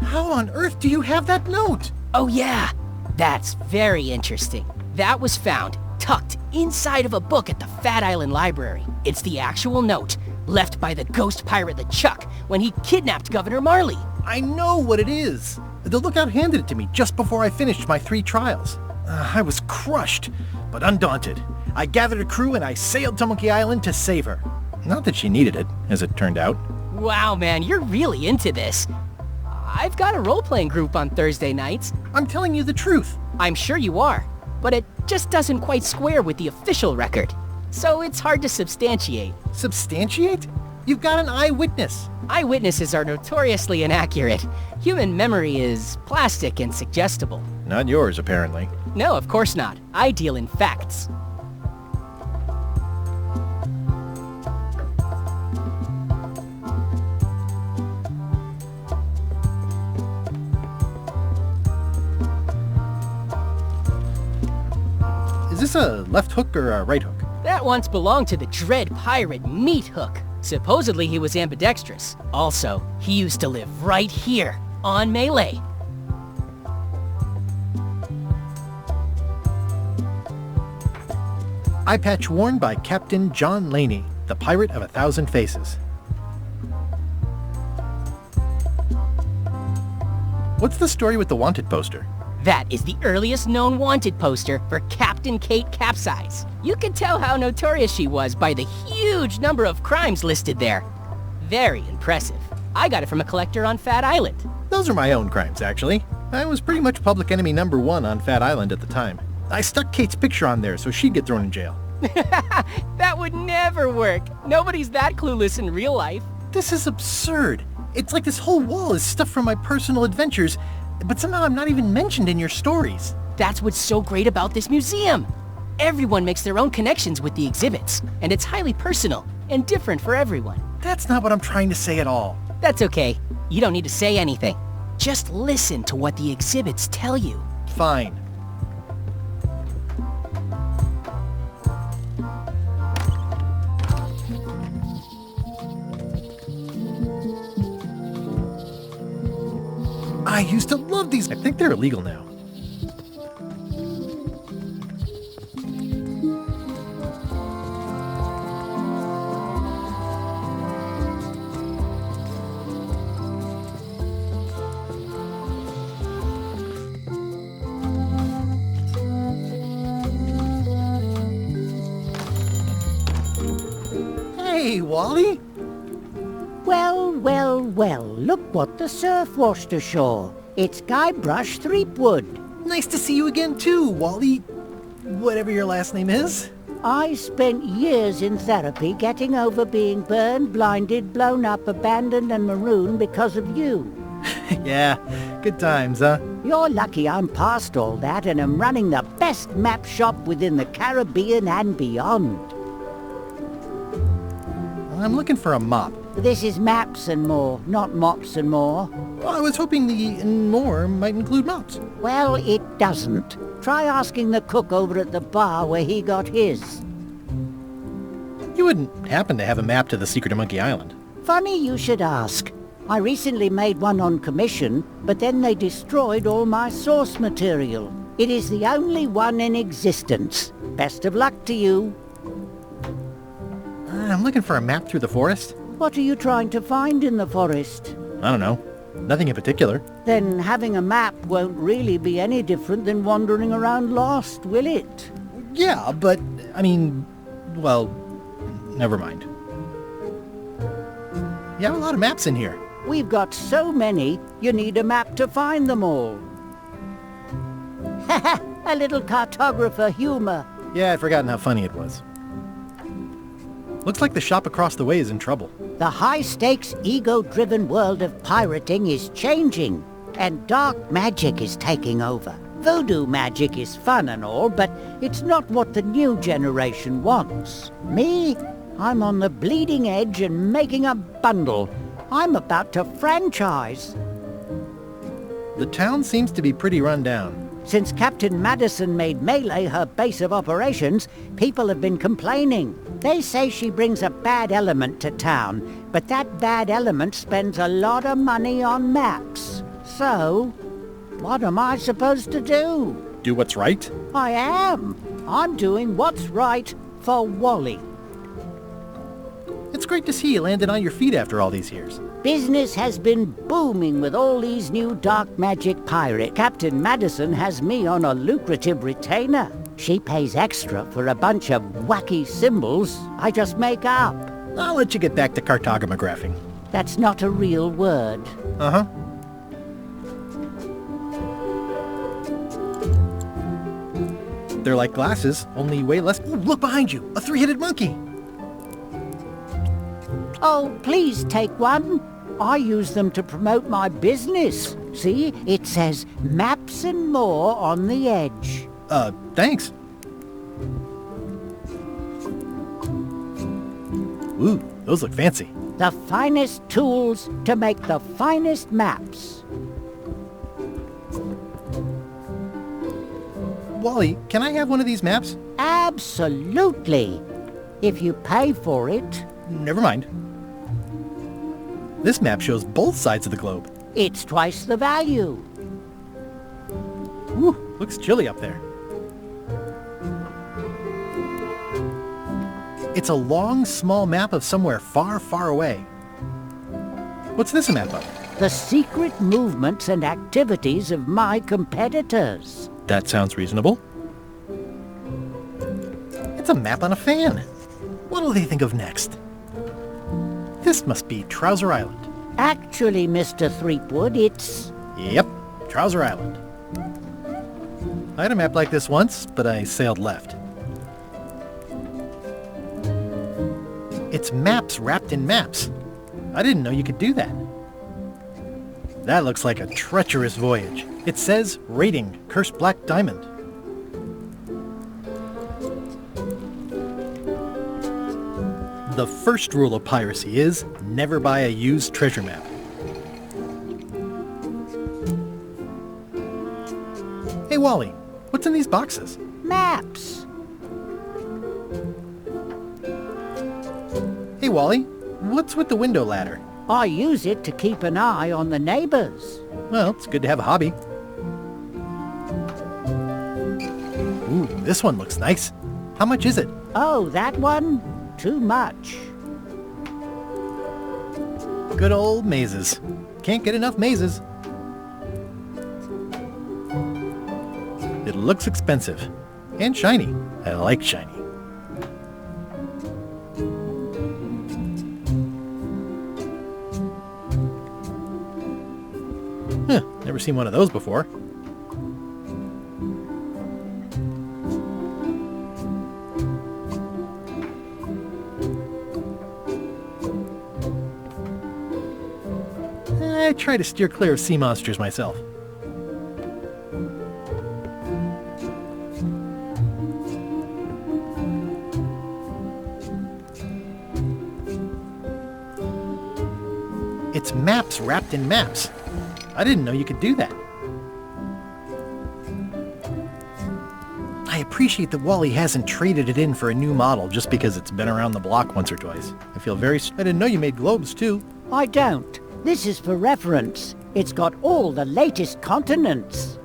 How on earth do you have that note?
Oh yeah, That's very interesting. That was found tucked inside of a book at the Fat Island Library. It's the actual note left by the ghost pirate LeChuck when he kidnapped Governor Marley.
I know what it is. The lookout handed it to me just before I finished my 3 trials. I was crushed, but undaunted. I gathered a crew and I sailed to Monkey Island to save her. Not that she needed it, as it turned out.
Wow, man, you're really into this. I've got a role-playing group on Thursday nights.
I'm telling you the truth.
I'm sure you are, but it just doesn't quite square with the official record. So it's hard to substantiate.
Substantiate? You've got an eyewitness.
Eyewitnesses are notoriously inaccurate. Human memory is plastic and suggestible.
Not yours, apparently.
No, of course not. I deal in facts.
Is this a left hook or a right hook?
That once belonged to the dread pirate Meat Hook. Supposedly he was ambidextrous. Also, he used to live right here, on Melee.
Eye patch worn by Captain John Laney, the Pirate of 1,000 Faces. What's the story with the wanted poster?
That is the earliest known wanted poster for Captain Kate Capsize. You can tell how notorious she was by the huge number of crimes listed there. Very impressive. I got it from a collector on Fat Island.
Those are my own crimes, actually. I was pretty much public enemy #1 on Fat Island at the time. I stuck Kate's picture on there so she'd get thrown in jail.
That would never work. Nobody's that clueless in real life.
This is absurd. It's like this whole wall is stuff from my personal adventures, but somehow I'm not even mentioned in your stories.
That's what's so great about this museum. Everyone makes their own connections with the exhibits, and it's highly personal and different for everyone.
That's not what I'm trying to say at all.
That's okay. You don't need to say anything. Just listen to what the exhibits tell you.
Fine. I used to love these. I think they're illegal now. Hey, Wally.
Well, well, well, look what the surf washed ashore. It's Guybrush Threepwood.
Nice to see you again too, Wally. Whatever your last name is.
I spent years in therapy getting over being burned, blinded, blown up, abandoned and marooned because of you.
Yeah, good times, huh?
You're lucky I'm past all that and am running the best map shop within the Caribbean and beyond.
I'm looking for a mop.
This is maps and more, not mops and more.
Well, I was hoping the and more might include mops.
Well, it doesn't. Try asking the cook over at the bar where he got his.
You wouldn't happen to have a map to the secret of Monkey Island.
Funny you should ask. I recently made one on commission, but then they destroyed all my source material. It is the only one in existence. Best of luck to you.
I'm looking for a map through the forest.
What are you trying to find in the forest?
I don't know. Nothing in particular.
Then having a map won't really be any different than wandering around lost, will it?
Yeah, but, I mean, well, never mind. You have a lot of maps in here.
We've got so many, you need a map to find them all. Haha, a little cartographer humor.
Yeah, I'd forgotten how funny it was. Looks like the shop across the way is in trouble.
The high-stakes, ego-driven world of pirating is changing, and dark magic is taking over. Voodoo magic is fun and all, but it's not what the new generation wants. Me? I'm on the bleeding edge and making a bundle. I'm about to franchise.
The town seems to be pretty run down.
Since Captain Madison made Melee her base of operations, people have been complaining. They say she brings a bad element to town, but that bad element spends a lot of money on maps. So, what am I supposed to do?
do what's right?
I am. I'm doing what's right for Wally.
It's great to see you landed on your feet after all these years.
Business has been booming with all these new dark magic pirates. Captain Madison has me on a lucrative retainer. She pays extra for a bunch of wacky symbols I just make up.
I'll let you get back to cartographing.
That's not a real word.
Uh-huh. They're like glasses, only way less... Ooh, look behind you! A three-headed monkey!
Oh, please take one. I use them to promote my business. See, it says Maps and More on the edge.
Thanks. Ooh, those look fancy.
The finest tools to make the finest maps.
Wally, can I have one of these maps?
Absolutely. If you pay for it.
Never mind. This map shows both sides of the globe.
It's twice the value.
Ooh, looks chilly up there. It's a long, small map of somewhere far, far away. What's this a map of?
The secret movements and activities of my competitors.
That sounds reasonable. It's a map on a fan. What'll they think of next? This must be Trouser Island.
Actually, Mr. Threepwood, it's...
Yep, Trouser Island. I had a map like this once, but I sailed left. It's maps wrapped in maps. I didn't know you could do that. That looks like a treacherous voyage. It says, rating, Cursed Black Diamond. The first rule of piracy is, never buy a used treasure map. Hey Wally, what's in these boxes?
Maps.
Hey Wally, what's with the window ladder?
I use it to keep an eye on the neighbors.
Well, it's good to have a hobby. Ooh, this one looks nice. How much is it?
Oh, that one? Too much.
Good old mazes. Can't get enough mazes. It looks expensive. And shiny. I like shiny. Huh, never seen one of those before. I try to steer clear of sea monsters myself. It's maps wrapped in maps. I didn't know you could do that. I appreciate that Wally hasn't traded it in for a new model just because it's been around the block once or twice. I feel very... I didn't know you made globes too.
I don't. This is for reference. It's got all the latest continents.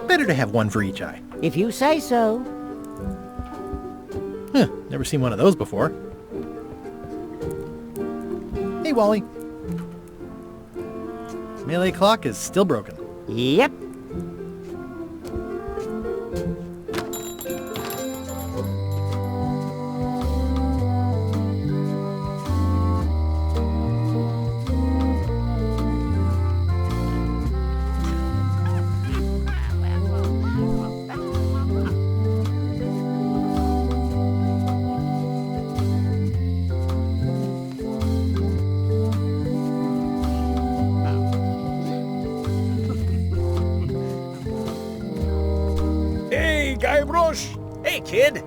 Better to have one for each eye.
If you say so.
Huh, never seen one of those before. Hey, Wally. Melee clock is still broken.
Yep.
Hey, Guybrush!
Hey, kid!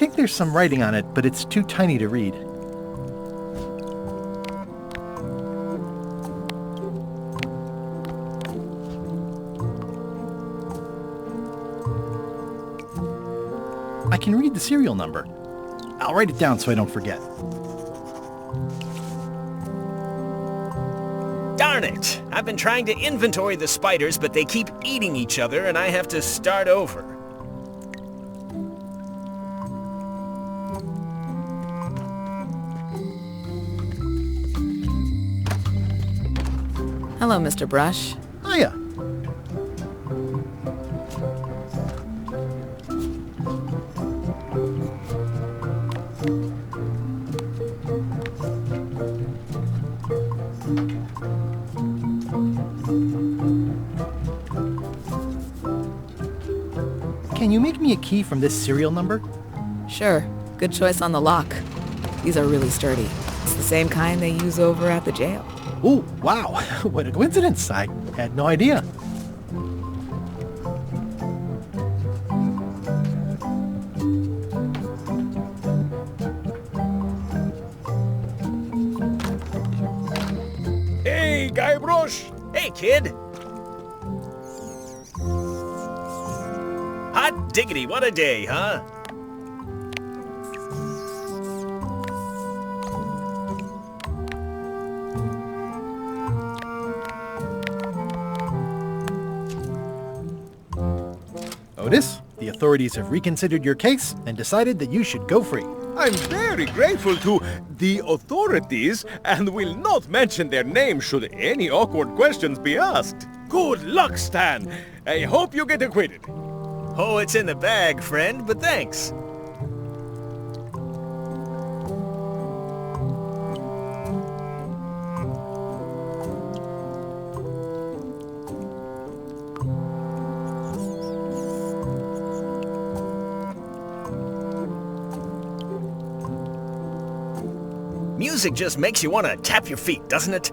think there's some writing on it, but it's too tiny to read. I can read the serial number. I'll write it down so I don't forget.
Darn it! I've been trying to inventory the spiders, but they keep eating each other and I have to start over.
Hello, Mr. Brush.
Hiya. Can you make me a key from this serial number?
Sure. Good choice on the lock. These are really sturdy. It's the same kind they use over at the jail.
Ooh, wow. What a coincidence. I had no idea.
Hey, Guybrush!
Hey, kid! Hot diggity, what a day, huh?
Otis, the authorities have reconsidered your case and decided that you should go free.
I'm very grateful to the authorities and will not mention their name should any awkward questions be asked. Good luck, Stan. I hope you get acquitted.
Oh, it's in the bag, friend, but thanks. Music just makes you want to tap your feet, doesn't it?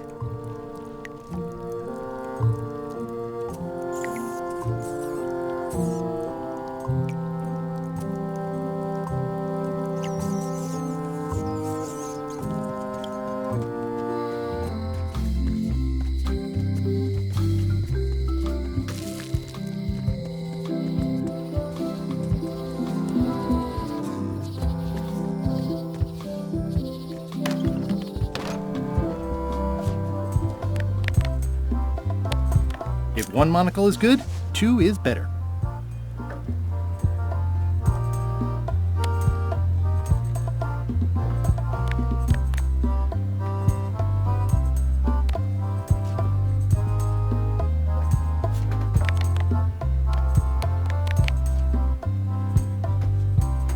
If one monocle is good, two is better.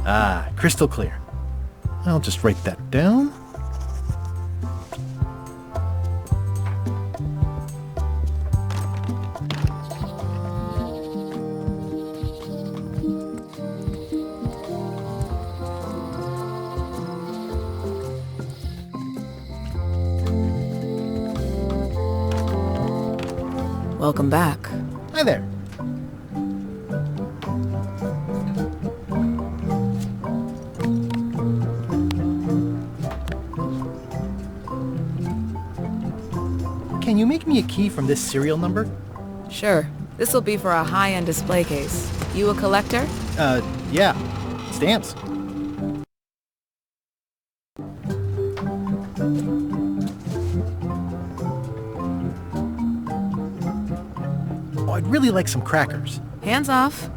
Ah, crystal clear. I'll just write that down.
Welcome back.
Hi there. Can you make me a key from this serial number?
Sure. This'll be for a high-end display case. You a collector?
Yeah. Stamps. Oh, I'd really like some crackers.
Hands off.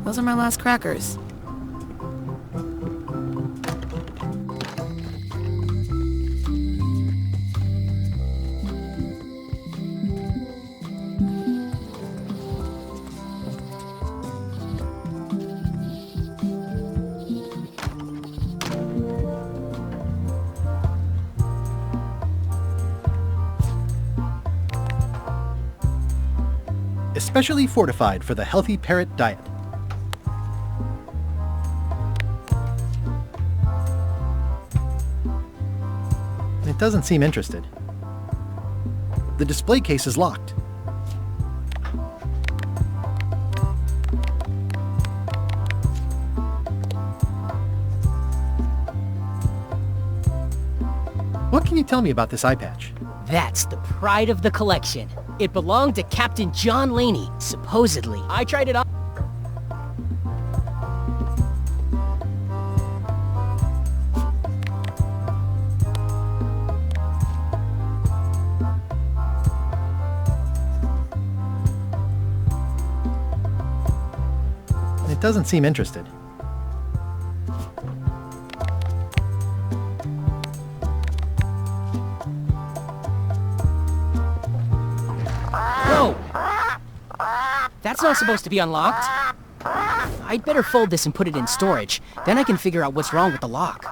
Those are my last crackers.
Especially fortified for the healthy parrot diet. It doesn't seem interested. The display case is locked. What can you tell me about this eye patch?
That's the pride of the collection. It belonged to Captain John Laney, supposedly. I tried it on.
It doesn't seem interested.
Whoa! That's not supposed to be unlocked. I'd better fold this and put it in storage. Then I can figure out what's wrong with the lock.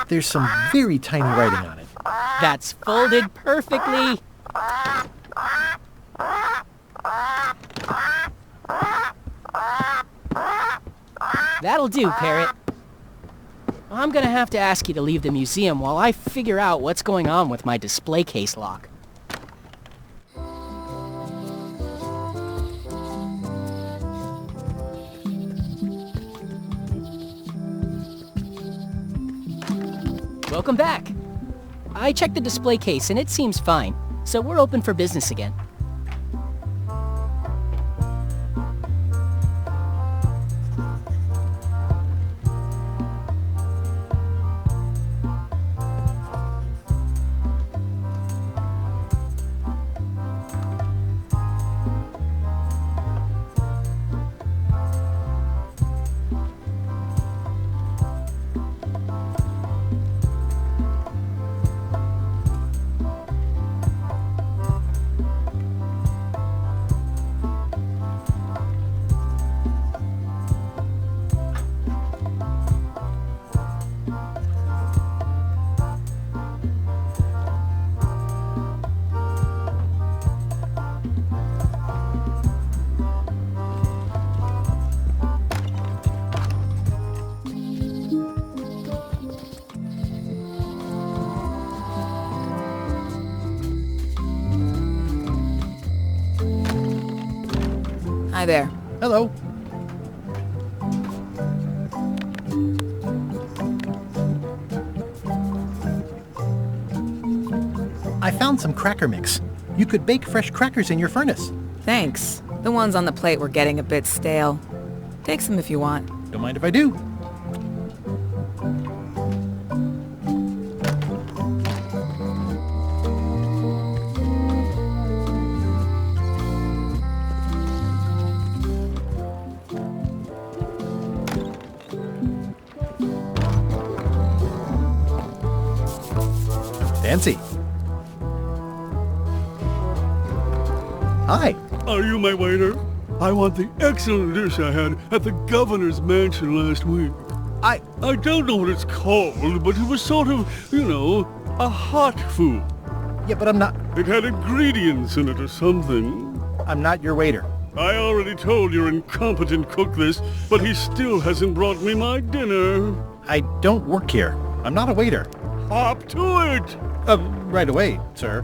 There's some very tiny writing on it.
That's folded perfectly. That'll do, Parrot. I'm gonna have to ask you to leave the museum while I figure out what's going on with my display case lock. Welcome back. I checked the display case and it seems fine, so we're open for business again.
Hi there.
Hello. I found some cracker mix. You could bake fresh crackers in your furnace.
Thanks. The ones on the plate were getting a bit stale. Take some if you want.
Don't mind if I do. Fancy. Hi.
Are you my waiter? I want the excellent dish I had at the governor's mansion last week. I don't know what it's called, but it was sort of, you know, a hot food.
Yeah, but I'm not...
It had ingredients in it or something.
I'm not your waiter.
I already told your incompetent cook this, but he still hasn't brought me my dinner.
I don't work here. I'm not a waiter.
Hop to it!
Right away, sir.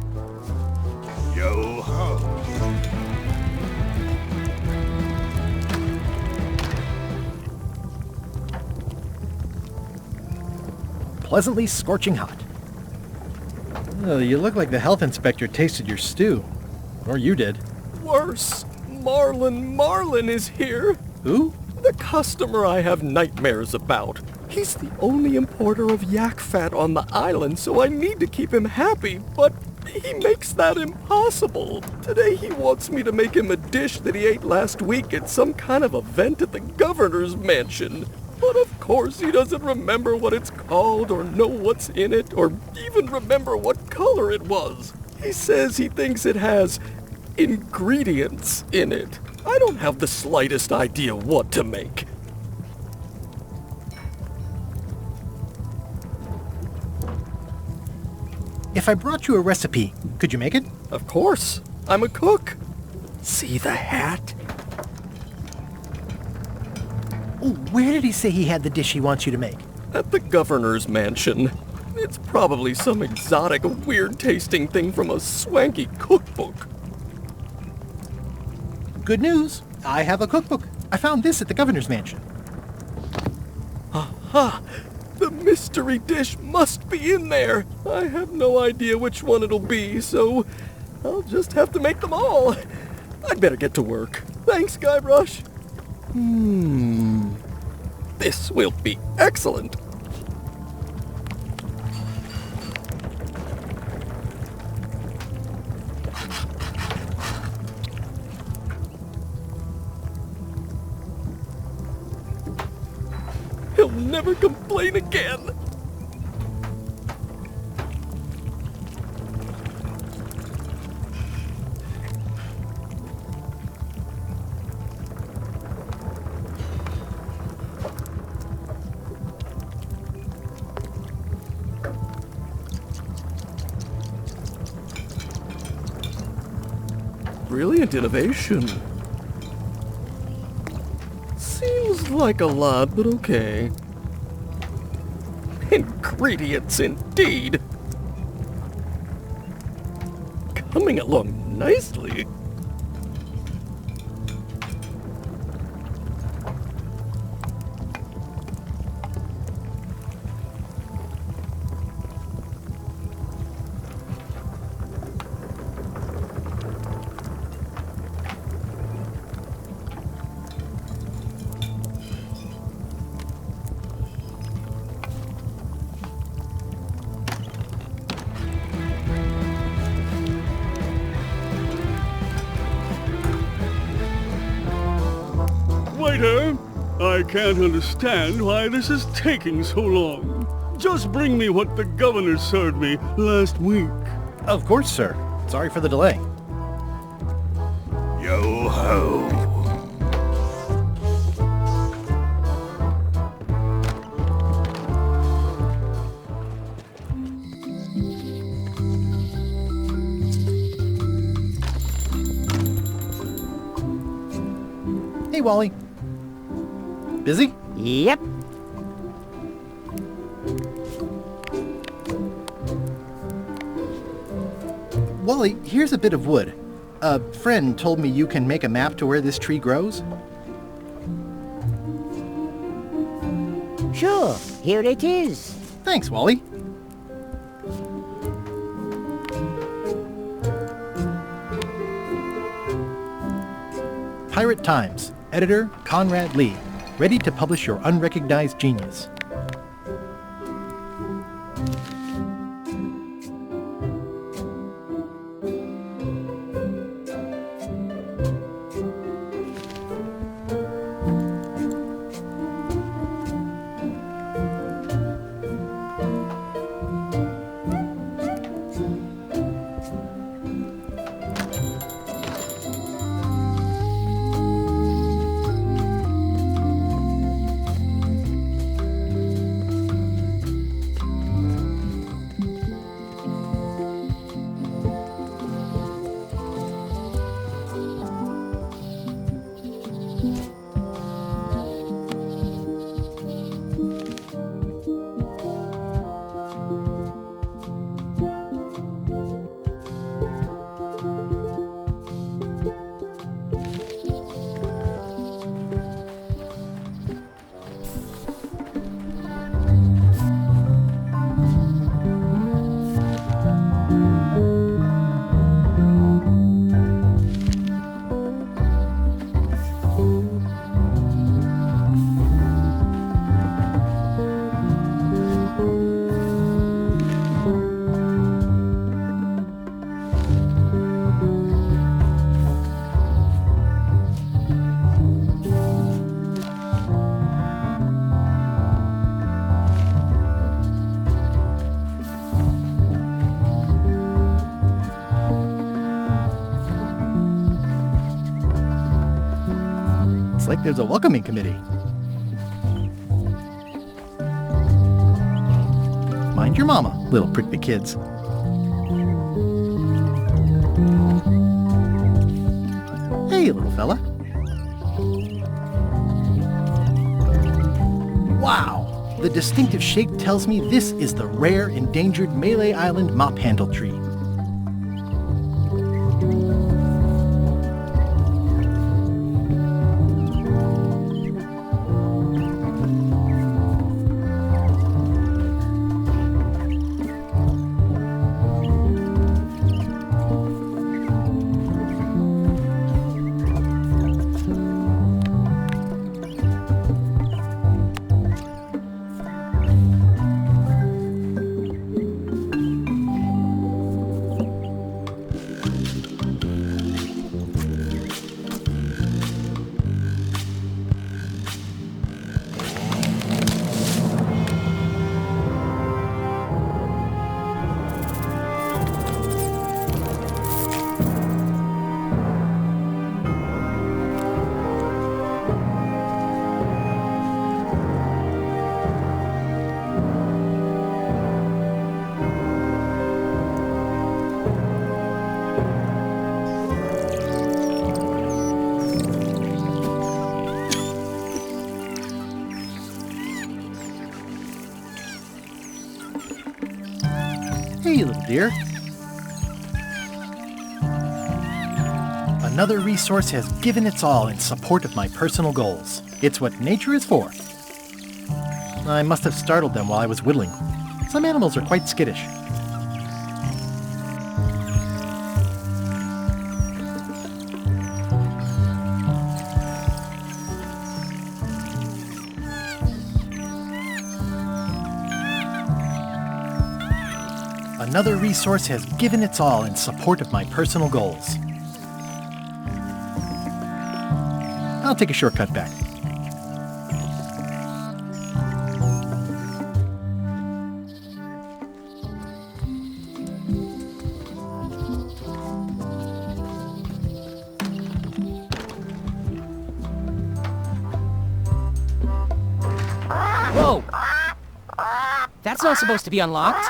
Yo-ho.
Pleasantly scorching hot. Oh, you look like the health inspector tasted your stew. Or you did.
Worse. Marlin is here.
Who?
The customer I have nightmares about. He's the only importer of yak fat on the island, so I need to keep him happy, but he makes that impossible. Today he wants me to make him a dish that he ate last week at some kind of event at the governor's mansion. But of course he doesn't remember what it's called or know what's in it or even remember what color it was. He says he thinks it has ingredients in it. I don't have the slightest idea what to make.
If I brought you a recipe, could you make it?
Of course. I'm a cook. See the hat?
Oh, where did he say he had the dish he wants you to make?
At the governor's mansion. It's probably some exotic, weird-tasting thing from a swanky cookbook.
Good news. I have a cookbook. I found this at the governor's mansion.
Aha! The mystery dish must be in there. I have no idea which one it'll be, so I'll just have to make them all. I'd better get to work. Thanks, Guybrush. This will be excellent. He'll never complain again. Brilliant innovation. Seems like a lot, but okay. Ingredients indeed. Coming along nicely.
Waiter, I can't understand why this is taking so long. Just bring me what the governor served me last week.
Of course, sir. Sorry for the delay.
Yo-ho.
Hey, Wally. Busy?
Yep.
Wally, here's a bit of wood. A friend told me you can make a map to where this tree grows.
Sure, here it is.
Thanks, Wally. Pirate Times, editor Conrad Lee, ready to publish your unrecognized genius. It's like there's a welcoming committee. Mind your mama, little prickly kids. Hey, little fella. Wow! The distinctive shape tells me this is the rare endangered Malay Island mop handle tree. Hey, little dear. Another resource has given its all in support of my personal goals. It's what nature is for. I must have startled them while I was whittling. Some animals are quite skittish. Another resource has given its all in support of my personal goals. I'll take a shortcut back.
Whoa! That's not supposed to be unlocked.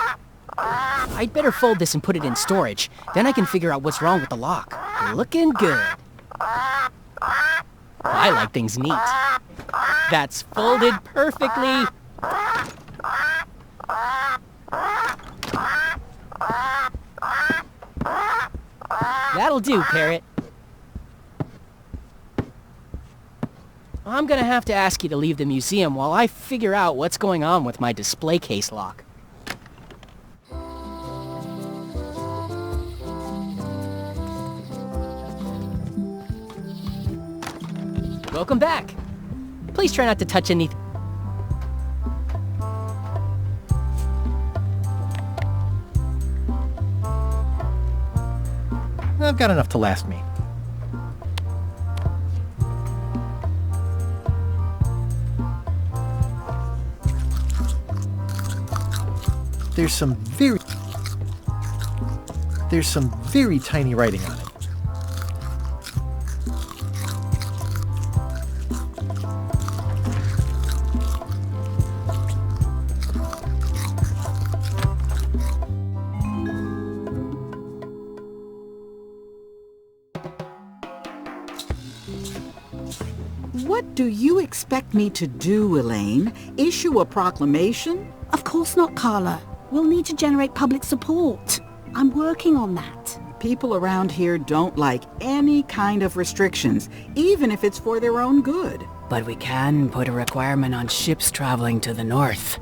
I'd better fold this and put it in storage. Then I can figure out what's wrong with the lock. Looking good. I like things neat. That's folded perfectly. That'll do, Parrot. I'm gonna have to ask you to leave the museum while I figure out what's going on with my display case lock. Welcome back. Please try not to touch anything.
I've got enough to last me. There's some very tiny writing on it.
What do you expect me to do, Elaine? Issue a proclamation?
Of course not, Carla. We'll need to generate public support. I'm working on that.
People around here don't like any kind of restrictions, even if it's for their own good.
But we can put a requirement on ships traveling to the north.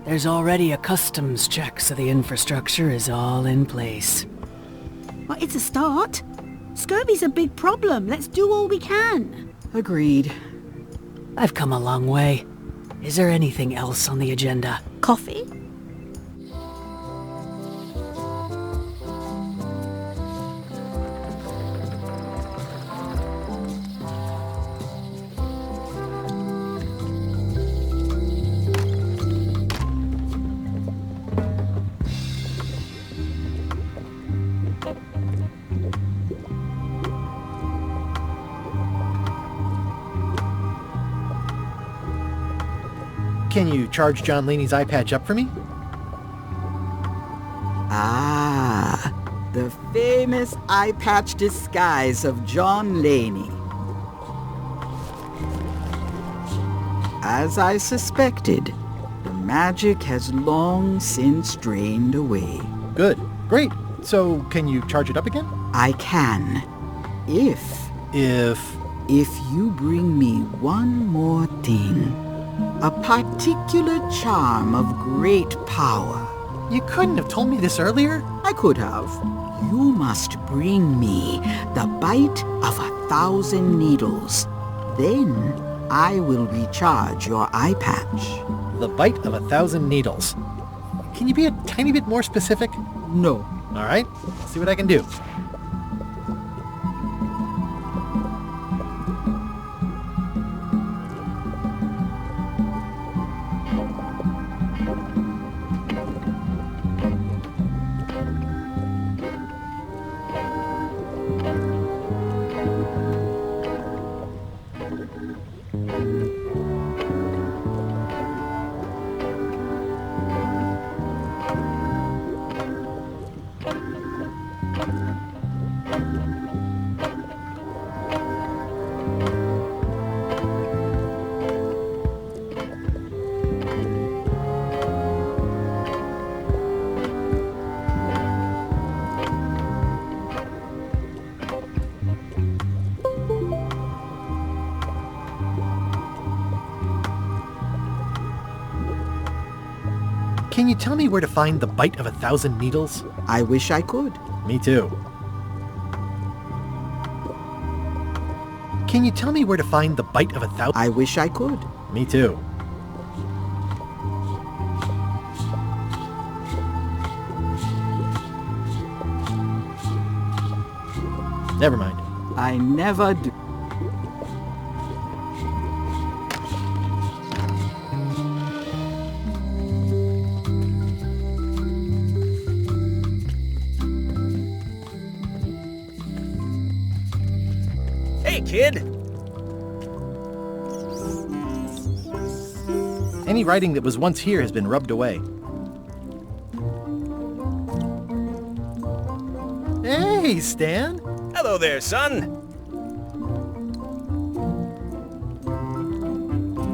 There's already a customs check, so the infrastructure is all in place.
Well, it's a start. Scurvy's a big problem. Let's do all we can.
Agreed.
I've come a long way. Is there anything else on the agenda?
Coffee?
Can you charge John Laney's eye patch up for me?
Ah, the famous eye patch disguise of John Laney. As I suspected, the magic has long since drained away.
Good. Great. So, can you charge it up again?
I can. If you bring me one more thing. A particular charm of great power.
You couldn't have told me this earlier?
I could have. You must bring me the bite of 1,000 needles. Then I will recharge your eye patch.
The bite of 1,000 needles. Can you be a tiny bit more specific?
No.
All right, let's see what I can do. Can you tell me where to find the bite of 1,000 needles?
I wish I could.
Me too. Can you tell me where to find the bite of 1,000?
I wish I could.
Me too. Never mind.
I never do.
Hey, kid!
Any writing that was once here has been rubbed away. Hey, Stan!
Hello there, son!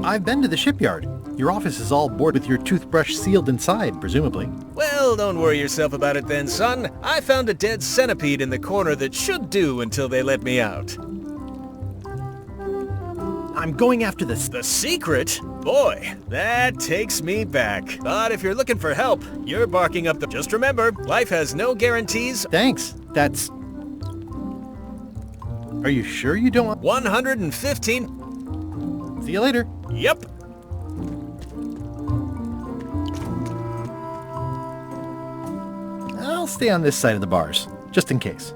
I've been to the shipyard. Your office is all boarded with your toothbrush sealed inside, presumably.
Well, don't worry yourself about it then, son. I found a dead centipede in the corner that should do until they let me out.
I'm going after this.
The secret? Boy, that takes me back. But if you're looking for help, you're barking up the... Just remember, life has no guarantees.
Thanks. That's... Are you sure you don't want...
115...
See you later.
Yep.
I'll stay on this side of the bars, just in case.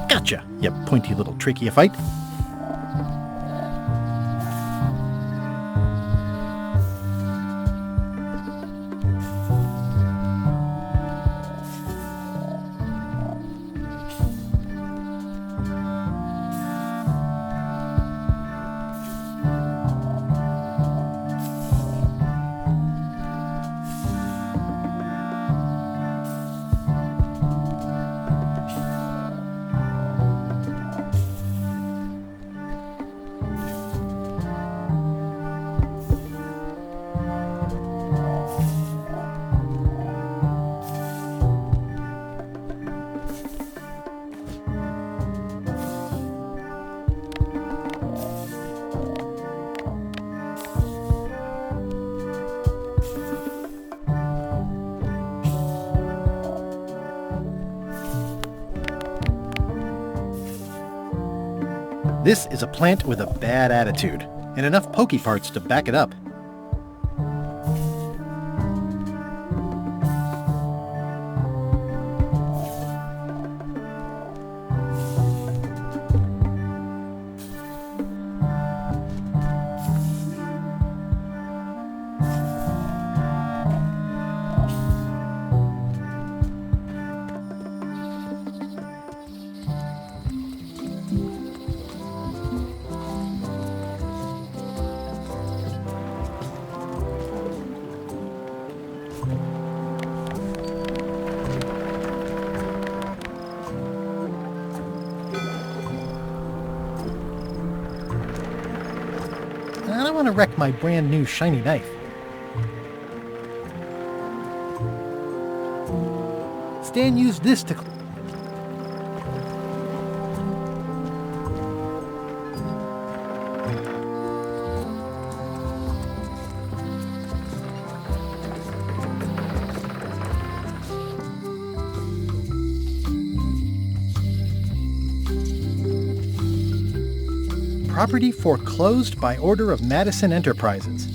Gotcha, you pointy little trichiophyte. This is a plant with a bad attitude, and enough pokey parts to back it up. I don't want to wreck my brand new shiny knife. Stan used this to... Property foreclosed by order of Madison Enterprises.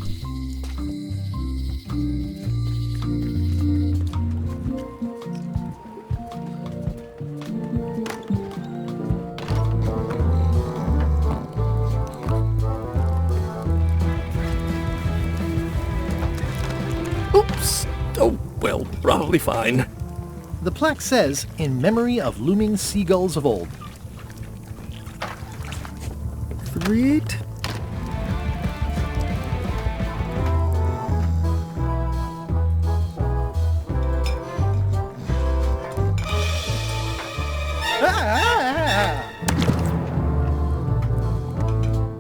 Oops. Oh, well, probably fine.
The plaque says, in memory of looming seagulls of old.
3-8?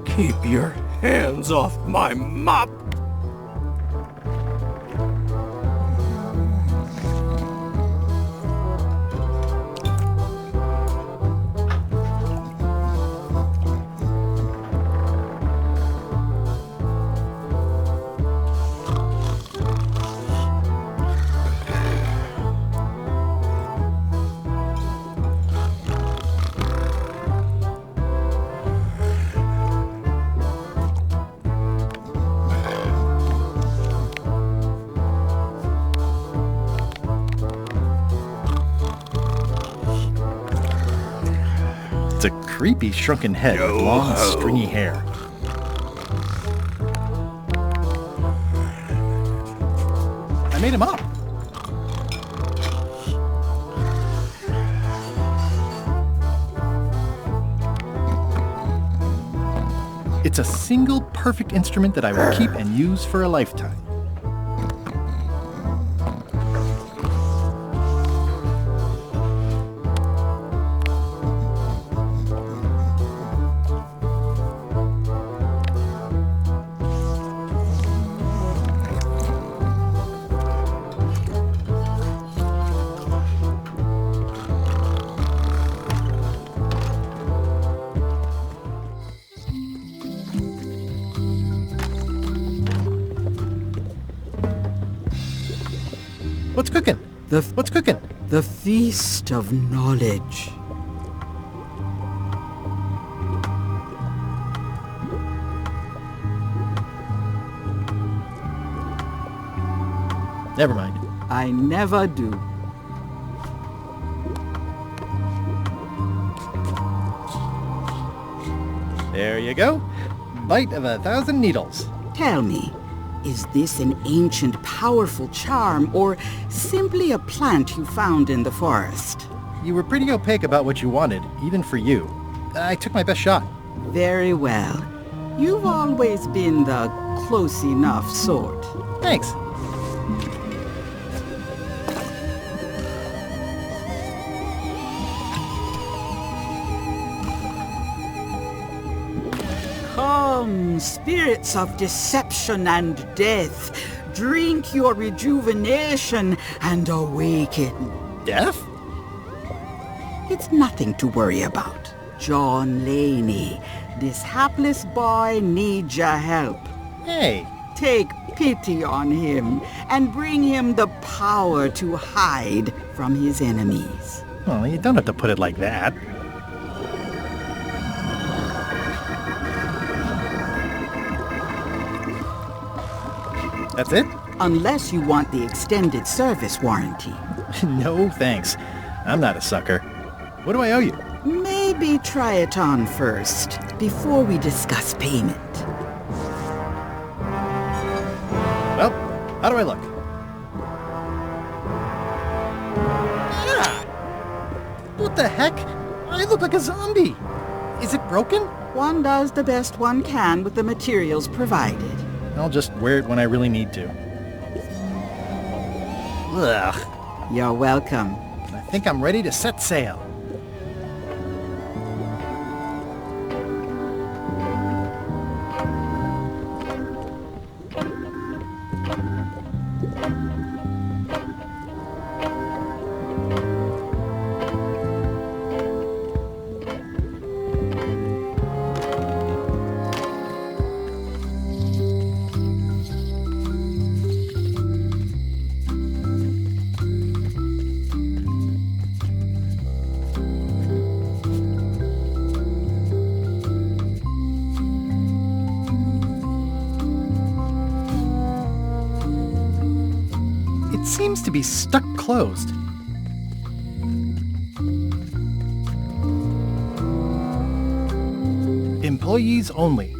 Keep your hands off my mop!
It's a creepy shrunken head with long, stringy hair. I made him up. It's a single perfect instrument that I will keep and use for a lifetime. What's cooking? What's cooking?
The feast of knowledge.
Never mind.
I never do.
There you go. Bite of 1,000 needles.
Tell me, is this an ancient, powerful charm, or simply a plant you found in the forest?
You were pretty opaque about what you wanted, even for you. I took my best shot.
Very well. You've always been the close enough sort.
Thanks.
Come, spirits of deception and death, drink your rejuvenation and awaken.
Death?
It's nothing to worry about. John Laney, this hapless boy needs your help.
Hey.
Take pity on him and bring him the power to hide from his enemies.
Well, you don't have to put it like that. That's it?
Unless you want the extended service warranty.
No, thanks. I'm not a sucker. What do I owe you?
Maybe try it on first, before we discuss payment.
Well, how do I look? Ah! What the heck? I look like a zombie. Is it broken?
One does the best one can with the materials provided.
I'll just wear it when I really need to. Ugh.
You're welcome.
I think I'm ready to set sail. seems to be stuck closed. Employees only.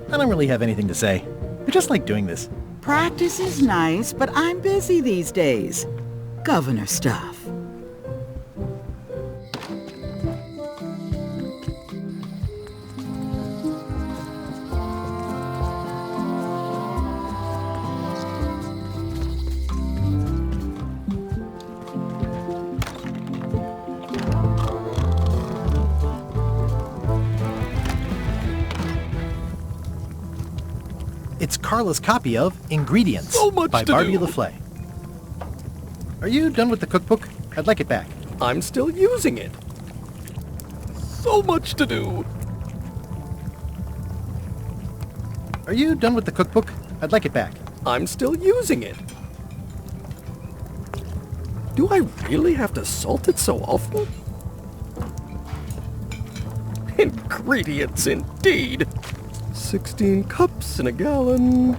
I don't really have anything to say. I just like doing this.
Practice is nice, but I'm busy these days. Governor stuff.
It's Carla's copy of Ingredients
So much
by
to
Barbie
do.
LaFlay. Are you done with the cookbook? I'd like it back.
I'm still using it. So much to do.
Are you done with the cookbook? I'd like it back.
I'm still using it. Do I really have to salt it so often? Ingredients indeed. 16 cups in a gallon.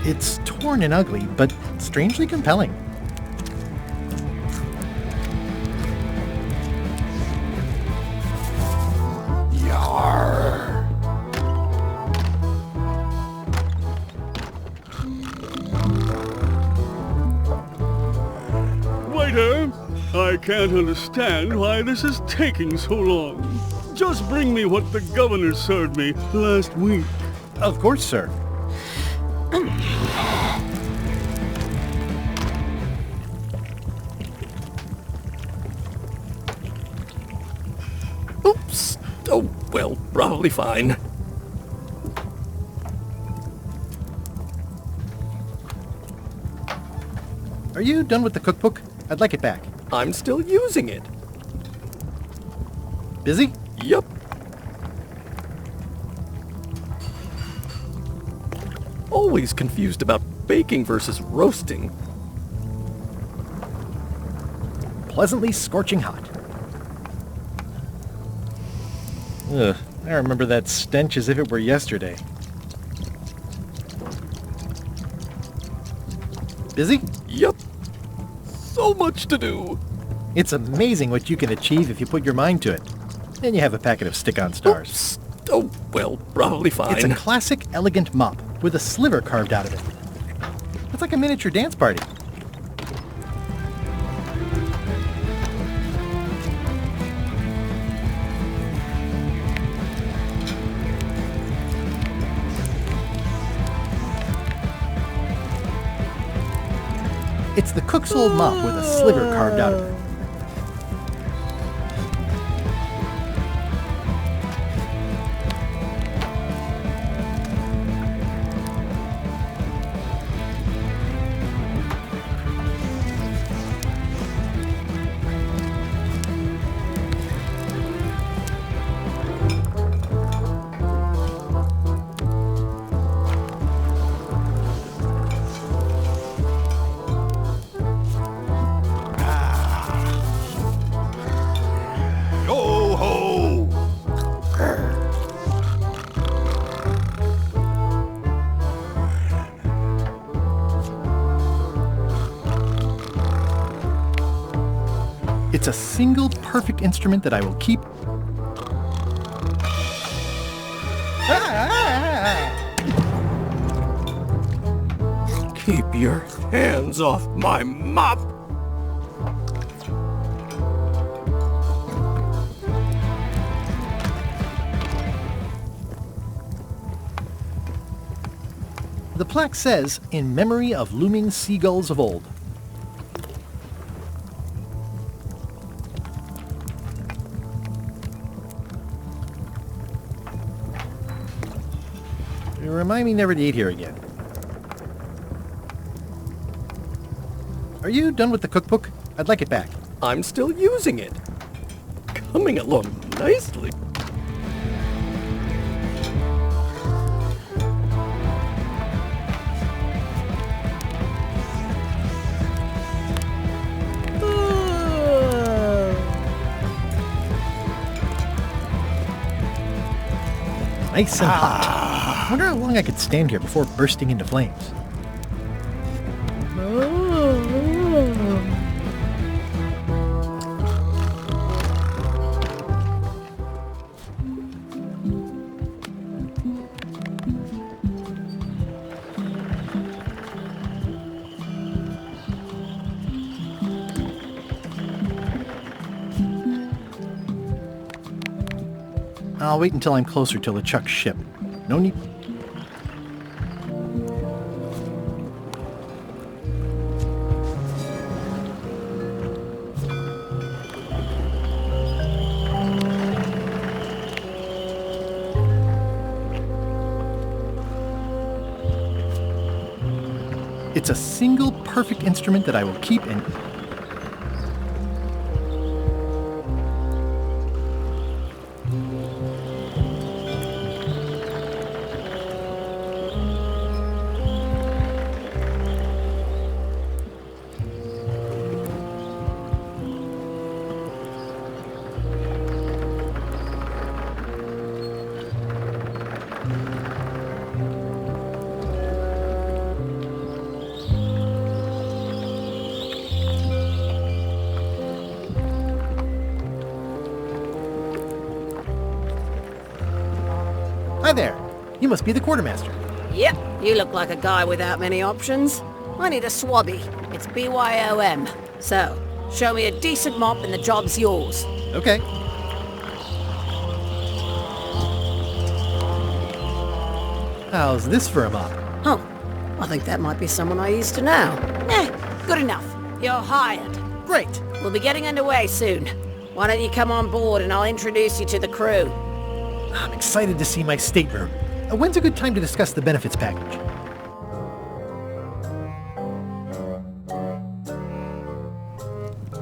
It's torn and ugly, but strangely compelling.
Yarr.
Waiter, I can't understand why this is taking so long. Just bring me what the governor served me last week.
Of course, sir.
Oops. Oh, well, probably fine.
Are you done with the cookbook? I'd like it back.
I'm still using it.
Busy?
Yup. Always confused about baking versus roasting.
Pleasantly scorching hot. Ugh, I remember that stench as if it were yesterday. Busy?
Yup. So much to do.
It's amazing what you can achieve if you put your mind to it. And you have a packet of stick-on stars.
Oops. Oh, well, probably fine.
It's a classic, elegant mop with a sliver carved out of it. It's like a miniature dance party. It's the cook's old mop with a sliver carved out of it. It's a single perfect instrument that I will keep.
Keep your hands off my mop.
The plaque says, "In memory of looming seagulls of old." Remind me never to eat here again. Are you done with the cookbook? I'd like it back.
I'm still using it. Coming along nicely.
Nice and hot. I wonder how long I could stand here before bursting into flames. I'll wait until I'm closer to LeChuck's ship. No need... It's a single perfect instrument that I will keep in... Hi there. You must be the quartermaster.
Yep, you look like a guy without many options. I need a swabby. It's BYOM. So, show me a decent mop and the job's yours.
Okay. How's this for a mop?
Oh, I think that might be someone I used to know. Good enough. You're hired.
Great.
We'll be getting underway soon. Why don't you come on board and I'll introduce you to the crew.
I'm excited to see my stateroom. When's a good time to discuss the benefits package?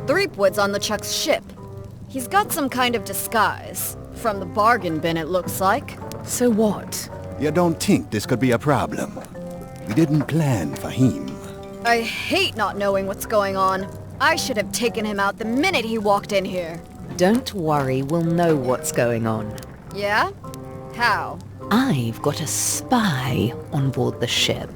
Threepwood's on LeChuck's ship. He's got some kind of disguise. From the bargain bin, it looks like.
So what?
You don't think this could be a problem? We didn't plan for him.
I hate not knowing what's going on. I should have taken him out the minute he walked in here.
Don't worry, we'll know what's going on.
Yeah? How?
I've got a spy on board the ship.